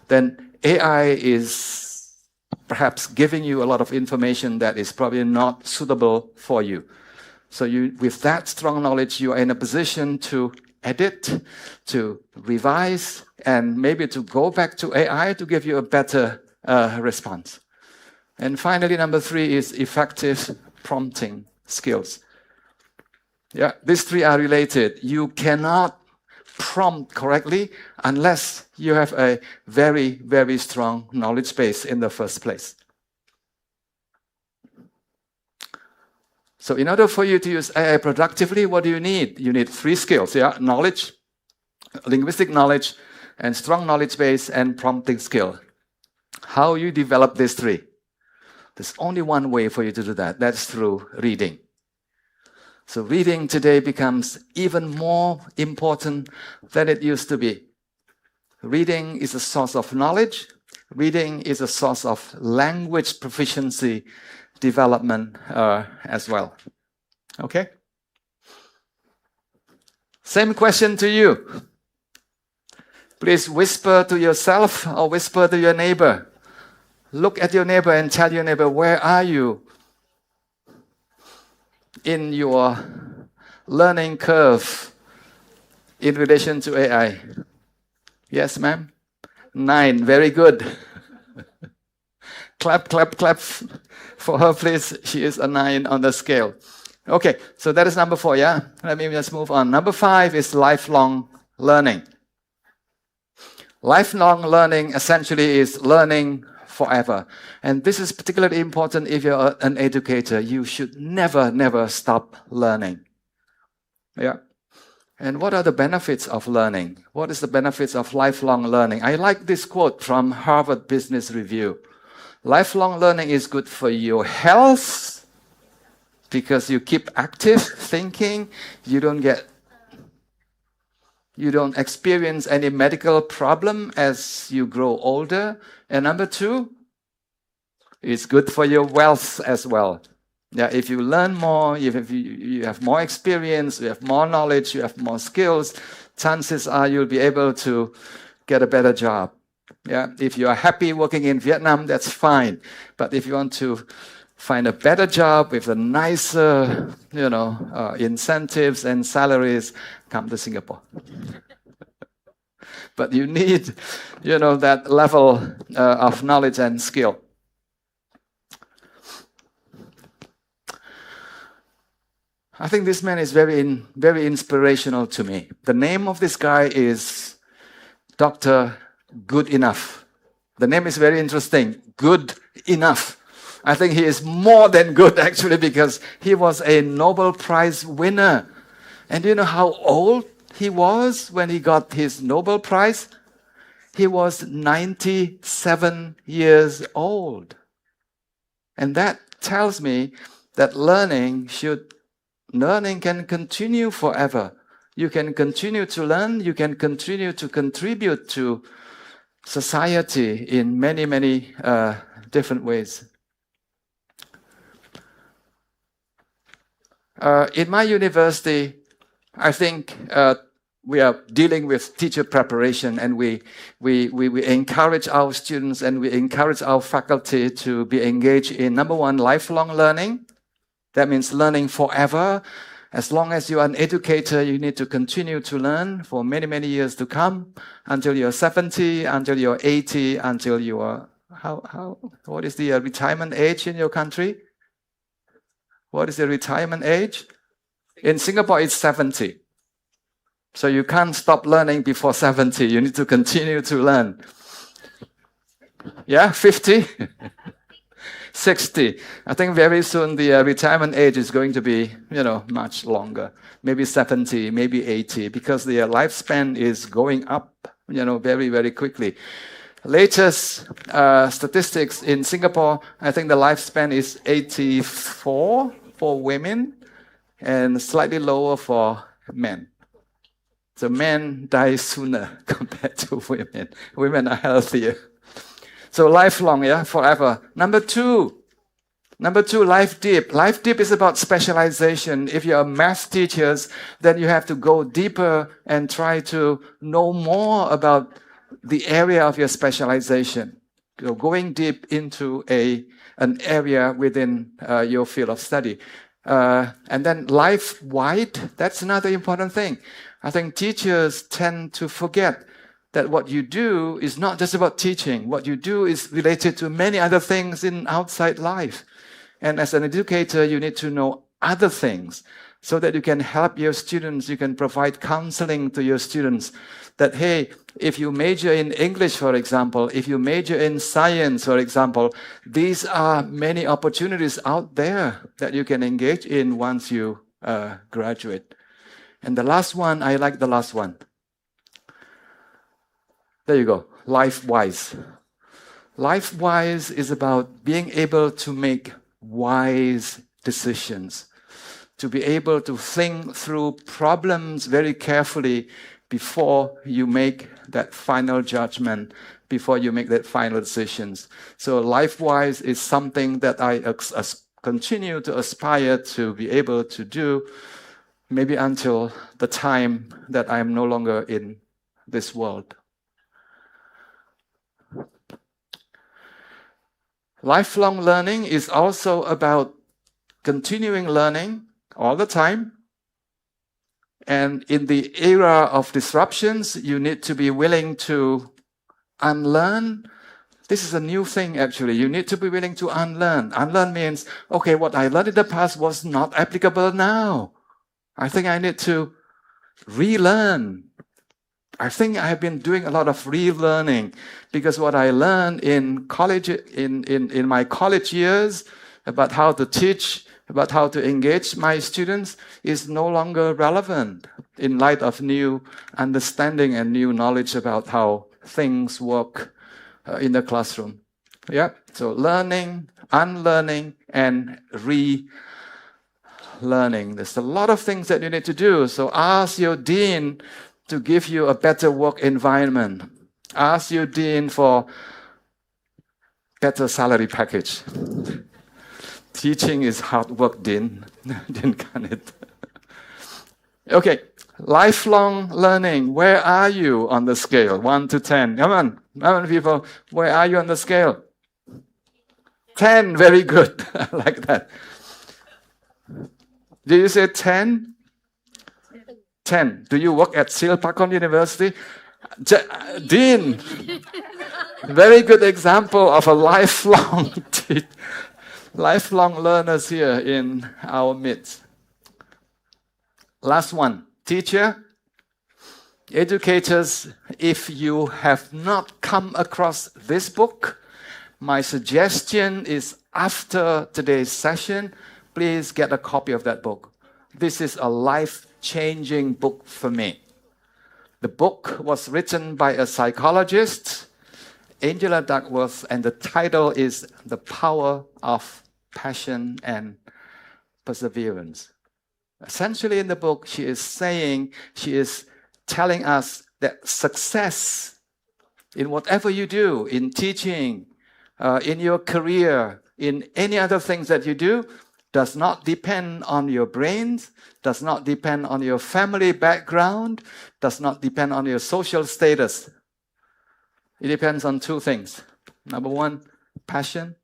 [SPEAKER 6] then AI is perhaps giving you a lot of information that is probably not suitable for you. So with that strong knowledge, you are in a position to edit, to revise, and maybe to go back to AI to give you a better response. And finally, number 3 is effective prompting skills. Yeah, these three are related. You cannot prompt correctly unless you have a very, very strong knowledge base in the first place. So in order for you to use AI productively, what do you need? You need three skills, yeah? Knowledge, linguistic knowledge, and strong knowledge base, and prompting skill. How you develop these three? There's only one way for you to do that. That's through reading. So reading today becomes even more important than it used to be. Reading is a source of knowledge. Reading is a source of language proficiency development as well. Okay? Same question to you. Please whisper to yourself or whisper to your neighbor. Look at your neighbor and tell your neighbor, where are you in your learning curve in relation to AI? Yes, ma'am? 9. Very good. Clap, clap, clap for her, please. She is a 9 on the scale. Okay, so that is number 4, yeah? Let me just move on. Number 5 is lifelong learning. Lifelong learning essentially is learning forever. And this is particularly important if you're an educator. You should never, never stop learning. Yeah. And what are the benefits of learning? What is the benefits of lifelong learning? I like this quote from Harvard Business Review. Lifelong learning is good for your health because you keep active thinking. You don't experience any medical problem as you grow older. And number 2, it's good for your wealth as well. Yeah, if you learn more, you have more experience, you have more knowledge, you have more skills, chances are you'll be able to get a better job. Yeah, if you are happy working in Vietnam, that's fine. But if you want to find a better job with a nicer, incentives and salaries, come to Singapore. But you need, that level of knowledge and skill. I think this man is very inspirational to me. The name of this guy is Dr. Good Enough. The name is very interesting. Good Enough. I think he is more than good, actually, because he was a Nobel Prize winner. And do you know how old he was when he got his Nobel Prize? He was 97 years old. And that tells me that learning can continue forever. You can continue to learn, you can continue to contribute to society in many, many different ways. In my university, I think we are dealing with teacher preparation, and we encourage our students and we encourage our faculty to be engaged in, number 1, lifelong learning. That means learning forever. As long as you are an educator, you need to continue to learn for many, many years to come, until you're 70, until you're 80, until you are, what is the retirement age in your country? What is the retirement age? In Singapore, it's 70. So you can't stop learning before 70. You need to continue to learn. Yeah, 50? 60. I think very soon the retirement age is going to be, much longer. Maybe 70, maybe 80, because the lifespan is going up, very, very quickly. Latest statistics in Singapore, I think the lifespan is 84 for women and slightly lower for men. So men die sooner compared to women. Women are healthier. So lifelong, yeah, forever. Number two, life deep. Life deep is about specialization. If you're math teachers, then you have to go deeper and try to know more about the area of your specialization. So going deep into an area within your field of study. And then life wide, that's another important thing. I think teachers tend to forget that what you do is not just about teaching. What you do is related to many other things in outside life. And as an educator, you need to know other things. so that you can help your students, you can provide counseling to your students that, hey, if you major in English, for example, if you major in science, for example, these are many opportunities out there that you can engage in once you graduate. And the last one, I like the last one. There you go, life-wise. Life-wise is about being able to make wise decisions, to be able to think through problems very carefully before you make that final judgment, before you make that final decisions. So life-wise is something that I continue to aspire to be able to do, maybe until the time that I am no longer in this world. Lifelong learning is also about continuing learning all the time. And in the era of disruptions, you need to be willing to unlearn. This is a new thing, actually. You need to be willing to unlearn. Unlearn means, okay, what I learned in the past was not applicable now. I think I need to relearn. I think I've been doing a lot of relearning because what I learned in college, in my college years about how to teach, about how to engage my students is no longer relevant in light of new understanding and new knowledge about how things work in the classroom. Yeah, so learning, unlearning, and relearning. There's a lot of things that you need to do. So ask your dean to give you a better work environment. Ask your dean for better salary package. Teaching is hard work, Dean. Didn't can it? Okay, lifelong learning. Where are you on the scale? 1 to 10. Come on, people. Where are you on the scale? 10. Very good. I like that. Did you say 10? 10. Do you work at Silpakorn University? Dean. Very good example of a lifelong teacher. Lifelong learners here in our midst. Last one, teacher, educators, if you have not come across this book, my suggestion is after today's session, please get a copy of that book. This is a life-changing book for me. The book was written by a psychologist, Angela Duckworth, and the title is The Power of Passion and Perseverance. Essentially in the book, she is telling us that success in whatever you do, in teaching, in your career, in any other things that you do, does not depend on your brains, does not depend on your family background, does not depend on your social status. It depends on two things. Number one, passion.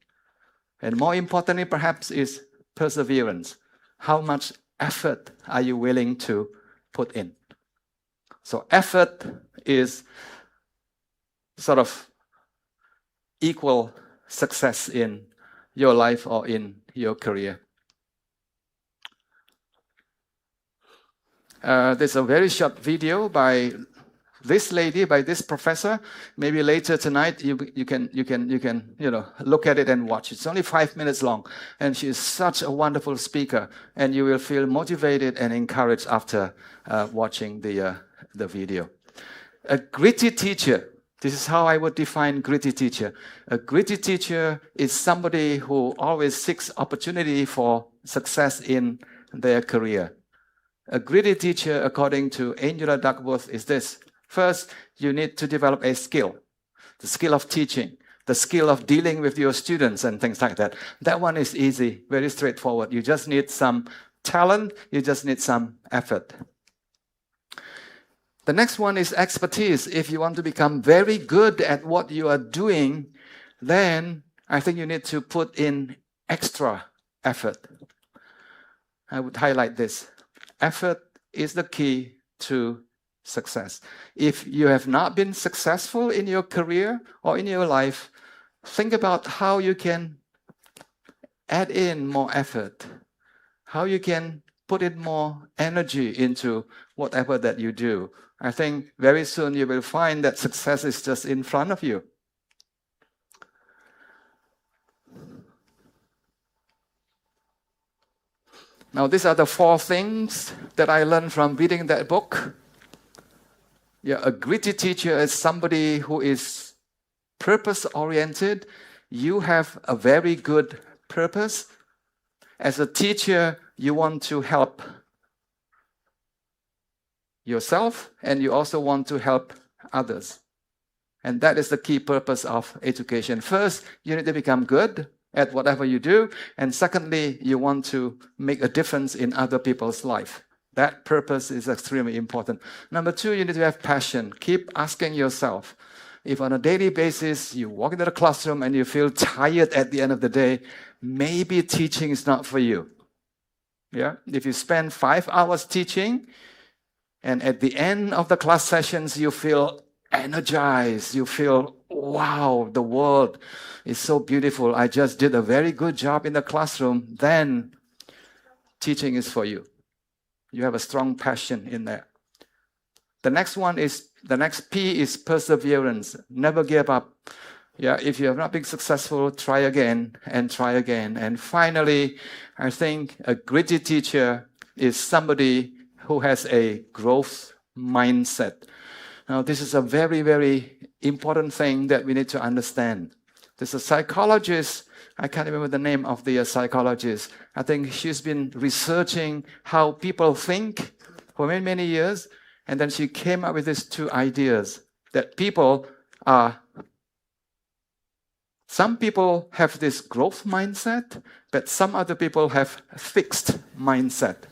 [SPEAKER 6] And more importantly, perhaps, is perseverance. How much effort are you willing to put in? So effort is sort of equal success in your life or in your career. There's a very short video by this lady, by this professor. Maybe later tonight you can look at it and watch. It's only 5 minutes long, and she is such a wonderful speaker, and you will feel motivated and encouraged after watching the video. A gritty teacher. This is how I would define gritty teacher. A gritty teacher is somebody who always seeks opportunity for success in their career. A gritty teacher, according to Angela Duckworth, is this. First, you need to develop a skill, the skill of teaching, the skill of dealing with your students and things like that. That one is easy, very straightforward. You just need some talent, you just need some effort. The next one is expertise. If you want to become very good at what you are doing, then I think you need to put in extra effort. I would highlight this. Effort is the key to success. If you have not been successful in your career or in your life, think about how you can add in more effort, how you can put in more energy into whatever that you do. I think very soon you will find that success is just in front of you. Now, these are the 4 things that I learned from reading that book. Yeah, a gritty teacher is somebody who is purpose-oriented. You have a very good purpose. As a teacher, you want to help yourself, and you also want to help others. And that is the key purpose of education. First, you need to become good at whatever you do. And secondly, you want to make a difference in other people's life. That purpose is extremely important. Number 2, you need to have passion. Keep asking yourself, if on a daily basis you walk into the classroom and you feel tired at the end of the day, maybe teaching is not for you. Yeah? If you spend 5 hours teaching, and at the end of the class sessions you feel energized, you feel, wow, the world is so beautiful, I just did a very good job in the classroom, then teaching is for you. You have a strong passion in there. The next P is perseverance. Never give up. Yeah, if you have not been successful, try again and try again. And finally, I think a gritty teacher is somebody who has a growth mindset. Now, this is a very, very important thing that we need to understand. There's a psychologist, I can't remember the name of the psychologist. I think she's been researching how people think for many, many years. And then she came up with these 2 ideas that some people have this growth mindset, but some other people have a fixed mindset.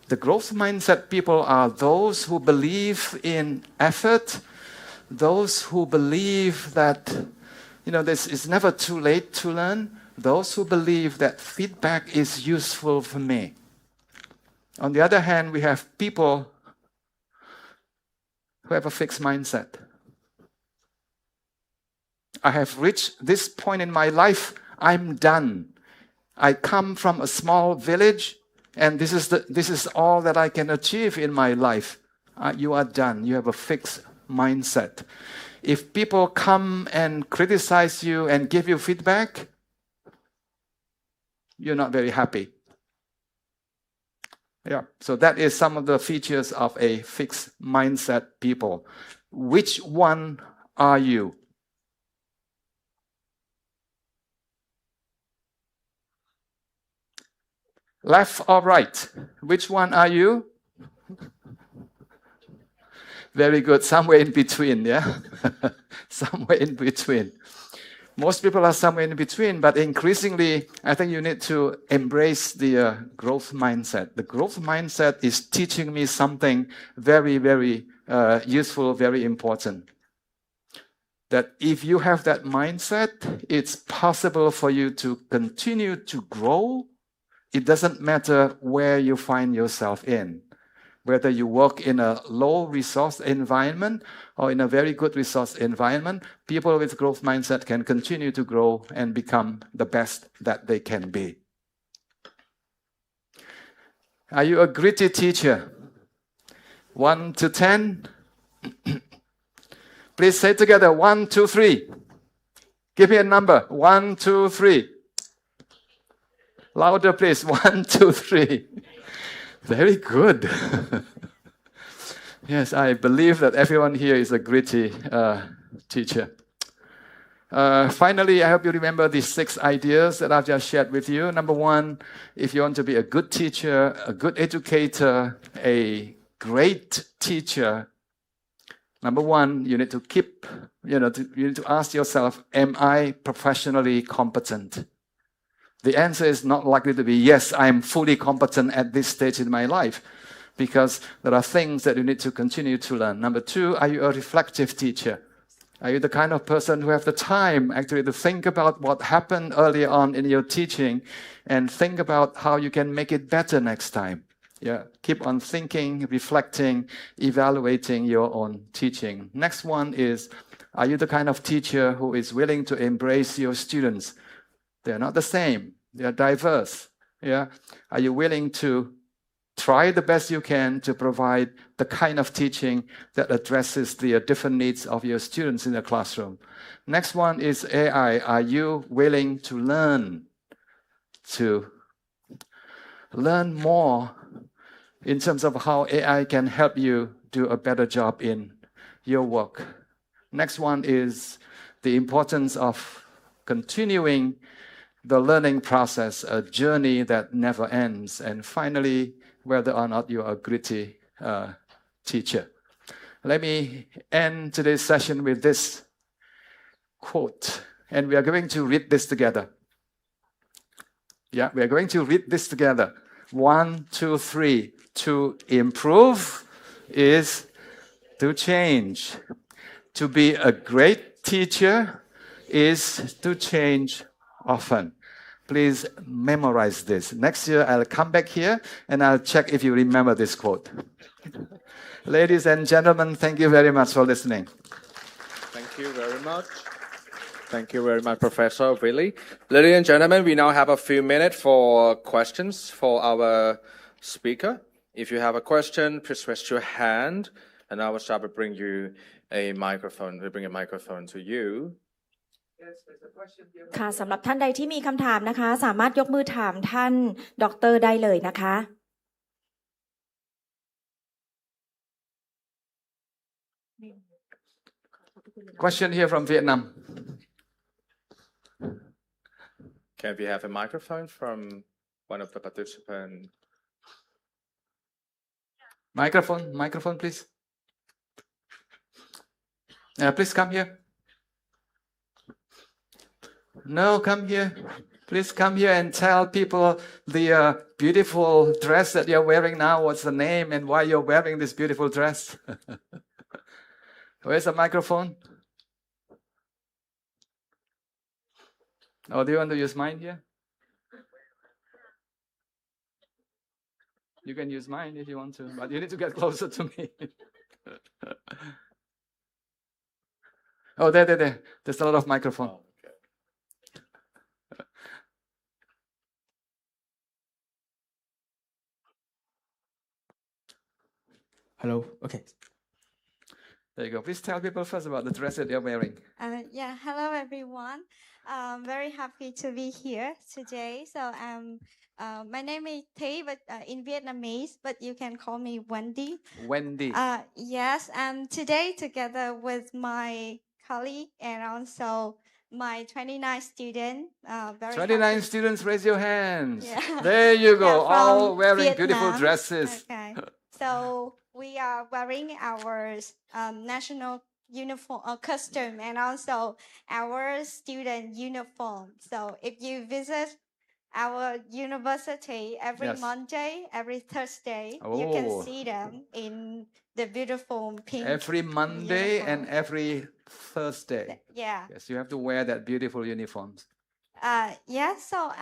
[SPEAKER 6] The growth mindset people are those who believe in effort, those who believe that, this is never too late to learn, those who believe that feedback is useful for me. On the other hand, we have people who have a fixed mindset. I have reached this point in my life, I'm done. I come from a small village, and this is all that I can achieve in my life. You are done. You have a fixed mindset. If people come and criticize you and give you feedback, you're not very happy. Yeah, so that is some of the features of a fixed mindset people. Which one are you? Left or right? Which one are you? Very good. Somewhere in between, yeah? Somewhere in between. Most people are somewhere in between, but increasingly, I think you need to embrace the growth mindset. The growth mindset is teaching me something very, very useful, very important. That if you have that mindset, it's possible for you to continue to grow. It doesn't matter where you find yourself in. Whether you work in a low resource environment or in a very good resource environment, people with growth mindset can continue to grow and become the best that they can be. Are you a gritty teacher? 1 to 10? Please say together, 1, 2, 3. Give me a number. 1, 2, 3. Louder, please. 1, 2, 3. Very good. Yes, I believe that everyone here is a gritty teacher. Finally, I hope you remember these 6 ideas that I've just shared with you. Number 1, if you want to be a good teacher, a good educator, a great teacher, number 1, you need to you need to ask yourself, am I professionally competent? The answer is not likely to be, yes, I'm fully competent at this stage in my life, because there are things that you need to continue to learn. Number 2, are you a reflective teacher? Are you the kind of person who have the time actually to think about what happened early on in your teaching and think about how you can make it better next time? Yeah, keep on thinking, reflecting, evaluating your own teaching. Next one is, are you the kind of teacher who is willing to embrace your students? They're not the same. They are diverse. Yeah. Are you willing to try the best you can to provide the kind of teaching that addresses the different needs of your students in the classroom. Next one is AI. Are you willing to learn more in terms of how AI can help you do a better job in your work? Next one is the importance of continuing the learning process, a journey that never ends. And finally, whether or not you are a gritty teacher. Let me end today's session with this quote, and we are going to read this together. Yeah, we are going to read this together. 1, 2, 3. To improve is to change. To be a great teacher is to change often. Please memorize this. Next year, I'll come back here and I'll check if you remember this quote. Ladies and gentlemen, thank you very much for listening.
[SPEAKER 1] Thank you very much. Thank you very much, Professor Willie. Ladies and gentlemen, we now have a few minutes for questions for our speaker. If you have a question, please raise your hand, and our staff will bring you a microphone. We'll bring a microphone to you.
[SPEAKER 2] ค่ะสำหรับท่านใดที่มีคำถามนะคะสามารถยกมือถามท่านดร.ได้เลยนะคะ
[SPEAKER 6] Question here from Vietnam.
[SPEAKER 1] Can we have a microphone from one of the participants?
[SPEAKER 6] Microphone, please. Please come here. No, come here. Please come here and tell people the beautiful dress that you're wearing now. What's the name and why you're wearing this beautiful dress? Where's the microphone? Oh, do you want to use mine here? You can use mine if you want to, but you need to get closer to me. Oh, there. There's a lot of microphone.
[SPEAKER 1] Oh, okay.
[SPEAKER 7] Hello. Okay.
[SPEAKER 6] There you go. Please tell people first about the dress that you're wearing.
[SPEAKER 8] Hello everyone. Very happy to be here today. So my name is Thi, but in Vietnamese, but you can call me Wendy.
[SPEAKER 6] Wendy.
[SPEAKER 8] Yes, and today together with my colleague and also my 29 students.
[SPEAKER 6] 29 students, raise your hands.
[SPEAKER 8] Yeah.
[SPEAKER 6] There you go,
[SPEAKER 8] Yeah,
[SPEAKER 6] all
[SPEAKER 8] from
[SPEAKER 6] wearing
[SPEAKER 8] Vietnam.
[SPEAKER 6] beautiful dresses.
[SPEAKER 8] Okay. So we are wearing our national uniform or costume and also our student uniform. So if you visit our university every
[SPEAKER 6] Yes.
[SPEAKER 8] Monday, every Thursday,
[SPEAKER 6] Oh.
[SPEAKER 8] you can see them in the beautiful pink.
[SPEAKER 6] Every Monday
[SPEAKER 8] uniform.
[SPEAKER 6] and every Thursday.
[SPEAKER 8] Yeah.
[SPEAKER 6] Yes, you have to wear that beautiful uniforms.
[SPEAKER 8] So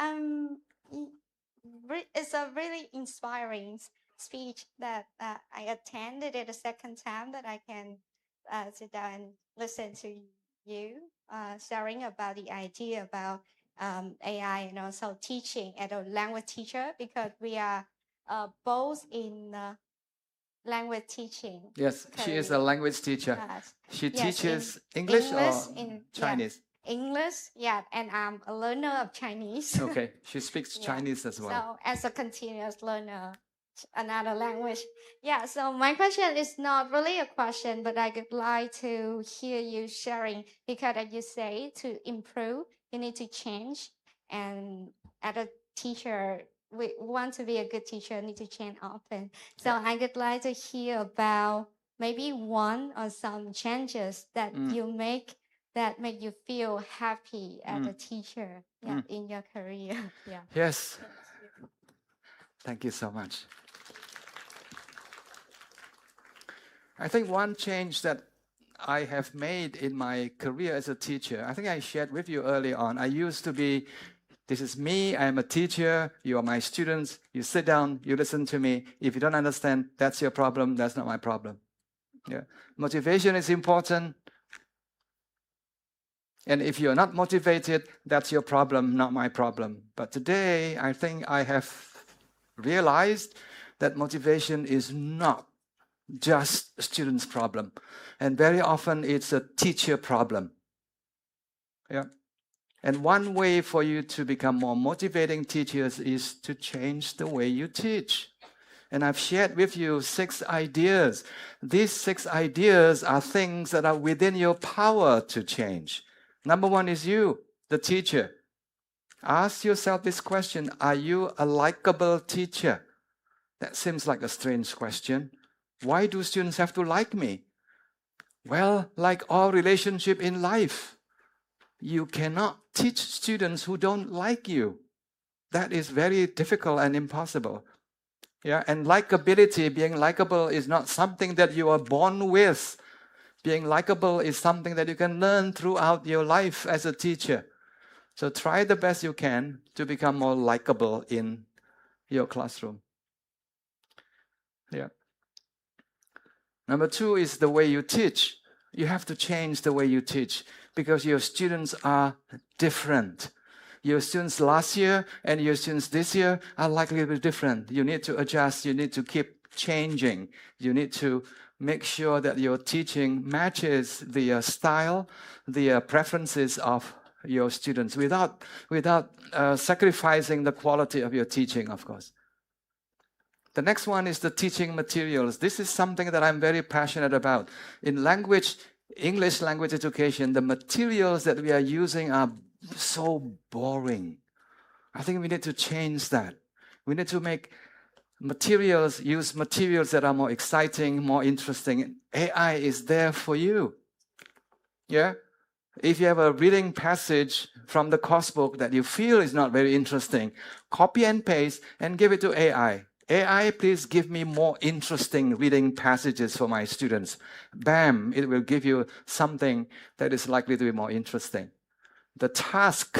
[SPEAKER 8] it's a really inspiring speech that I attended it a second time that I can sit down and listen to you sharing about the idea about AI and also teaching as a language teacher because we are both in language teaching.
[SPEAKER 6] Yes, she is a
[SPEAKER 8] career.
[SPEAKER 6] language teacher.
[SPEAKER 8] Yes.
[SPEAKER 6] She
[SPEAKER 8] Yes,
[SPEAKER 6] teaches
[SPEAKER 8] in
[SPEAKER 6] English or
[SPEAKER 8] in
[SPEAKER 6] Chinese?
[SPEAKER 8] English, and I'm a learner of Chinese.
[SPEAKER 6] Okay, she speaks
[SPEAKER 8] Yeah.
[SPEAKER 6] Chinese as well.
[SPEAKER 8] So as a continuous learner, another language. Yeah, so my question is not really a question, but I would like to hear you sharing because as you say, to improve, you need to change. And as a teacher, we want to be a good teacher, need to change often. So I would like to hear about maybe one or some changes that you make that make you feel happy as a teacher in your career. Yeah.
[SPEAKER 6] Yes. Thank you so much. I think one change that I have made in my career as a teacher, I think I shared with you early on. I used to be, this is me, I am a teacher, you are my students, you sit down, you listen to me. If you don't understand, that's your problem, that's not my problem. Yeah. Motivation is important. And if you're not motivated, that's your problem, not my problem. But today, I think I have realized that motivation is not just a student's problem. And very often it's a teacher problem. Yeah. And one way for you to become more motivating teachers is to change the way you teach. And I've shared with you 6 ideas. These 6 ideas are things that are within your power to change. Number 1 is you, the teacher. Ask yourself this question: are you a likable teacher? That seems like a strange question. Why do students have to like me? Well, like all relationship in life, you cannot teach students who don't like you. That is very difficult and impossible. Yeah, and likability, being likable, is not something that you are born with. Being likable is something that you can learn throughout your life as a teacher. So try the best you can to become more likable in your classroom. Yeah. Number 2 is the way you teach. You have to change the way you teach because your students are different. Your students last year and your students this year are likely to be different. You need to adjust. You need to keep changing. You need to make sure that your teaching matches the style, the preferences of your students without sacrificing the quality of your teaching, of course. The next one is the teaching materials. This is something that I'm very passionate about. In English language education, the materials that we are using are so boring. I think we need to change that. We need to use materials that are more exciting, more interesting. AI is there for you. Yeah? If you have a reading passage from the course book that you feel is not very interesting, copy and paste and give it to AI. AI, please give me more interesting reading passages for my students. Bam, it will give you something that is likely to be more interesting. The task,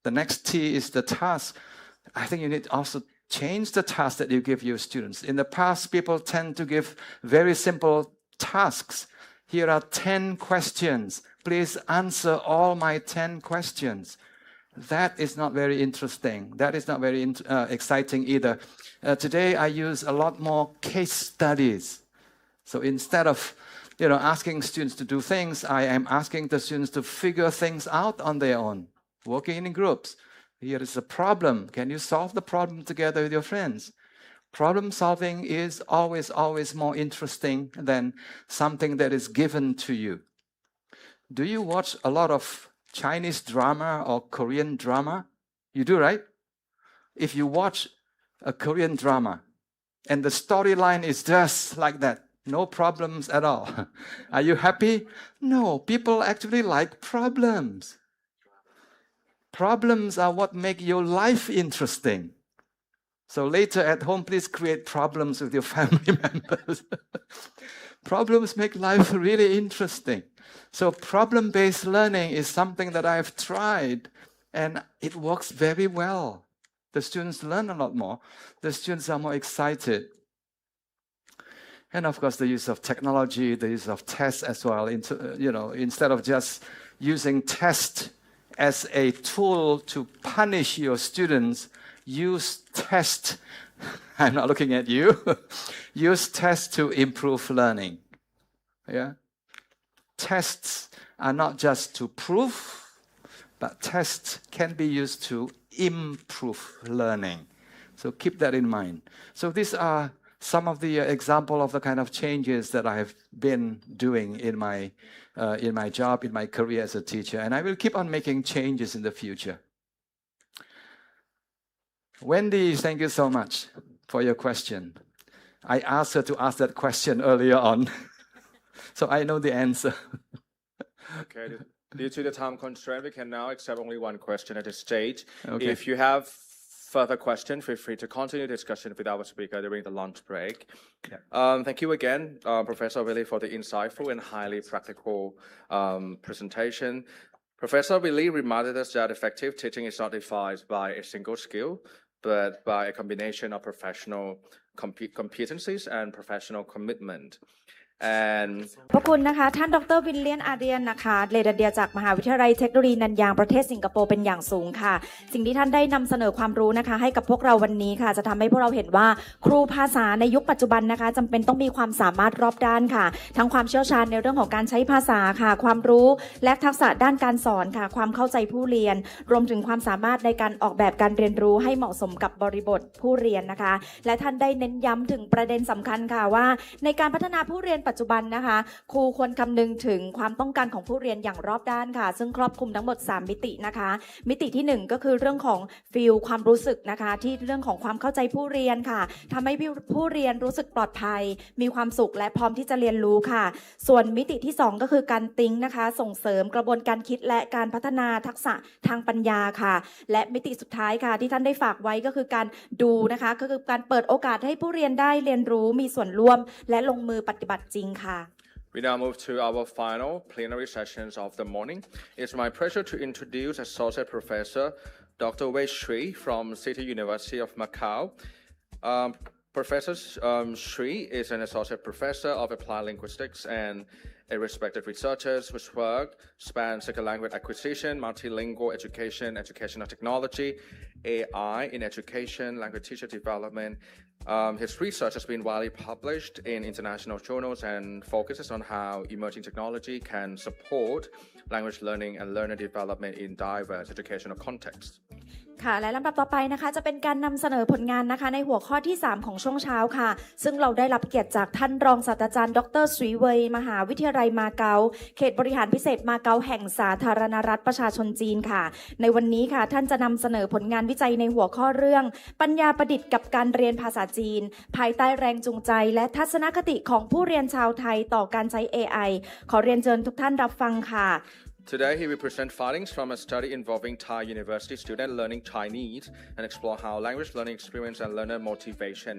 [SPEAKER 6] the next T is the task. I think you need to also change the task that you give your students. In the past, people tend to give very simple tasks. Here are 10 questions. Please answer all my 10 questions. That is not very interesting. That is not very exciting either. Today, I use a lot more case studies. So instead of asking students to do things, I am asking the students to figure things out on their own, working in groups. Here is a problem. Can you solve the problem together with your friends? Problem solving is always more interesting than something that is given to you. Do you watch a lot of Chinese drama or Korean drama? You do, right? If you watch a Korean drama and the storyline is just like that, no problems at all, are you happy? No, people actually like problems. Problems are what make your life interesting. So later at home, please create problems with your family members. Problems make life really interesting. So problem-based learning is something that I've tried, and it works very well. The students learn a lot more. The students are more excited. And of course, the use of technology, the use of tests as well. Instead of just using tests as a tool to punish your students, use tests. I'm not looking at you. Use tests to improve learning. Yeah. Tests are not just to prove, but tests can be used to improve learning. So keep that in mind. So these are some of the example of the kind of changes that I have been doing in my job, in my career as a teacher, and I will keep on making changes in the future. Wendy, thank you so much for your question. I asked her to ask that question earlier on, so I know the answer.
[SPEAKER 1] Okay. Due to the time constraint, we can now accept only one question at this stage.
[SPEAKER 6] Okay.
[SPEAKER 1] If you have further questions, feel free to continue discussion with our speaker during the lunch break. Yeah. Thank you again, Professor Willie, for the insightful and highly practical presentation. Professor Willie reminded us that effective teaching is not defined by a single skill, but by a combination of professional competencies and professional commitment. and
[SPEAKER 2] ขอบคุณนะคะท่านดรวิลเลียนอาเดียนนะคะเรดเดียจากมหาวิทยาลัยเทคโนโลยีนันยางประเทศสิงคโปร์เป็นอย่างสูงค่ะสิ่งที่ท่านได้นำเสนอความรู้นะคะให้กับพวกเราวันนี้ค่ะจะทำให้พวกเราเห็นว่าครูภาษาในยุคปัจจุบันนะคะจำเป็นต้องมีความสามารถรอบด้านค่ะทั้งความเชี่ยวชาญในเรื่องของการใช้ภาษาค่ะความรู้และทักษะด้านการสอนค่ะความเข้าใจผู้เรียนรวมถึงความสามารถในการออกแบบการเรียนรู้ให้เหมาะสมกับบริบทผู้เรียนนะคะและท่านได้เน้นย้ำถึงประเด็นสำคัญค่ะว่าในการพัฒนาผู้เรียนปัจจุบันนะคะครูควรคำนึงถึงความต้องการของผู้เรียนอย่างรอบด้านค่ะซึ่งครอบคลุมทั้งหมด3มิตินะคะมิติที่1ก็คือเรื่องของฟีลความรู้สึกนะคะที่เรื่องของความเข้าใจผู้เรียนค่ะทำให้ผู้เรียนรู้สึกปลอดภัยมีความสุขและพร้อมที่จะเรียนรู้ค่ะส่วนมิติที่2ก็คือการติ้งนะคะส่งเสริมกระบวนการคิดและการพัฒนาทักษะทางปัญญาค่ะและมิติสุดท้ายค่ะที่ท่านได้ฝากไว้ก็คือการดูนะคะก็คือการเปิดโอกาสให้ผู้เรียนได้เรียนรู้มีส่วนร่วมและลงมือปฏิบัติจริงค่ะ
[SPEAKER 1] We now move to our final plenary sessions of the morning. It's my pleasure to introduce Associate Professor Dr. Wei Shui from City University of Macau. Professor Shui is an Associate Professor of Applied Linguistics and a respected researcher whose work spans second language acquisition, multilingual education, educational technology, AI in education, language teacher development. His research has been widely published in international journals and focuses on how emerging technology can support language learning and learner development in diverse educational contexts.
[SPEAKER 2] ค่ะและลำดับต่อไปนะคะจะเป็นการนำเสนอผลงานนะคะในหัวข้อที่3ของช่วงเช้าค่ะซึ่งเราได้รับเกียรติจากท่านรองศาสตราจารย์ดร.สุยเวยมหาวิทยาลัยมาเก๊าเขตบริหารพิเศษมาเก๊าแห่งสาธารณรัฐประชาชนจีนค่ะในวันนี้ค่ะท่านจะนำเสนอผลงานวิจัยในหัวข้อเรื่องปัญญาประดิษฐ์กับการเรียนภาษาจีนภายใต้แรงจูงใจและทัศนคติของผู้เรียนชาวไทยต่อการใช้ AI ขอเรียนเชิญทุกท่านรับฟังค่ะ
[SPEAKER 1] Today, he will present findings from a study involving Thai university students learning Chinese and explore how language learning experience and learner motivation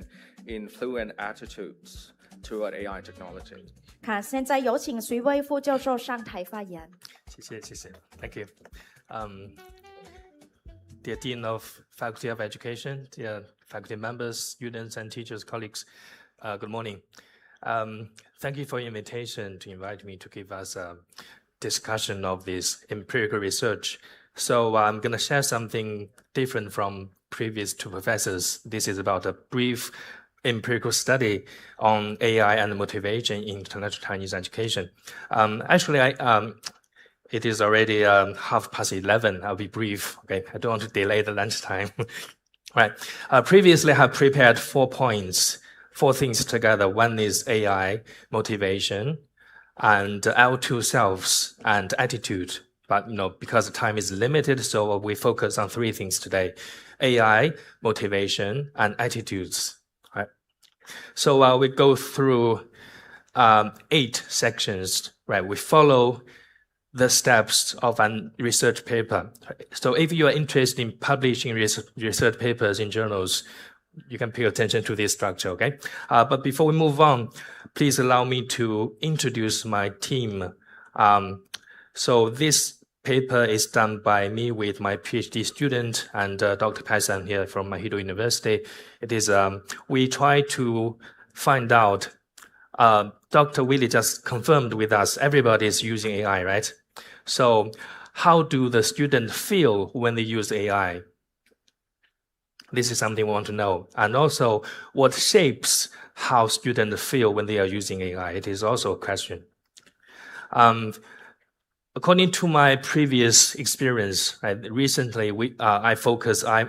[SPEAKER 1] influence attitudes toward AI technology.
[SPEAKER 2] ค่ะ现在有请徐威副教授上台发言。
[SPEAKER 7] 谢谢 Thank you. Dear Dean of Faculty of Education, dear faculty members, students and teachers, colleagues, good morning. Thank you for your invitation to invite me to give us a discussion of this empirical research. So I'm going to share something different from previous two professors. This is about a brief empirical study on AI and motivation in international Chinese education. Actually, it is already 11:30. I'll be brief. Okay, I don't want to delay the lunchtime. Right. Previously, I have prepared 4 points, 4 things together. One is AI, motivation, and our two selves and attitude. But, because the time is limited, so we focus on 3 things today: AI, motivation, and attitudes. Right. So we go through 8 sections. Right. We follow the steps of a research paper. So if you are interested in publishing research papers in journals, you can pay attention to this structure, okay? But before we move on, please allow me to introduce my team. So this paper is done by me with my PhD student and Dr. Paisan here from Mahidol University. It is, we try to find out, Dr. Willie just confirmed with us, everybody is using AI, right? So how do the students feel when they use AI? This is something we want to know. And also, what shapes how students feel when they are using AI? It is also a question. According to my previous experience, recently I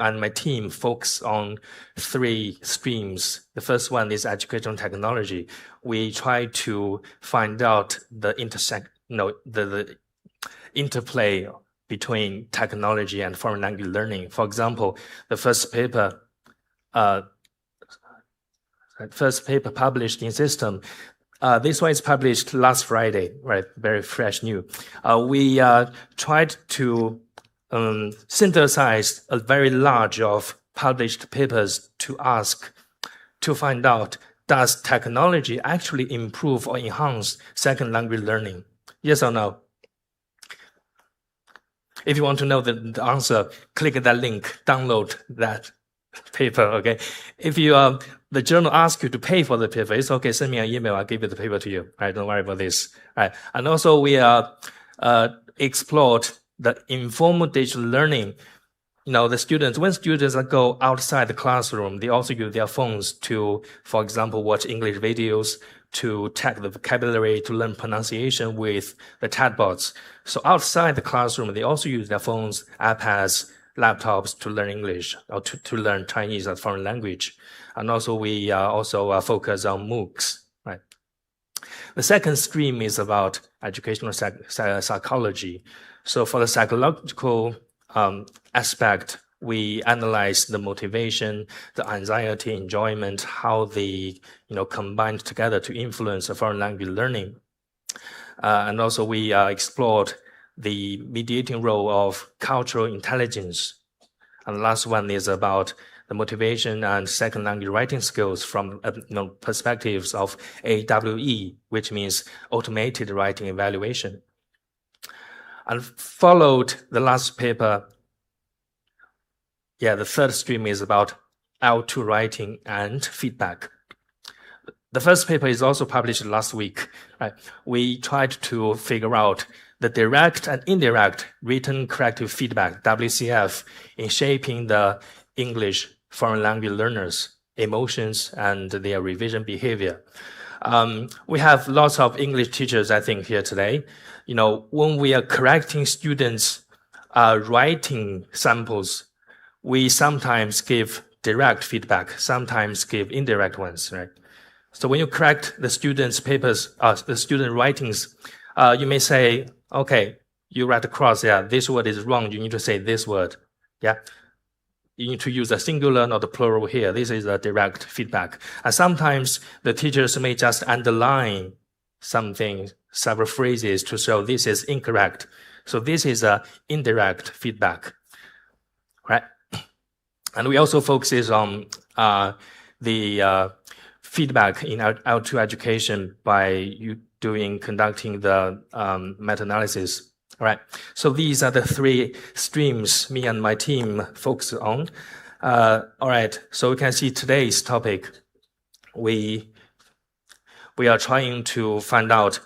[SPEAKER 7] and my team focus on 3 streams. The first one is educational technology. We try to find out the interplay between technology and foreign language learning. For example, the first paper published in System. This one is published last Friday, right? Very fresh new. We tried to synthesize a very large of published papers to find out, does technology actually improve or enhance second language learning? Yes or no? If you want to know the answer, click that link, download that paper. Okay, if you the journal asks you to pay for the paper, it's okay. Send me an email. I'll give you the paper to you. Right? Don't worry about this. Right? And also we explored the informal digital learning. The students, when students go outside the classroom, they also use their phones to, for example, watch English videos, to check the vocabulary, to learn pronunciation with the chatbots. So outside the classroom, they also use their phones, iPads, laptops to learn English or to learn Chinese as foreign language. And also we also focus on MOOCs. Right? The second stream is about educational psychology. So for the psychological aspect, we analyze the motivation, the anxiety, enjoyment, how they combined together to influence the foreign language learning. And also we explored the mediating role of cultural intelligence. And the last one is about the motivation and second language writing skills from perspectives of AWE, which means automated writing evaluation. And followed the last paper, the third stream is about L2 writing and feedback. The first paper is also published last week. Right? We tried to figure out the direct and indirect written corrective feedback, WCF, in shaping the English foreign language learners' emotions and their revision behavior. We have lots of English teachers, I think, here today. When we are correcting students' writing samples, we sometimes give direct feedback, sometimes give indirect ones, right? So when you correct the students' papers, the student writings, you may say, okay, you write across, this word is wrong, you need to say this word, You need to use a singular, not a plural here. This is a direct feedback. And sometimes the teachers may just underline something, several phrases to show this is incorrect. So this is a indirect feedback, right? And we also focus on the feedback in L2 education by conducting the meta-analysis. All right. So these are the three streams me and my team focus on. All right. So we can see today's topic. We are trying to find out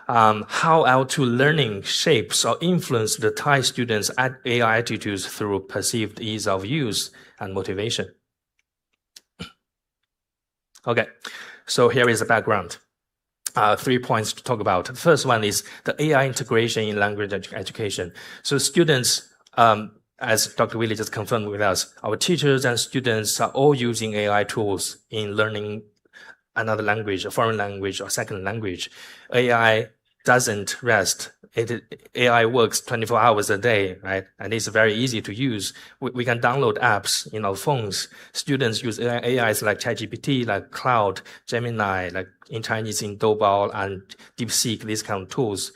[SPEAKER 7] how L2 learning shapes or influences the Thai students' AI attitudes through perceived ease of use and motivation. Okay. So here is the background. 3 points to talk about. The first one is the AI integration in language education. So students, as Dr. Willie just confirmed with us, our teachers and students are all using AI tools in learning another language, a foreign language or second language. AI doesn't rest. AI works 24 hours a day, right? And it's very easy to use. We can download apps in our phones. Students use AIs like ChatGPT, like Cloud, Gemini, like in Chinese in Doubao and DeepSeek, these kind of tools.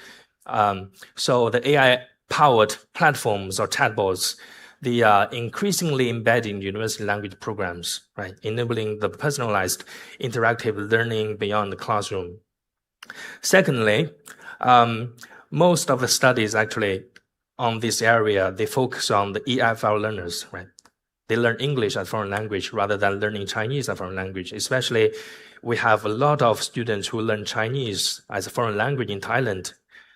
[SPEAKER 7] So the AI-powered platforms or chatbots, they are increasingly embedded in university language programs, right? Enabling the personalized interactive learning beyond the classroom. Secondly, most of the studies actually on this area, they focus on the EFL learners, right? They learn English as foreign language rather than learning Chinese as foreign language. Especially, we have a lot of students who learn Chinese as a foreign language in Thailand.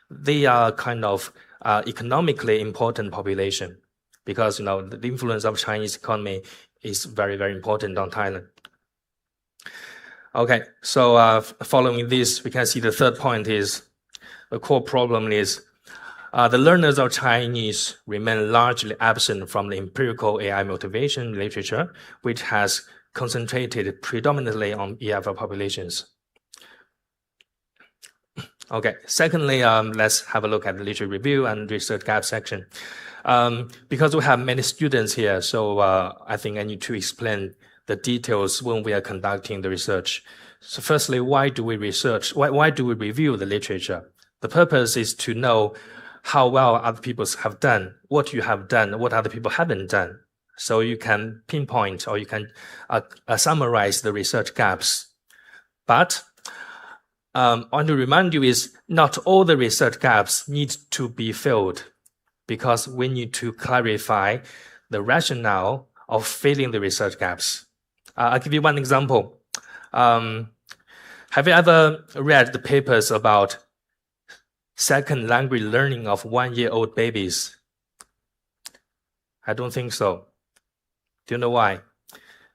[SPEAKER 7] They are kind of economically important population because, the influence of Chinese economy is very, very important on Thailand. Okay, so following this, we can see the third point is the core problem is the learners of Chinese remain largely absent from the empirical AI motivation literature, which has concentrated predominantly on EFL populations. Okay, secondly, let's have a look at the literature review and research gap section. Because we have many students here, so I think I need to explain the details when we are conducting the research. So firstly, why do we research? Why do we review the literature? The purpose is to know how well other people have done, what you have done, what other people haven't done. So you can pinpoint or you can summarize the research gaps. But I want to remind you is not all the research gaps need to be filled because we need to clarify the rationale of filling the research gaps. I'll give you one example. Have you ever read the papers about second language learning of 1-year-old babies? I don't think so. Do you know why?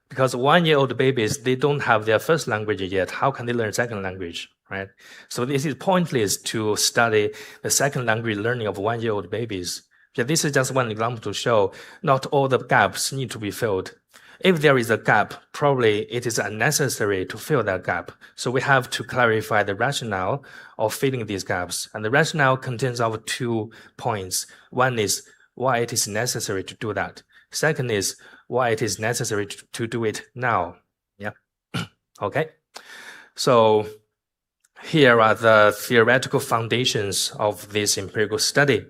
[SPEAKER 7] Because 1-year-old babies, they don't have their first language yet. How can they learn second language, right? So this is pointless to study the second language learning of 1-year-old babies. Yeah, this is just one example to show not all the gaps need to be filled. If there is a gap, probably it is unnecessary to fill that gap. So we have to clarify the rationale of filling these gaps. And the rationale contains of 2 points. One is why it is necessary to do that. Second is why it is necessary to do it now. Yeah. Okay. So here are the theoretical foundations of this empirical study.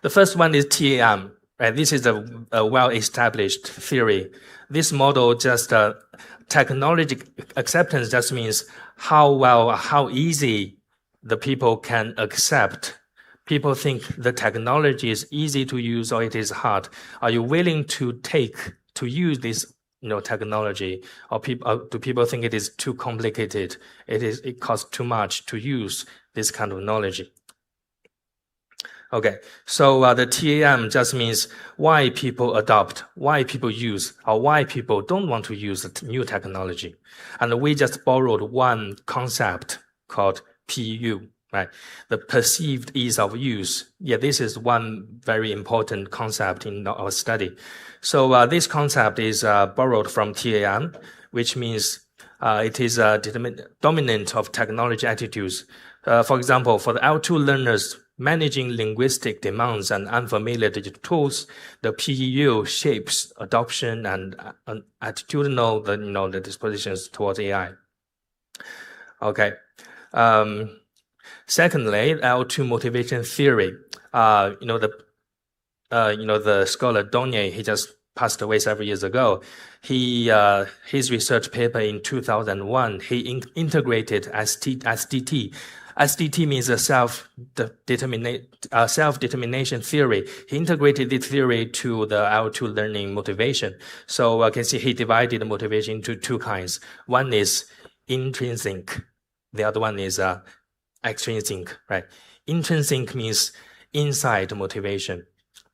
[SPEAKER 7] The first one is TAM. Right, this is a well-established theory. This model just technology acceptance just means how easy the people can accept. People think the technology is easy to use or it is hard. Are you willing to use this technology, or do people think it is too complicated? It costs too much to use this kind of knowledge. Okay, so the TAM just means why people adopt, why people use, or why people don't want to use the new technology. And we just borrowed one concept called PU, right? The perceived ease of use. Yeah, this is one very important concept in our study. So this concept is borrowed from TAM, which means it is dominant of technology attitudes. For example, for the L2 learners, managing linguistic demands and unfamiliar digital tools, the PEU shapes adoption and attitudinal, the dispositions towards AI. Okay. Secondly, L2 motivation theory. The scholar Donye, he just passed away several years ago. His research paper in 2001, he integrated SDT. SDT means a self-determination theory. He integrated this theory to the L2 learning motivation. So I can see he divided the motivation into 2 kinds. One is intrinsic. The other one is extrinsic, right? Intrinsic means inside motivation.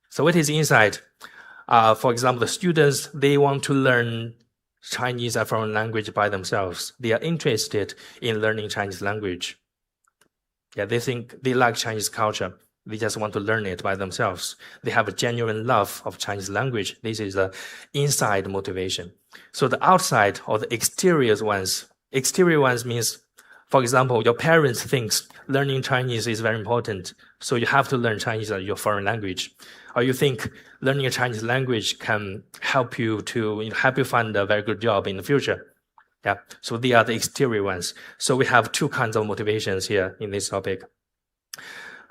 [SPEAKER 7] So what is inside? For example, the students, they want to learn Chinese as a foreign language by themselves. They are interested in learning Chinese language. Yeah, they think they like Chinese culture. They just want to learn it by themselves. They have a genuine love of Chinese language. This is the inside motivation. So the outside or the exterior ones means, for example, your parents think learning Chinese is very important. So you have to learn Chinese as your foreign language. Or you think learning a Chinese language can help you find a very good job in the future. Yeah, so they are the exterior ones. So we have 2 kinds of motivations here in this topic.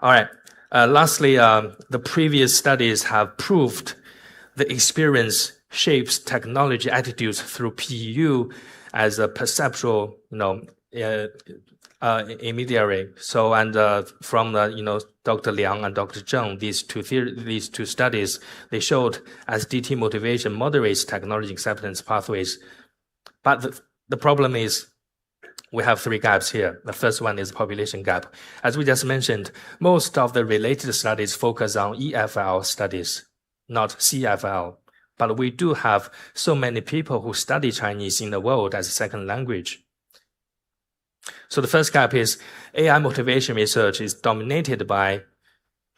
[SPEAKER 7] All right. Lastly, the previous studies have proved the experience shapes technology attitudes through PEU as a perceptual, intermediary. So, and from Dr. Liang and Dr. Zheng, these two studies, they showed SDT motivation moderates technology acceptance pathways. But the problem is we have 3 gaps here. The first one is population gap. As we just mentioned, most of the related studies focus on EFL studies, not CFL. But we do have so many people who study Chinese in the world as a second language. So the first gap is AI motivation research is dominated by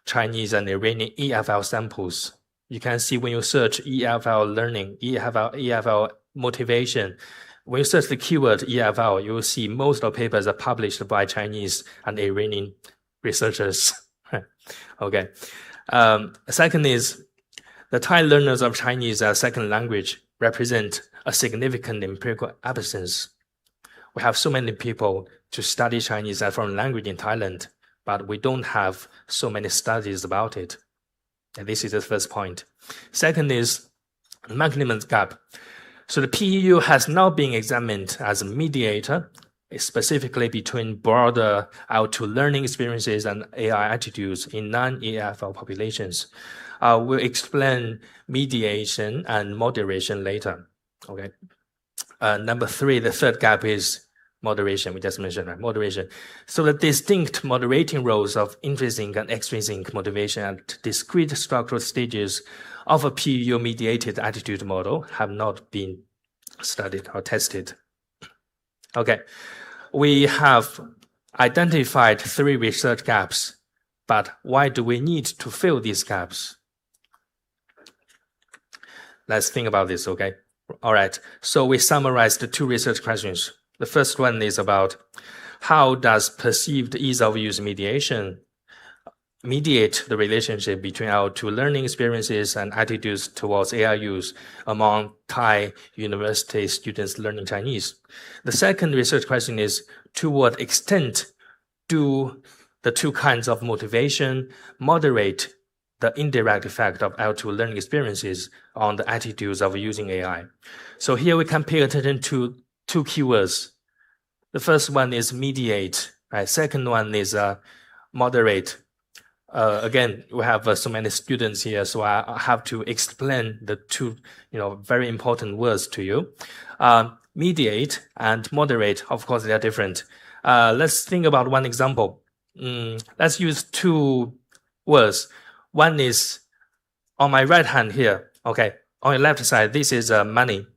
[SPEAKER 7] Chinese and Iranian EFL samples. You can see when you search EFL learning, EFL motivation, when you search the keyword EFL, you will see most of the papers are published by Chinese and Iranian researchers. Okay. Second is the Thai learners of Chinese as second language represent a significant empirical absence. We have so many people to study Chinese as foreign language in Thailand, but we don't have so many studies about it. And this is the first point. Second is mechanism gap. So the PEU has now been examined as a mediator. specifically between broader out-to-learning experiences and AI attitudes in non-EFL populations. We'll explain mediation and moderation later. Okay. Number 3, the third gap is moderation. We just mentioned that, moderation. So the distinct moderating roles of intrinsic and extrinsic motivation at discrete structural stages of a PU-mediated attitude model have not been studied or tested. Okay, we have identified 3 research gaps, but why do we need to fill these gaps? Let's think about this, okay? All right, so we summarized the 2 research questions. The first one is about how does perceived ease of use mediation mediate the relationship between our 2 learning experiences and attitudes towards AI use among Thai university students learning Chinese. The second research question is, to what extent do the 2 kinds of motivation moderate the indirect effect of our 2 learning experiences on the attitudes of using AI? So here we can pay attention to 2 keywords. The first one is mediate, right? Second one is moderate. Again, we have so many students here, so I have to explain the 2, very important words to you. Mediate and moderate, of course, they are different. Let's think about one example. Let's use 2 words. One is on my right hand here. Okay, on your left side, this is money.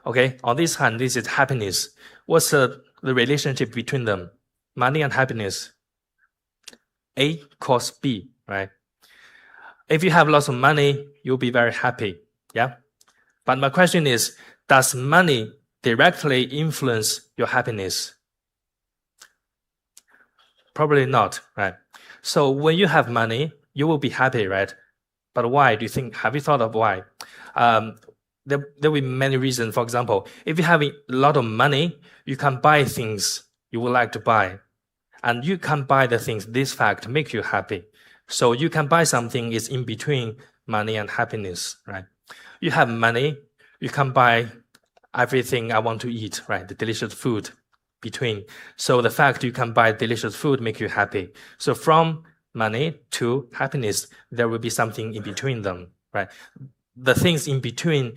[SPEAKER 7] Okay, on this hand, this is happiness. What's the relationship between them? Money and happiness. A cause B, right? If you have lots of money, you'll be very happy, yeah? But my question is, does money directly influence your happiness? Probably not, right? So when you have money, you will be happy, right? But why do you think? Have you thought of why? There will be many reasons. For example, if you have a lot of money, you can buy things you would like to buy. And you can buy the things, this fact make you happy. So you can buy something is in between money and happiness, right? You have money, you can buy everything I want to eat, right? The delicious food between. So the fact you can buy delicious food make you happy. So from money to happiness, there will be something in between them, right? The things in between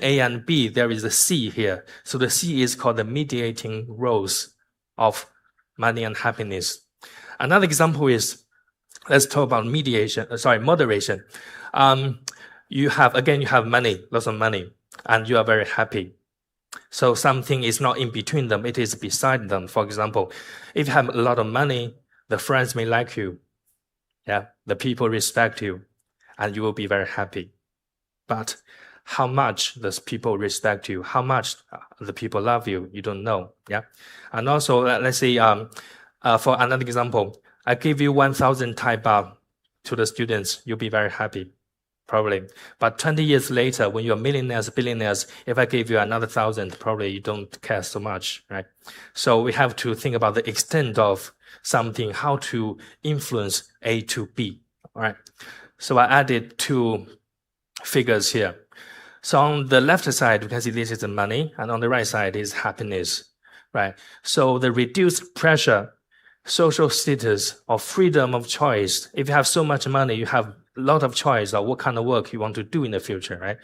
[SPEAKER 7] A and B, there is a C here. So the C is called the mediating roles of money and happiness. Another example is, let's talk about moderation. You have money, lots of money, and you are very happy. So something is not in between them, it is beside them. For example, if you have a lot of money, the friends may like you. Yeah, the people respect you, and you will be very happy. But how much does people respect you? How much the people love you? You don't know. Yeah. And also, let's say, for another example, I give you 1,000 Thai baht to the students. You'll be very happy, probably. But 20 years later, when you're millionaires, billionaires, if I give you another 1,000, probably you don't care so much, right? So we have to think about the extent of something, how to influence A to B. All right. So I added 2 figures here. So on the left side, you can see this is the money, and on the right side is happiness, right? So the reduced pressure, social status, or freedom of choice. If you have so much money, you have a lot of choice of what kind of work you want to do in the future, right?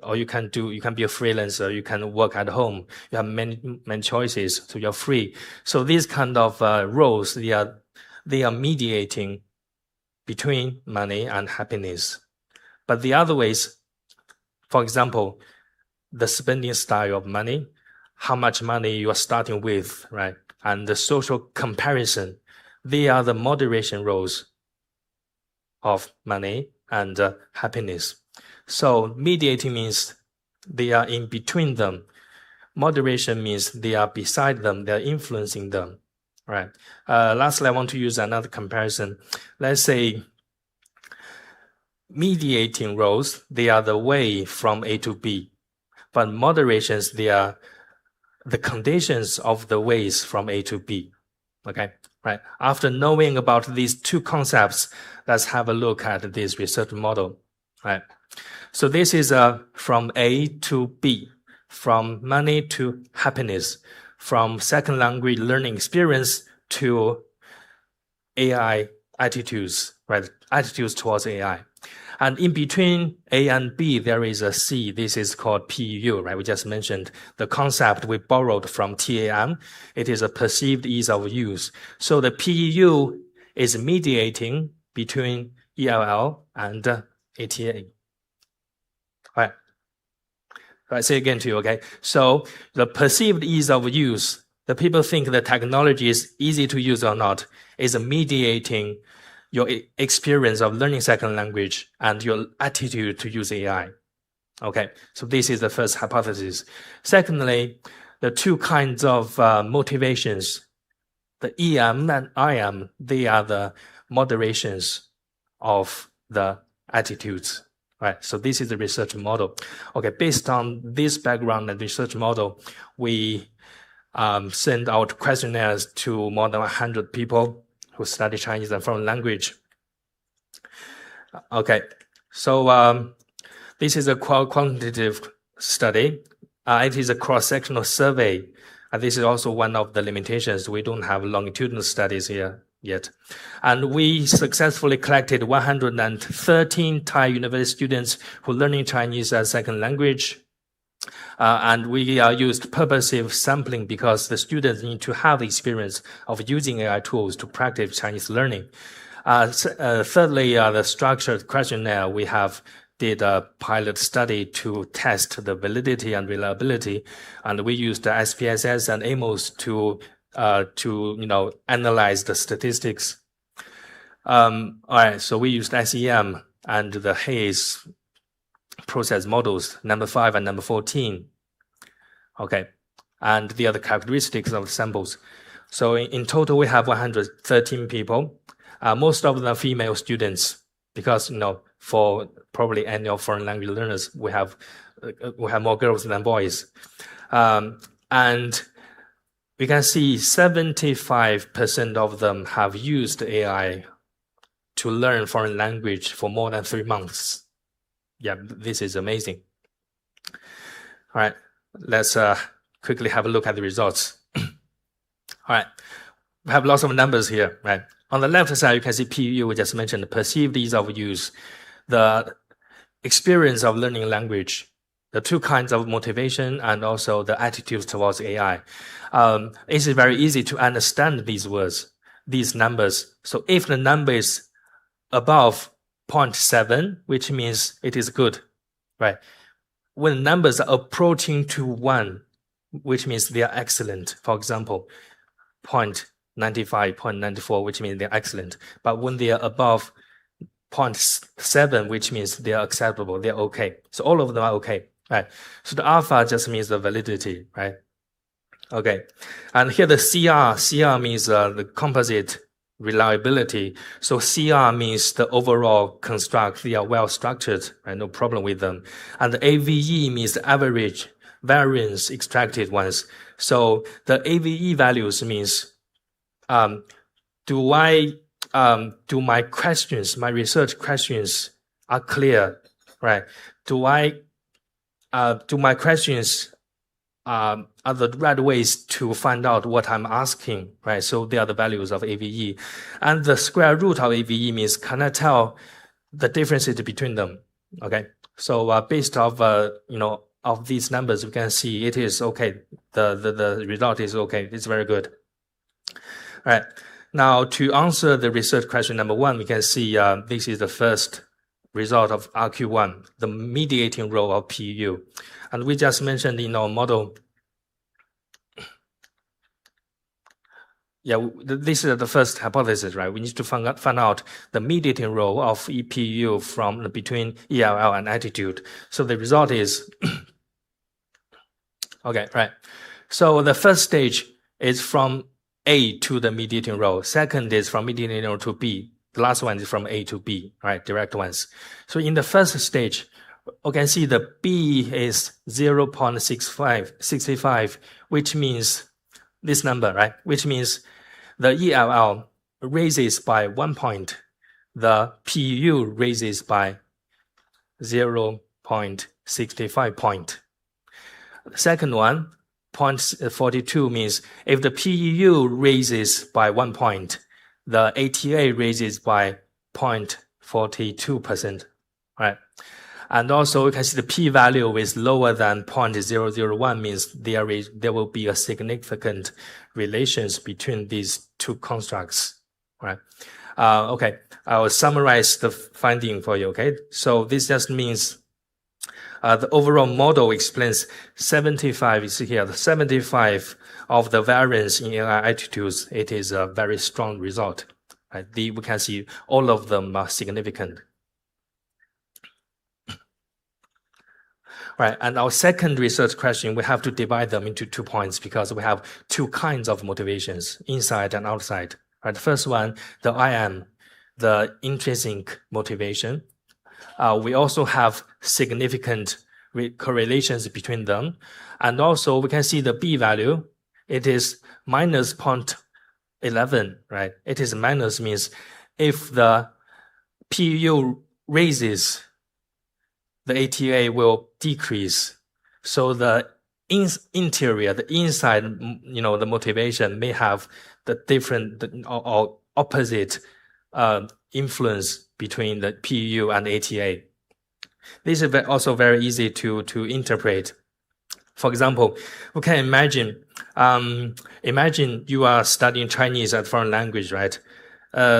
[SPEAKER 7] Or you can be a freelancer, you can work at home. You have many choices, so you're free. So these kind of roles, they are mediating between money and happiness. But the other ways, for example, the spending style of money, how much money you are starting with, right? And the social comparison, they are the moderation roles of money and happiness. So mediating means they are in between them. Moderation means they are beside them, they are influencing them, right? Lastly, I want to use another comparison. Let's say mediating roles, they are the way from A to B. But moderations, they are the conditions of the ways from A to B. Okay, right? After knowing about these 2 concepts, let's have a look at this research model, right? So this is from A to B, from money to happiness, from second language learning experience to AI attitudes, right? Attitudes towards AI. And in between A and B, there is a C. This is called PEU, right? We just mentioned the concept we borrowed from TAM. It is a perceived ease of use. So the PEU is mediating between ELL and ATA. All right. I say again to you, okay? So the perceived ease of use, the people think the technology is easy to use or not, is mediating your experience of learning second language and your attitude to use AI. Okay, so this is the first hypothesis. Secondly, the two kinds of motivations, the EM and IM, they are the moderations of the attitudes. Right, so this is the research model. Okay, based on this background and research model, we send out questionnaires to more than 100 people who study Chinese and foreign language. Okay, so this is a quantitative study. It is a cross-sectional survey. And this is also one of the limitations. We don't have longitudinal studies here yet. And we successfully collected 113 Thai university students who are learning Chinese as second language. And we used purposive sampling because the students need to have the experience of using AI tools to practice Chinese learning. Thirdly, the structured questionnaire, we did a pilot study to test the validity and reliability, and we used the SPSS and AMOS to analyze the statistics. All right, so we used SEM and the Hayes process models, number 5 and number 14. Okay, and the other characteristics of the samples. So in total, we have 113 people. Most of them are female students because, for probably annual foreign language learners, we have more girls than boys. And we can see 75% of them have used AI to learn foreign language for more than 3 months. Yeah, this is amazing. All right, let's quickly have a look at the results. All right, we have lots of numbers here, right? On the left side, you can see PEU, we just mentioned, the perceived ease of use, the experience of learning language, the two kinds of motivation, and also the attitudes towards AI. It's very easy to understand these words, these numbers. So if the number is above 0.7, which means it is good, right? When numbers are approaching to 1, which means they are excellent. For example, 0.95, 0.94, which means they're excellent. But when they are above 0.7, which means they are acceptable, they're okay. So all of them are okay, right? So the alpha just means the validity, right? Okay. And here the CR means the composite reliability. So CR means the overall construct, they are well structured, right? No problem with them. And the AVE means the average variance extracted ones. So the AVE values means, do my questions, my research questions are clear, right? Do my questions are the right ways to find out what I'm asking, right? So they are the values of AVE. And the square root of AVE means, can I tell the differences between them? Okay. So based off, of these numbers, we can see it is okay. The result is okay. It's very good. All right. Now, to answer the research question number 1, we can see this is the first result of RQ1, the mediating role of PEU. And we just mentioned in our model, this is the first hypothesis, right? We need to find out the mediating role of EPU from between ELL and attitude. So the result is, okay, right. So the first stage is from A to the mediating role. Second is from mediating role to B. The last one is from A to B, right? Direct ones. So in the first stage, you can see the B is 0.65, which means this number, right? Which means the ELL raises by 1 point. The PEU raises by 0.65 point. The second one, 0.42 means if the PEU raises by 1 point, the ATA raises by 0.42%, right? And also you can see the p-value is lower than 0.001 means there will be a significant relations between these two constructs, right? Okay, I will summarize the finding for you, okay? So this just means the overall model explains 75, you see here, the 75 of the variance in AI attitudes. It is a very strong result, right? We can see all of them are significant. Right, and our second research question, we have to divide them into 2 points because we have 2 kinds of motivations, inside and outside. Right, the first one, the IM, the intrinsic motivation. We also have significant correlations between them. And also we can see the B value, it is minus 0.11, right? It is minus means if the PU raises, the ATA will decrease. So the interior, the inside, the motivation may have the different or opposite influence between the PU and ATA. This is also very easy to interpret. For example, we can imagine you are studying Chinese as a foreign language, right?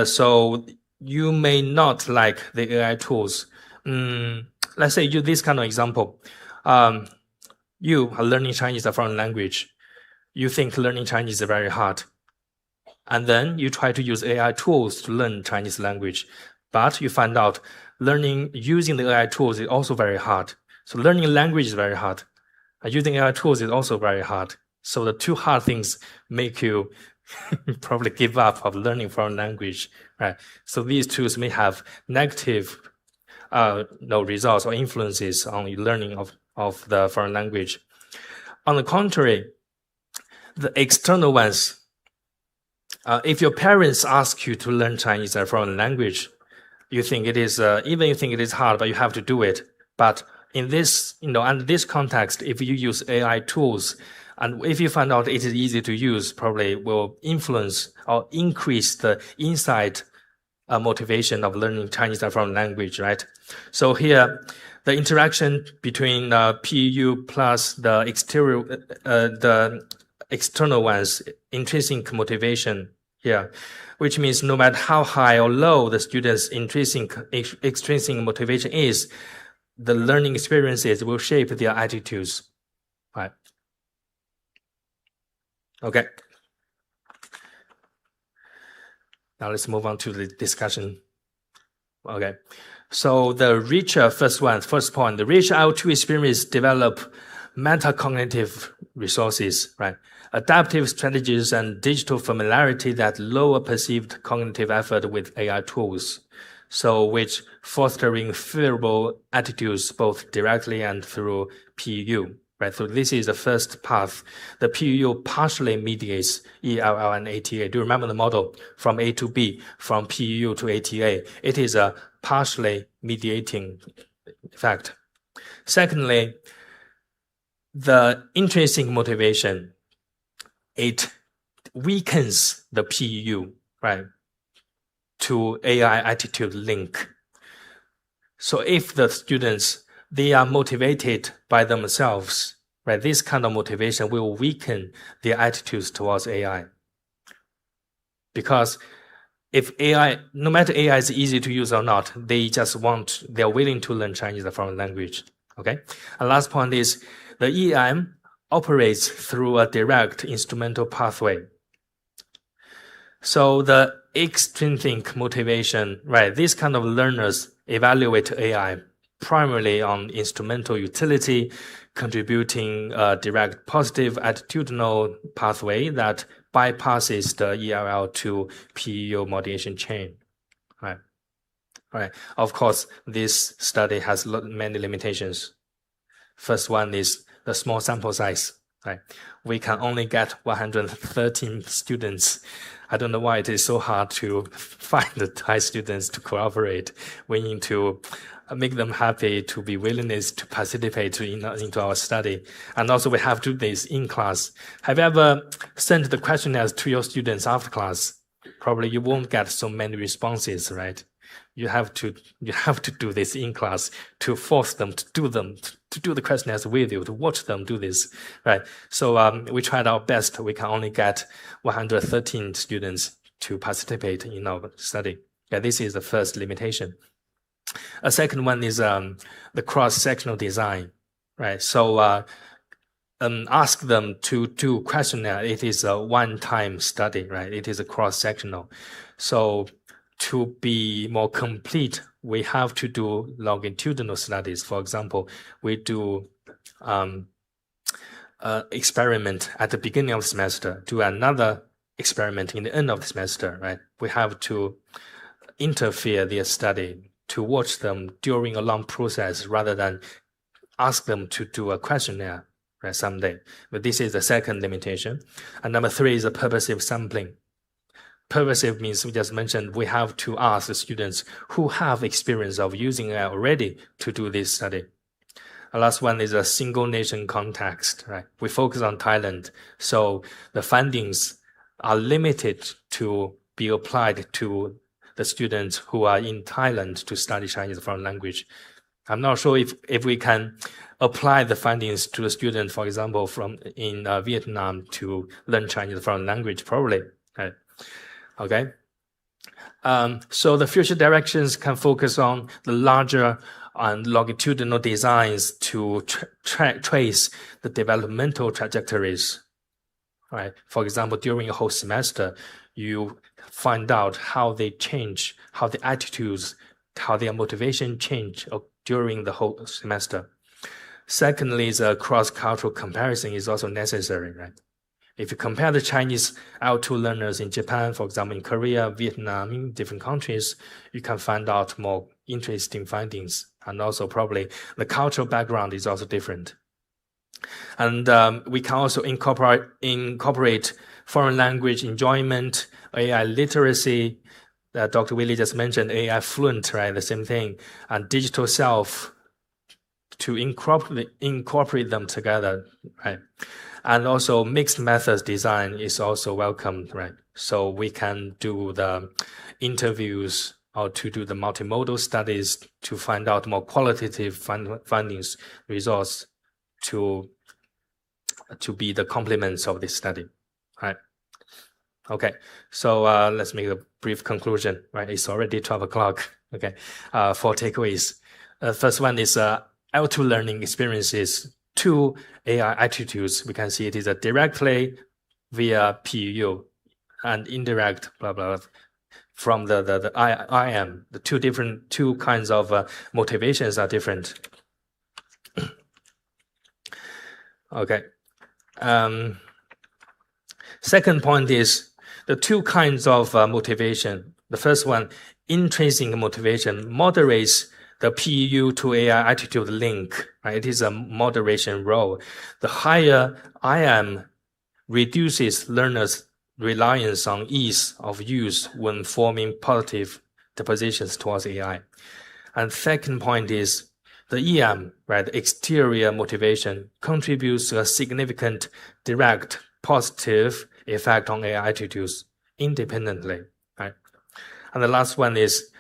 [SPEAKER 7] So you may not like the AI tools. Let's say use this kind of example. You are learning Chinese as a foreign language. You think learning Chinese is very hard. And then you try to use AI tools to learn Chinese language. But you find out using the AI tools is also very hard. So learning language is very hard. Using AI tools is also very hard. So the 2 hard things make you probably give up of learning foreign language, right? So these tools may have negative results or influences on your learning of the foreign language. On the contrary, the external ones, if your parents ask you to learn Chinese as a foreign language, you think it is, even you think it is hard, but you have to do it. But in this, under this context, if you use AI tools, and if you find out it is easy to use, probably will influence or increase the inside motivation of learning Chinese as a foreign language, right? So here, the interaction between PU plus the external ones, intrinsic motivation here, which means no matter how high or low the student's extrinsic motivation is, the learning experiences will shape their attitudes, right? Okay. Now let's move on to the discussion. Okay. So the richer first point, the richer IO2 experience develop metacognitive resources, right? Adaptive strategies and digital familiarity that lower perceived cognitive effort with AI tools. So which fostering favorable attitudes both directly and through PU, right? So this is the first path. The PU partially mediates ELL and ATA. Do you remember the model from A to B, from PU to ATA? It is a partially mediating fact. Secondly, the intrinsic motivation, it weakens the PU, right, to AI attitude link. So if the students, they are motivated by themselves, right, this kind of motivation will weaken their attitudes towards AI. Because if AI, no matter AI is easy to use or not, they're willing to learn Chinese as a foreign language, okay? And last point is, the EM operates through a direct instrumental pathway. So the extrinsic motivation, right, these kind of learners evaluate AI primarily on instrumental utility, contributing a direct positive attitudinal pathway that bypasses the ELL to PEO modulation chain, right? Right. Of course, this study has many limitations. First one is the small sample size, right? We can only get 113 students. I don't know why it is so hard to find the Thai students to cooperate. We need to make them happy to be willingness to participate into our study. And also we have to do this in class. Have you ever sent the questionnaires to your students after class? Probably you won't get so many responses, right? You have to do this in class to force them to do the questionnaires with you, to watch them do this, right? So we tried our best. We can only get 113 students to participate in our study. Yeah, this is the first limitation. A second one is the cross-sectional design, right? So ask them to do questionnaire. It is a one-time study, right? It is a cross-sectional. So to be more complete, we have to do longitudinal studies. For example, we do experiment at the beginning of the semester, do another experiment in the end of the semester, right? We have to interfere their study to watch them during a long process rather than ask them to do a questionnaire, right, someday. But this is the second limitation. And number three is a purposive sampling. Purposive means we just mentioned we have to ask the students who have experience of using AI already to do this study. The last one is a single nation context, right? We focus on Thailand, so the findings are limited to be applied to the students who are in Thailand to study Chinese foreign language. I'm not sure if we can apply the findings to the student, for example, from in Vietnam to learn Chinese foreign language, probably, right? Okay. So the future directions can focus on the larger and longitudinal designs to trace the developmental trajectories. Right. For example, during a whole semester, you find out how they change, how the attitudes, how their motivation change during the whole semester. Secondly, the cross-cultural comparison is also necessary, right? If you compare the Chinese L2 learners in Japan, for example, in Korea, Vietnam, in different countries, you can find out more interesting findings. And also probably the cultural background is also different. And we can also incorporate foreign language enjoyment, AI literacy, Dr. Willie just mentioned AI fluent, right? The same thing, and digital self to incorporate them together, right? And also mixed methods design is also welcomed, right? So we can do the interviews or to do the multimodal studies to find out more qualitative findings, results to be the complements of this study, right? Okay, so let's make a brief conclusion, right? It's already 12 o'clock, okay? 4 takeaways. First one is L2 learning experiences, 2 AI attitudes. We can see it is directly via PUU and indirect, blah, blah, from the IM. The two kinds of motivations are different. Okay. Second point is the 2 kinds of motivation. The first one, intrinsic motivation, moderates the PU to AI attitude link, right? It is a moderation role. The higher IM reduces learners' reliance on ease of use when forming positive dispositions towards AI. And second point is the EM, right? The exterior motivation contributes to a significant direct positive effect on AI attitudes independently, right? And the last one is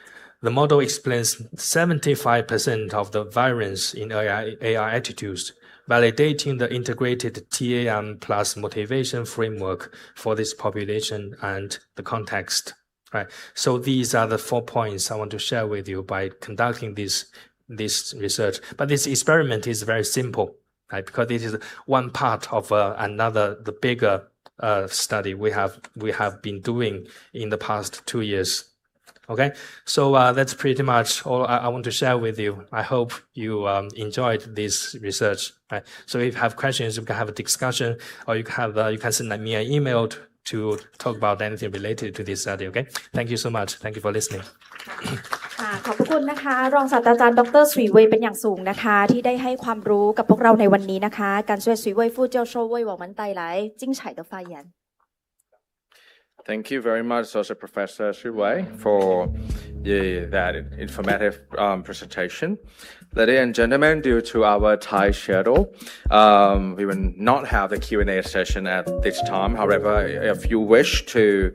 [SPEAKER 7] the model explains 75% of the variance in AI attitudes, validating the integrated TAM plus motivation framework for this population and the context, right? So these are the 4 points I want to share with you by conducting this research. But this experiment is very simple, right? Because it is one part of the bigger study we have been doing in the past 2 years. Okay, so that's pretty much all I want to share with you. I hope you enjoyed this research. Right? So if you have questions, we can have a discussion, or you can send me an email to talk about anything related to this study. Okay, thank you so much. Thank you for listening.
[SPEAKER 2] ขอบคุณนะคะรองศาสตราจารย์ดร.สวีเวยเป็นอย่างสูงนะคะที่ได้ให้ความรู้กับพวกเราในวันนี้นะคะ感谢สวีเวย副教授为我们带来精彩的发言
[SPEAKER 1] Thank you very much, Associate Professor Shu Wei, for that informative presentation. Ladies and gentlemen, due to our tight schedule, we will not have the Q&A session at this time. However, if you wish to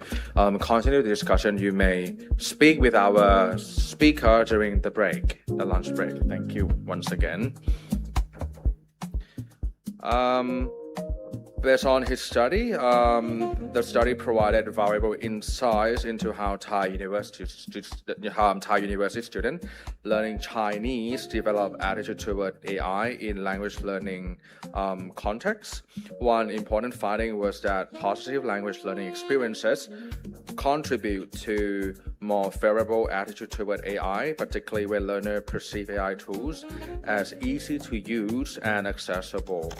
[SPEAKER 1] continue the discussion, you may speak with our speaker during the break, the lunch break. Thank you once again. Based on his study, the study provided valuable insights into how Thai University students learning Chinese develop attitude toward AI in language learning context. One important finding was that positive language learning experiences contribute to more favorable attitude toward AI, particularly when learners perceive AI tools as easy to use and accessible.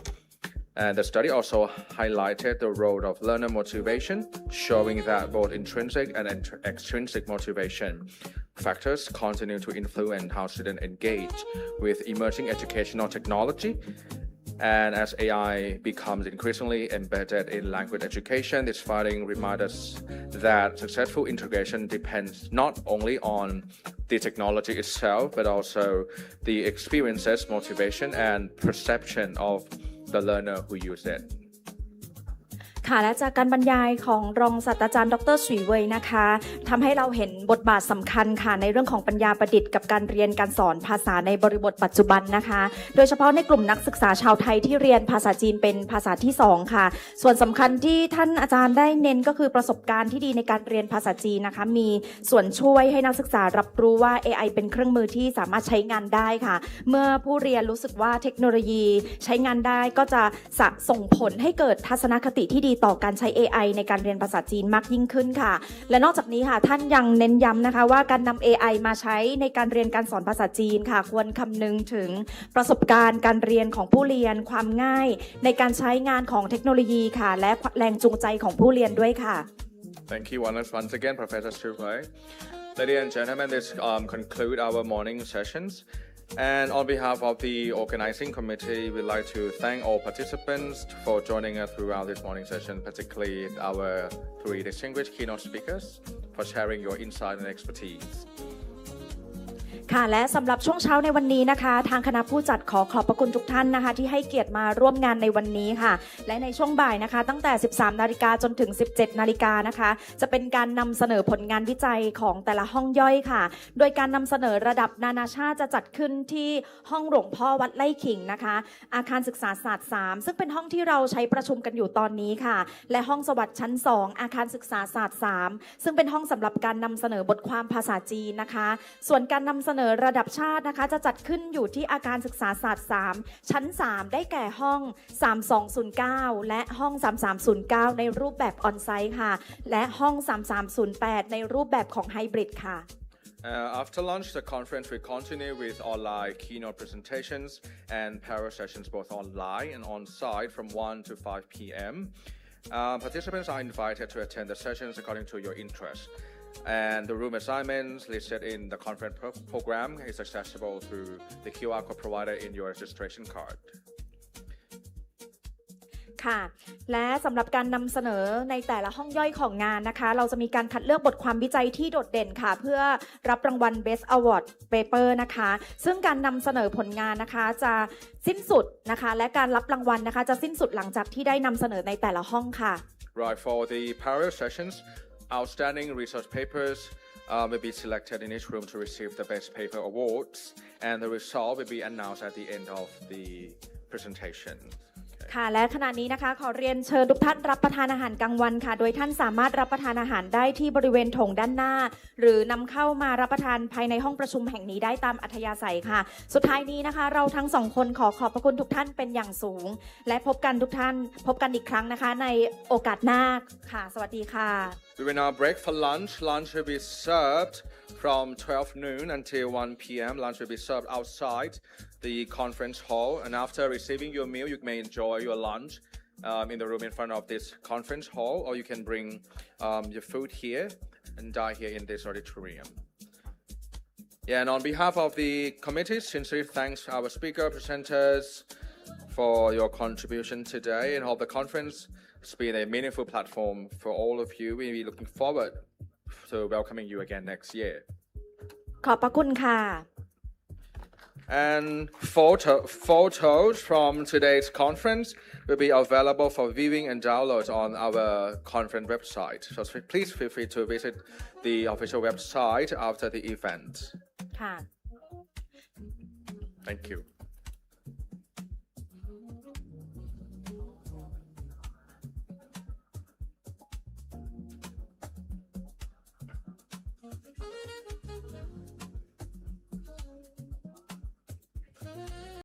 [SPEAKER 1] And the study also highlighted the role of learner motivation, showing that both intrinsic and extrinsic motivation factors continue to influence how students engage with emerging educational technology. And as AI becomes increasingly embedded in language education, this finding reminds us that successful integration depends not only on the technology itself, but also the experiences, motivation, and perception of the learner who use it.
[SPEAKER 2] ค่ะและจากการบรรยายของรองศาสตราจารย์ดร.สุยเวยนะคะทำให้เราเห็นบทบาทสำคัญค่ะในเรื่องของปัญญาประดิษฐ์กับการเรียนการสอนภาษาในบริบทปัจจุบันนะคะโดยเฉพาะในกลุ่มนักศึกษาชาวไทยที่เรียนภาษาจีนเป็นภาษาที่2ค่ะส่วนสำคัญที่ท่านอาจารย์ได้เน้นก็คือประสบการณ์ที่ดีในการเรียนภาษาจีนนะคะมีส่วนช่วยให้นักศึกษารับรู้ว่า AI เป็นเครื่องมือที่สามารถใช้งานได้ค่ะเมื่อผู้เรียนรู้สึกว่าเทคโนโลยีใช้งานได้ก็จะส่งผลให้เกิดทัศนคติที่ดีต่อการใช้ AI ในการเรียนภาษาจีนมากยิ่งขึ้นค่ะและนอกจากนี้ค่ะท่านยังเน้นย้ำนะคะว่าการนำ AI มาใช้ในการเรียนการสอนภาษาจีนค่ะควรคำนึงถึงประสบการณ์การเรียนของผู้เรียนความง่ายในการใช้งานของเทคโนโลยีค่ะและแรงจูงใจของผู้เรียนด้วยค่ะ
[SPEAKER 1] Thank you once again, Professor Shu Wei. Ladies and gentlemen, this conclude our morning sessions. And on behalf of the organizing committee, we'd like to thank all participants for joining us throughout this morning session, particularly our 3 distinguished keynote speakers for sharing your insight and expertise.
[SPEAKER 2] ค่ะและสำหรับช่วงเช้าในวันนี้นะคะทางคณะผู้จัดขอบพระคุณทุกท่านนะคะที่ให้เกียรติมาร่วมงานในวันนี้ค่ะและในช่วงบ่ายนะคะตั้งแต่ 13 นาฬิกาจนถึง 17 นาฬิกานะคะจะเป็นการนำเสนอผลงานวิจัยของแต่ละห้องย่อยค่ะโดยการนำเสนอระดับนานาชาติจะจัดขึ้นที่ห้องหลวงพ่อวัดไร่ขิงนะคะอาคารศึกษาศาสตร์3ซึ่งเป็นห้องที่เราใช้ประชุมกันอยู่ตอนนี้ค่ะและห้องสวัสดิ์ชั้น2อาคารศึกษาศาสตร์3ซึ่งเป็นห้องสำหรับการนำเสนอบทความภาษาจีนนะคะส่วนการนำเสนอระดับชาตินะคะจะจัดขึ้นอยู่ที่อาคารศึกษาศาสตร์3ชั้น3ได้แก่ห้อง3209และห้อง3309ในรูปแบบออนไซต์ค่ะและห้อง3308ในรูปแบบของไฮบริดค่ะ
[SPEAKER 1] After lunch, the conference will continue with online keynote presentations and parallel sessions both online and on-site from 1 to 5 p.m. Participants are invited to attend the sessions according to your interest. And the room assignments listed in the conference program is accessible through the QR code provided in your registration card.
[SPEAKER 2] ค่ะและสำหรับการนำเสนอในแต่ละห้องย่อยของงานนะคะเราจะมีการคัดเลือกบทความวิจัยที่โดดเด่นค่ะเพื่อรับรางวัล Best Award Paper นะคะซึ่งการนำเสนอผลงานนะคะจะสิ้นสุดนะคะและการรับรางวัลนะคะจะสิ้นสุดหลังจากที่ได้นำเสนอในแต่ละห้องค่ะ
[SPEAKER 1] Right, for the parallel sessions, outstanding research papers will be selected in each room to receive the Best Paper Awards, and the result will be announced at the end of the presentation.
[SPEAKER 2] ค่ะและขณะนี้นะคะขอเรียนเชิญทุกท่านรับประทานอาหารกลางวันค่ะโดยท่านสามารถรับประทานอาหารได้ที่บริเวณโถงด้านหน้าหรือนำเข้ามารับประทานภายในห้องประชุมแห่งนี้ได้ตามอัธยาศัยค่ะสุดท้ายนี้นะคะเราทั้งสองคนขอบพระคุณทุกท่านเป็นอย่างสูงและพบกันอีกครั้งนะคะในโอกาสหน้าค่ะสวัสดีค่ะ
[SPEAKER 1] We will now break for lunch. Lunch will be served from 12 noon until 1 p.m. Lunch will be served outside the conference hall, and after receiving your meal, you may enjoy your lunch in the room in front of this conference hall, or you can bring your food here and dine here in this auditorium. Yeah, and on behalf of the committee, sincerely thanks our speaker presenters for your contribution today, and hope the conference It's been a meaningful platform for all of you. We'll be looking forward to welcoming you again next year.
[SPEAKER 2] ขอบพระคุณค่ะ
[SPEAKER 1] And photos from today's conference will be available for viewing and download on our conference website. So please feel free to visit the official website after the event.
[SPEAKER 2] ค่ะ
[SPEAKER 1] Thank you.